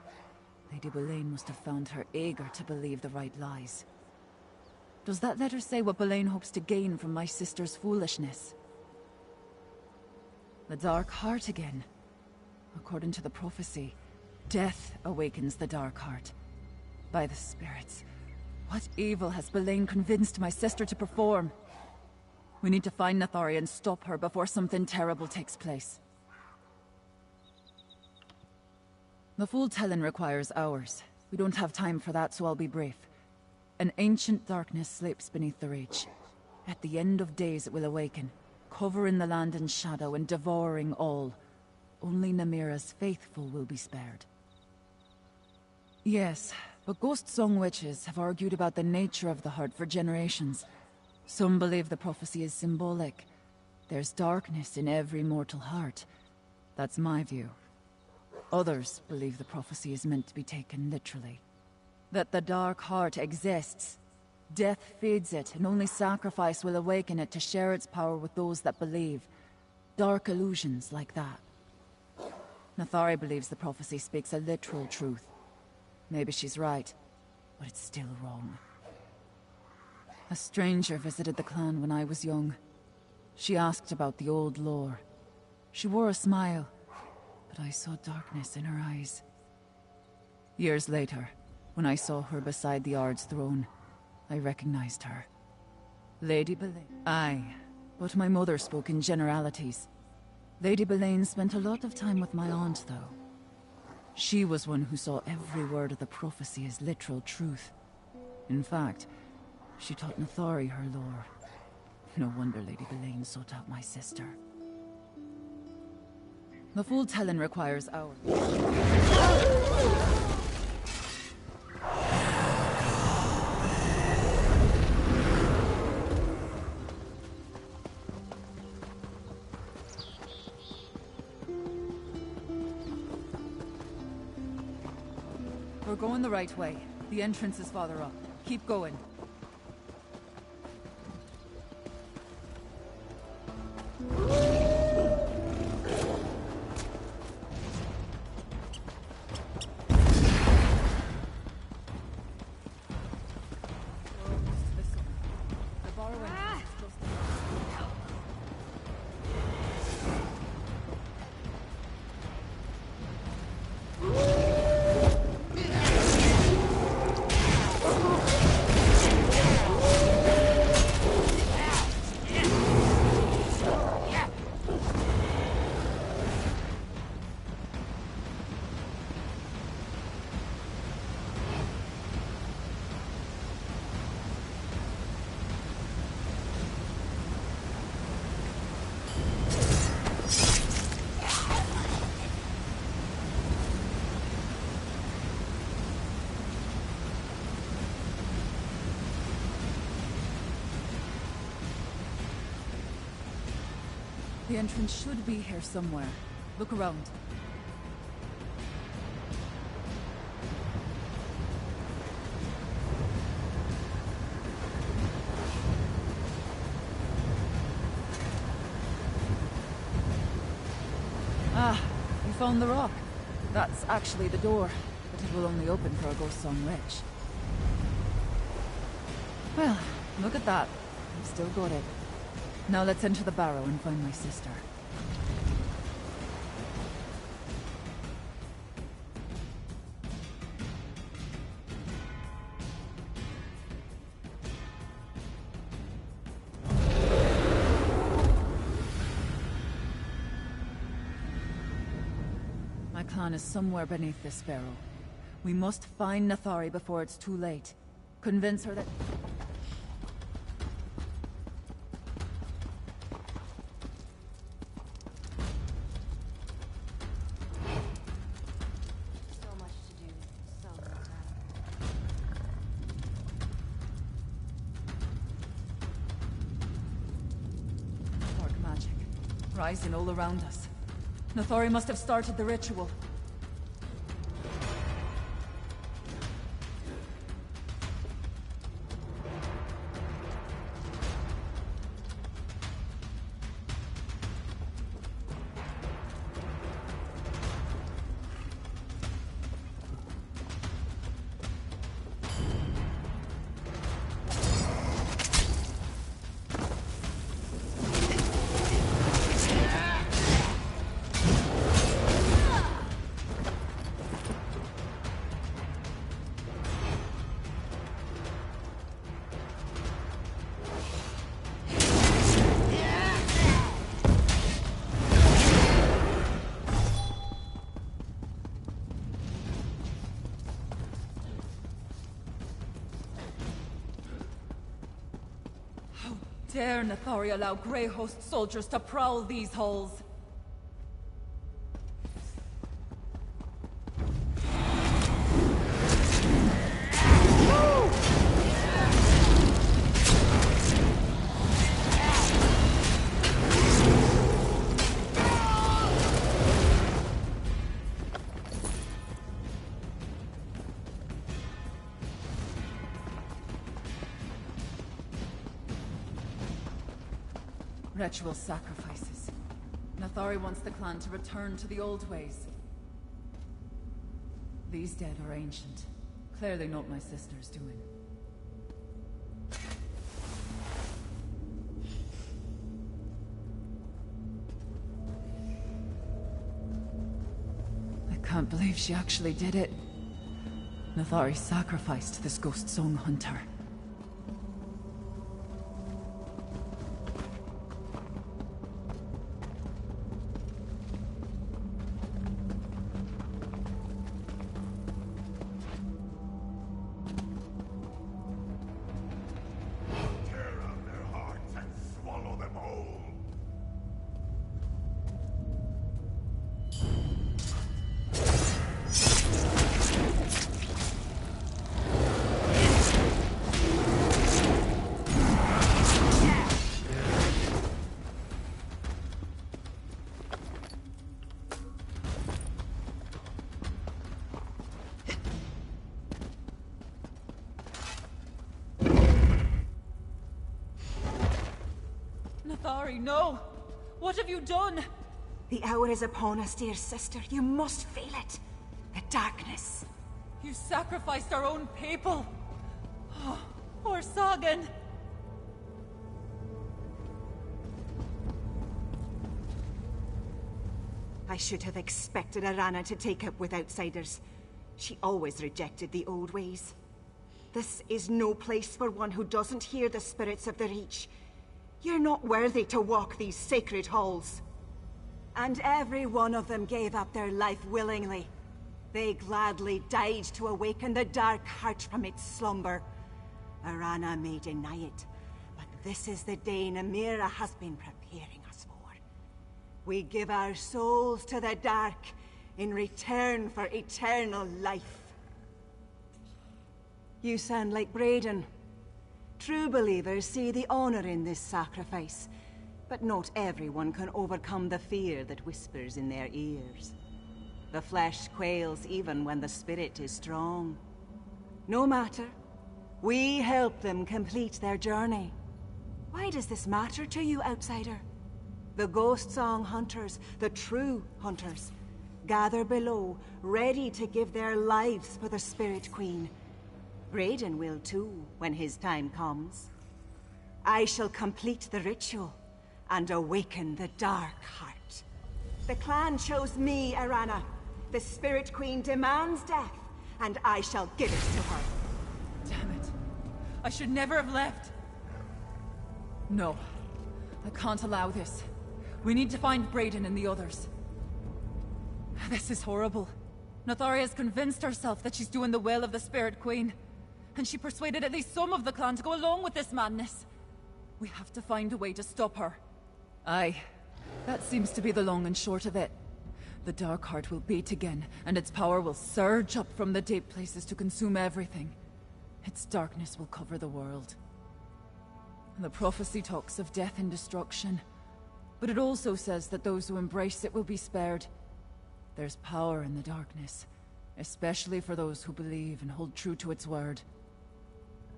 Speaker 7: Lady Boleyn must have found her eager to believe the right lies. Does that letter say what Boleyn hopes to gain from my sister's foolishness? The Dark Heart again. According to the prophecy, death awakens the Dark Heart. By the spirits, what evil has Boleyn convinced my sister to perform? We need to find Nathari and stop her before something terrible takes place. The full telling requires hours. We don't have time for that, so I'll be brief. An ancient darkness sleeps beneath the Reach. At the end of days it will awaken, covering the land in shadow and devouring all. Only Namira's faithful will be spared. Yes, but Ghost Song witches have argued about the nature of the heart for generations. Some believe the prophecy is symbolic. There's darkness in every mortal heart. That's my view. Others believe the prophecy is meant to be taken literally. That the Dark Heart exists. Death feeds it, and only sacrifice will awaken it to share its power with those that believe. Dark illusions like that. Nathari believes the prophecy speaks a literal truth. Maybe she's right, but it's still wrong. A stranger visited the clan when I was young. She asked about the old lore. She wore a smile, but I saw darkness in her eyes. Years later, when I saw her beside the Ard's throne, I recognized her. Lady Boleyn. Aye, but my mother spoke in generalities. Lady Boleyn spent a lot of time with my aunt, though. She was one who saw every word of the prophecy as literal truth. In fact, she taught Nathari her lore. No wonder Lady Boleyn sought out my sister. The full telling requires hours. We're going the right way. The entrance is farther up. Keep going. The entrance should be here somewhere. Look around. Ah, you found the rock. That's actually the door, but it will only open for a Ghost Song witch. Well, look at that. I've still got it. Now let's enter the barrow and find my sister. My clan is somewhere beneath this barrow. We must find Nathari before it's too late. Convince her that... Rising all around us. Nathari must have started the ritual. dare Nathari allow Grey Host soldiers to prowl these halls? Ritual sacrifices. Nathari wants the clan to return to the old ways. These dead are ancient. Clearly not my sister's doing. I can't believe she actually did it. Nathari sacrificed this ghost song hunter. Nathari, no! What have you done?
Speaker 15: The hour is upon us, dear sister. You must feel it. The darkness.
Speaker 7: You sacrificed our own people! Oh, poor Sagan!
Speaker 15: I should have expected Arana to take up with outsiders. She always rejected the old ways. This is no place for one who doesn't hear the spirits of the Reach. You're not worthy to walk these sacred halls. And every one of them gave up their life willingly. They gladly died to awaken the dark heart from its slumber. Arana may deny it, but this is the day Namira has been preparing us for. We give our souls to the dark in return for eternal life. You sound like Braden. True believers see the honor in this sacrifice, but not everyone can overcome the fear that whispers in their ears. The flesh quails even when the spirit is strong. No matter. We help them complete their journey. Why does this matter to you, outsider? The ghost song hunters, the true hunters, gather below, ready to give their lives for the Spirit Queen. Braden will too, when his time comes. I shall complete the ritual and awaken the dark heart. The clan chose me, Arana. The Spirit Queen demands death, and I shall give it to her.
Speaker 7: Damn it. I should never have left. No. I can't allow this. We need to find Braden and the others. This is horrible. Nathari has convinced herself that she's doing the will of the Spirit Queen. And she persuaded at least some of the clan to go along with this madness. We have to find a way to stop her. Aye. That seems to be the long and short of it. The Dark Heart will beat again, and its power will surge up from the deep places to consume everything. Its darkness will cover the world. The prophecy talks of death and destruction, but it also says that those who embrace it will be spared. There's power in the darkness, especially for those who believe and hold true to its word.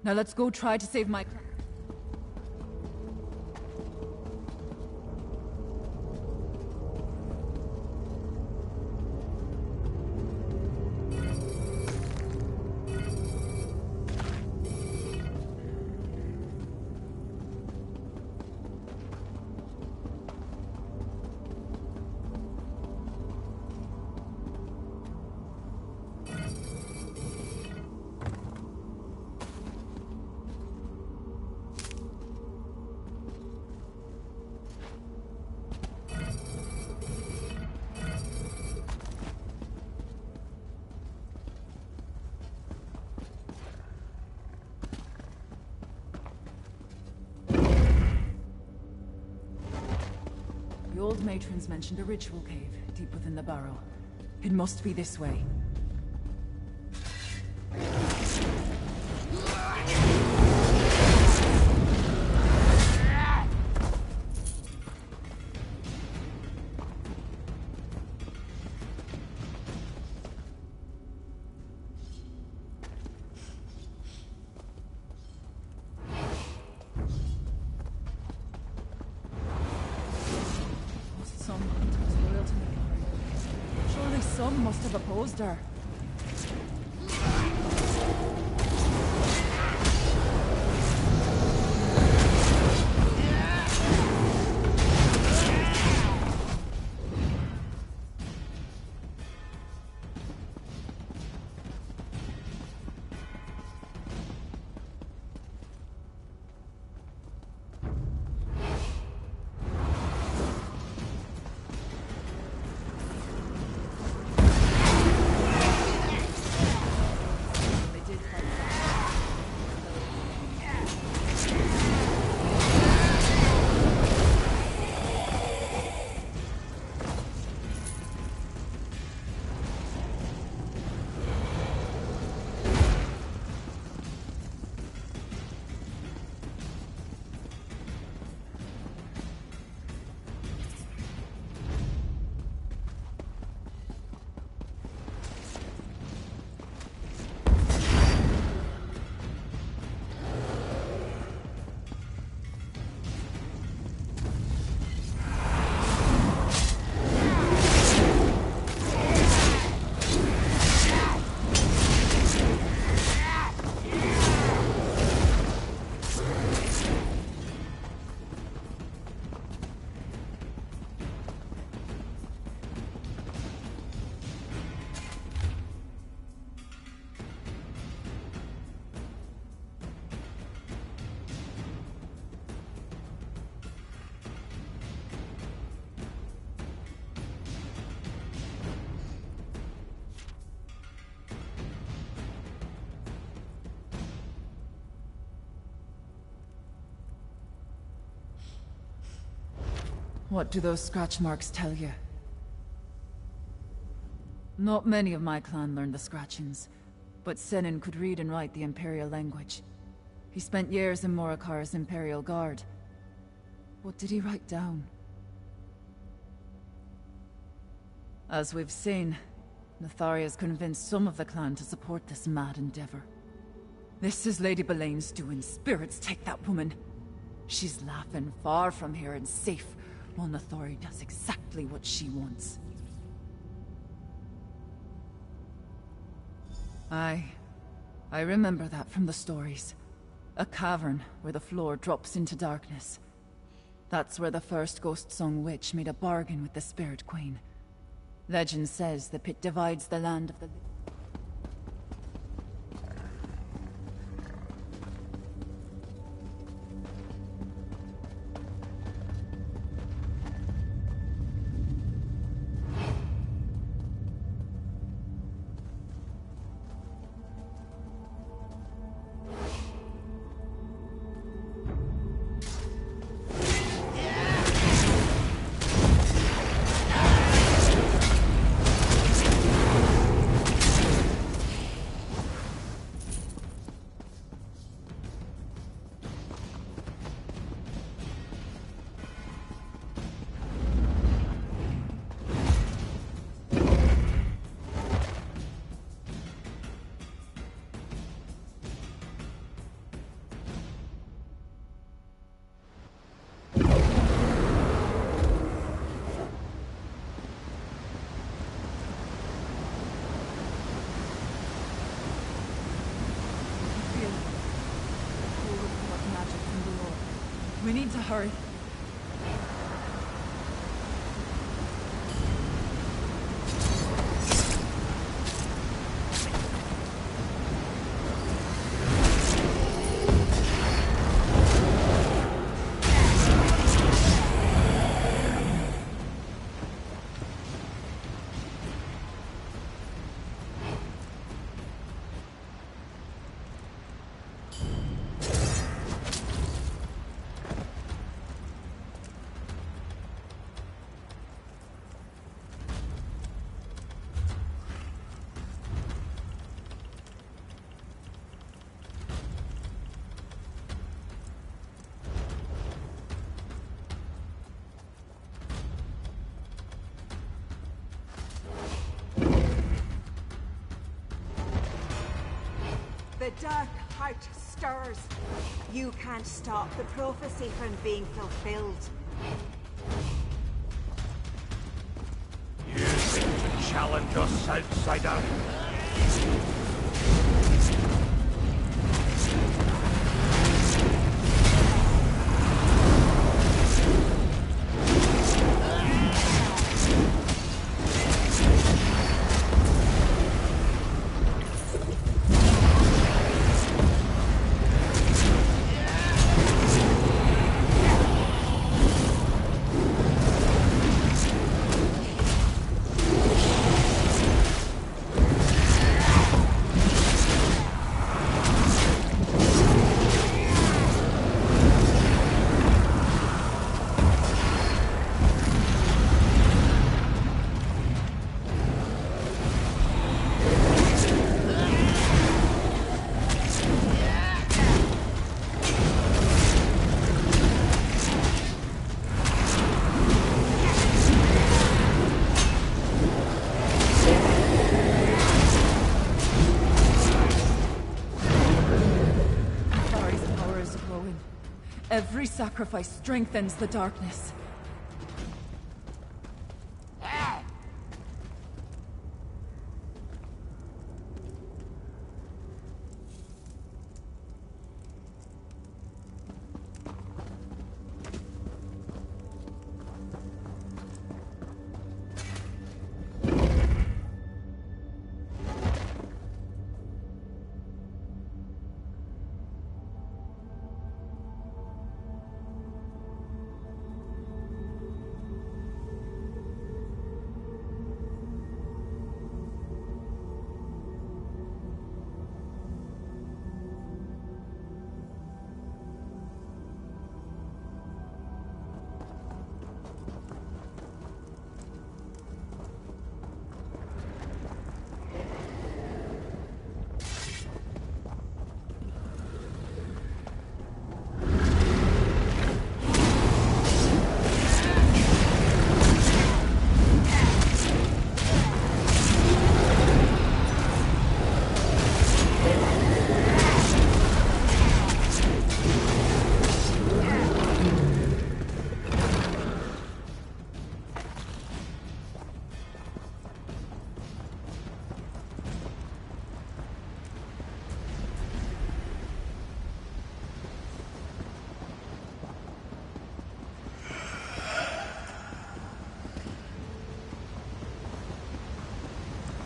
Speaker 7: Now let's go try to save my clan. old matrons mentioned a ritual cave deep within the burrow. It must be this way. Some hunters loyal to Nithari. Surely some must have opposed her. What do those scratch marks tell you? Not many of my clan learned the scratchings, but Senin could read and write the Imperial language. He spent years in Morokar's Imperial Guard. What did he write down? As we've seen, Nithari has convinced some of the clan to support this mad endeavor. This is Lady Belaine's doing. Spirits take that woman. She's laughing far from here and safe, while Nithari does exactly what she wants. I remember that from the stories. A cavern where the floor drops into darkness. That's where the first Ghost Song Witch made a bargain with the Spirit Queen. Legend says the pit divides the land of the living. We need to hurry.
Speaker 15: The dark heart stirs. You can't stop the prophecy from being fulfilled.
Speaker 14: You think to challenge us, outsider?
Speaker 7: Every sacrifice strengthens the darkness.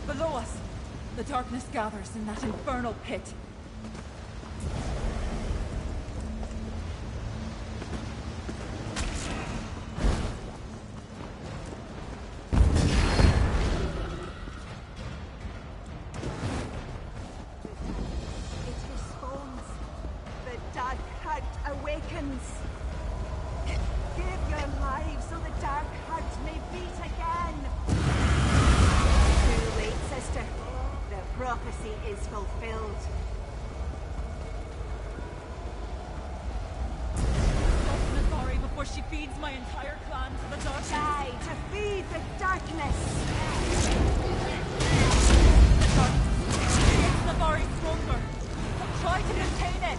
Speaker 7: Below us, the darkness gathers in that infernal pit.
Speaker 15: It responds. The dark heart awakens. Give your lives so the dark heart may beat again. Too late, sister. The prophecy is fulfilled.
Speaker 7: Stop Nazari before she feeds my entire clan to the darkness.
Speaker 15: Die to feed the darkness.
Speaker 7: The darkness makes Nazari stronger. Try to contain it.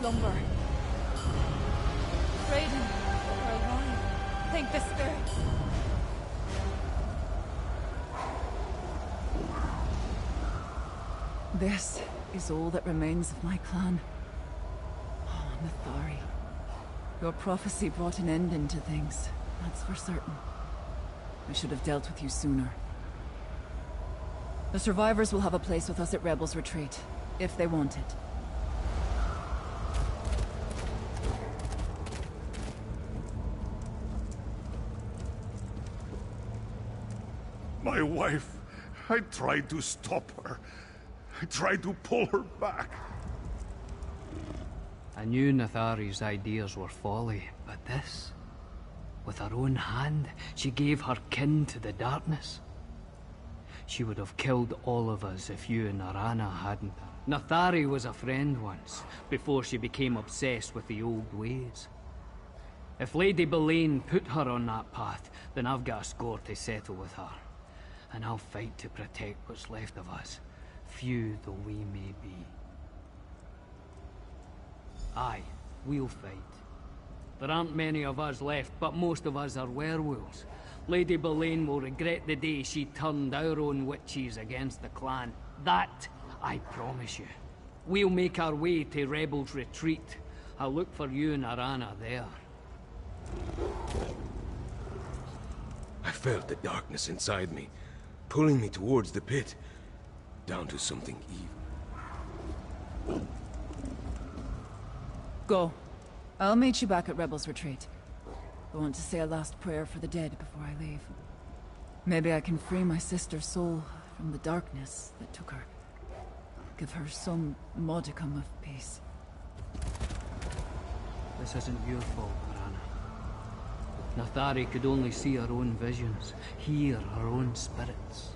Speaker 7: slumber. Raiden, we're alive. Thank the spirits. This is all that remains of my clan. Oh, Nathari. Your prophecy brought an end into things, that's for certain. I should have dealt with you sooner. The survivors will have a place with us at Rebels Retreat, if they want it.
Speaker 11: My wife, I tried to stop her. I tried to pull her back.
Speaker 17: I knew Nathari's ideas were folly, but this... With her own hand, she gave her kin to the darkness. She would have killed all of us if you and Arana hadn't. Nathari was a friend once, before she became obsessed with the old ways. If Lady Boleyn put her on that path, then I've got a score to settle with her. And I'll fight to protect what's left of us, few though we may be. Aye, we'll fight. There aren't many of us left, but most of us are werewolves. Lady Boleyn will regret the day she turned our own witches against the clan. That, I promise you. We'll make our way to Rebels Retreat. I'll look for you and Arana there.
Speaker 10: I felt the darkness inside me, pulling me towards the pit, down to something evil.
Speaker 7: Go. I'll meet you back at Rebels Retreat. I want to say a last prayer for the dead before I leave. Maybe I can free my sister's soul from the darkness that took her. Give her some modicum of peace.
Speaker 17: This isn't your fault, Arana. Nathari could only see her own visions, hear her own spirits.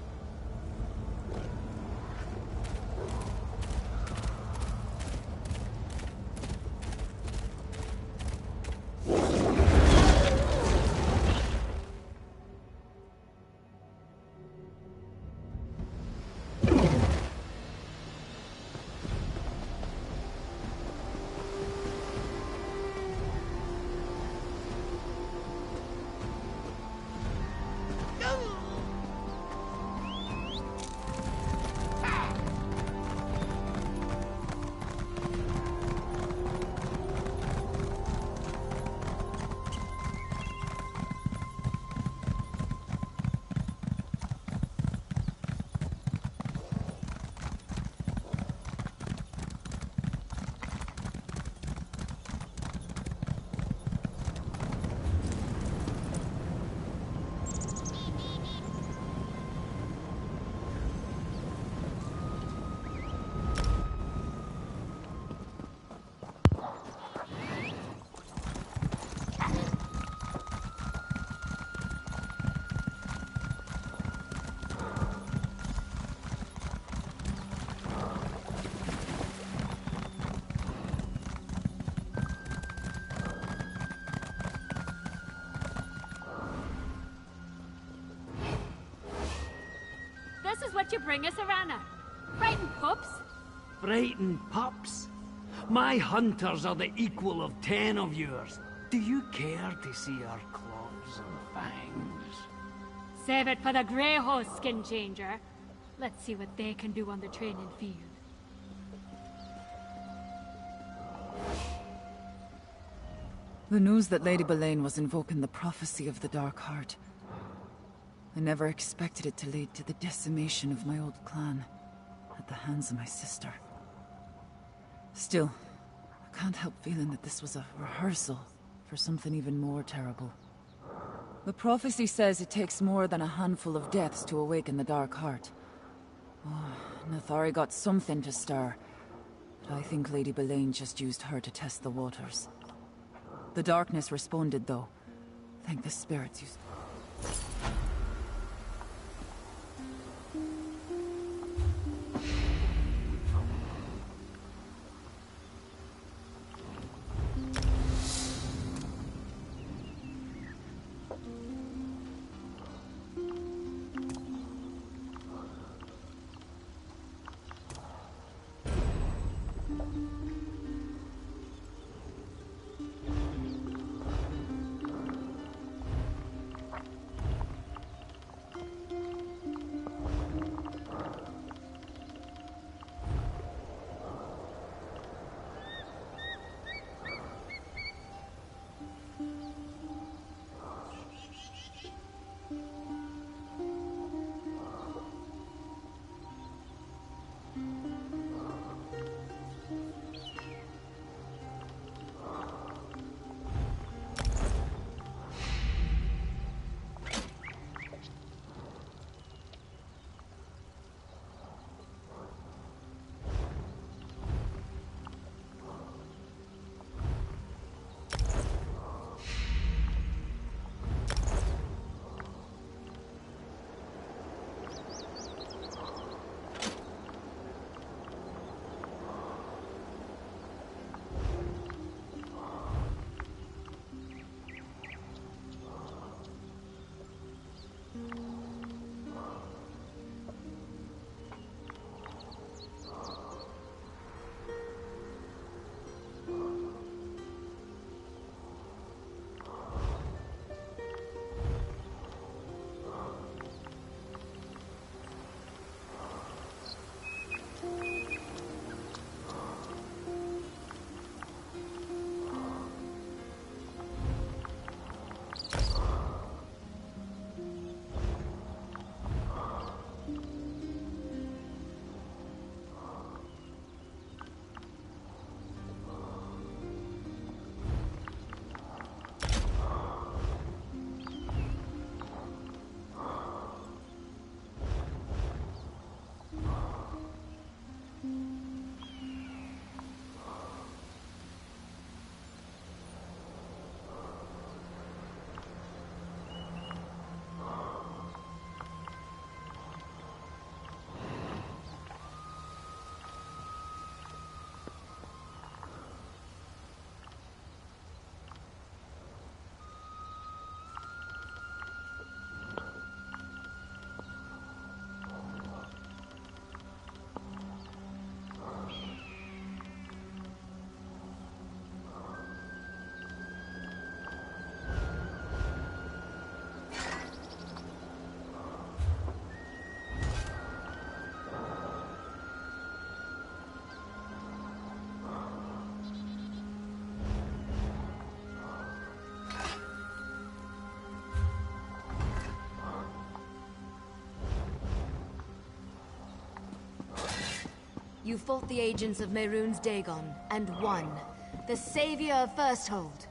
Speaker 16: This is what you bring us, Arana. Frightened pups?
Speaker 17: Frightened pups? My hunters are the equal of 10 of yours. Do you care to see our claws and fangs?
Speaker 16: Save it for the Grey Host, Skin Changer. Let's see what they can do on the training field.
Speaker 7: The news that Lady Boleyn was invoking the prophecy of the Dark Heart. I never expected it to lead to the decimation of my old clan at the hands of my sister. Still, I can't help feeling that this was a rehearsal for something even more terrible. The prophecy says it takes more than a handful of deaths to awaken the Dark Heart. Oh, Nathari got something to stir, but I think Lady Boleyn just used her to test the waters. The darkness responded, though. Thank the spirits you...
Speaker 13: You fought the agents of Mehrunes Dagon, and won. The savior of Firsthold.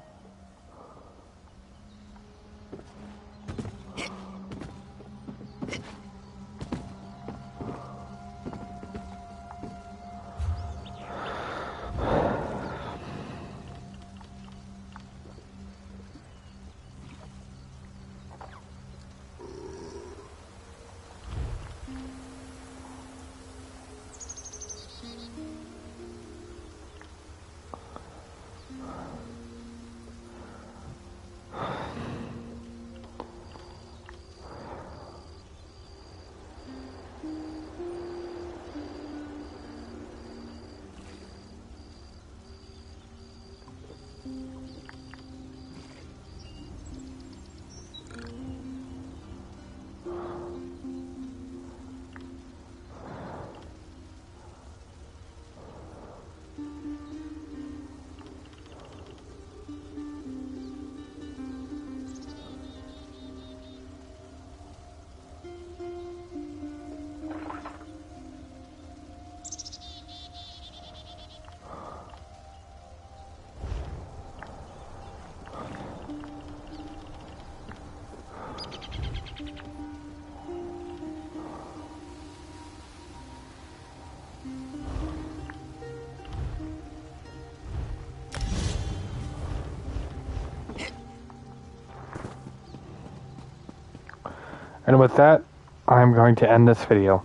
Speaker 1: And with that, I'm going to end this video.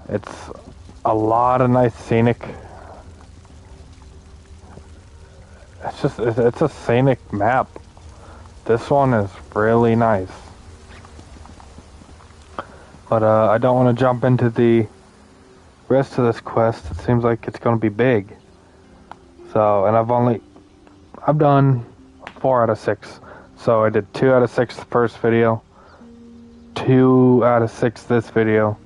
Speaker 1: It's a lot of nice scenic. It's a scenic map. This one is really nice. But I don't want to jump into the rest of this quest. It seems like it's going to be big. So, and I've done 4 out of 6. So I did 2 out of 6 the first video. 2 out of 6 this video.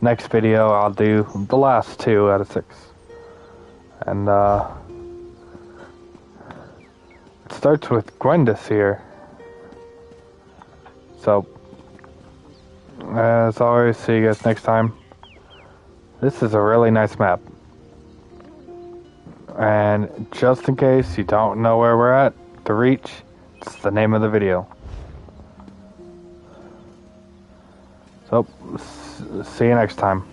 Speaker 1: Next video I'll do the last 2 out of 6. And it starts with Gwendis here. So as always, see you guys next time. This is a really nice map. And just in case you don't know where we're at, the Reach, it's the name of the video. So, see you next time.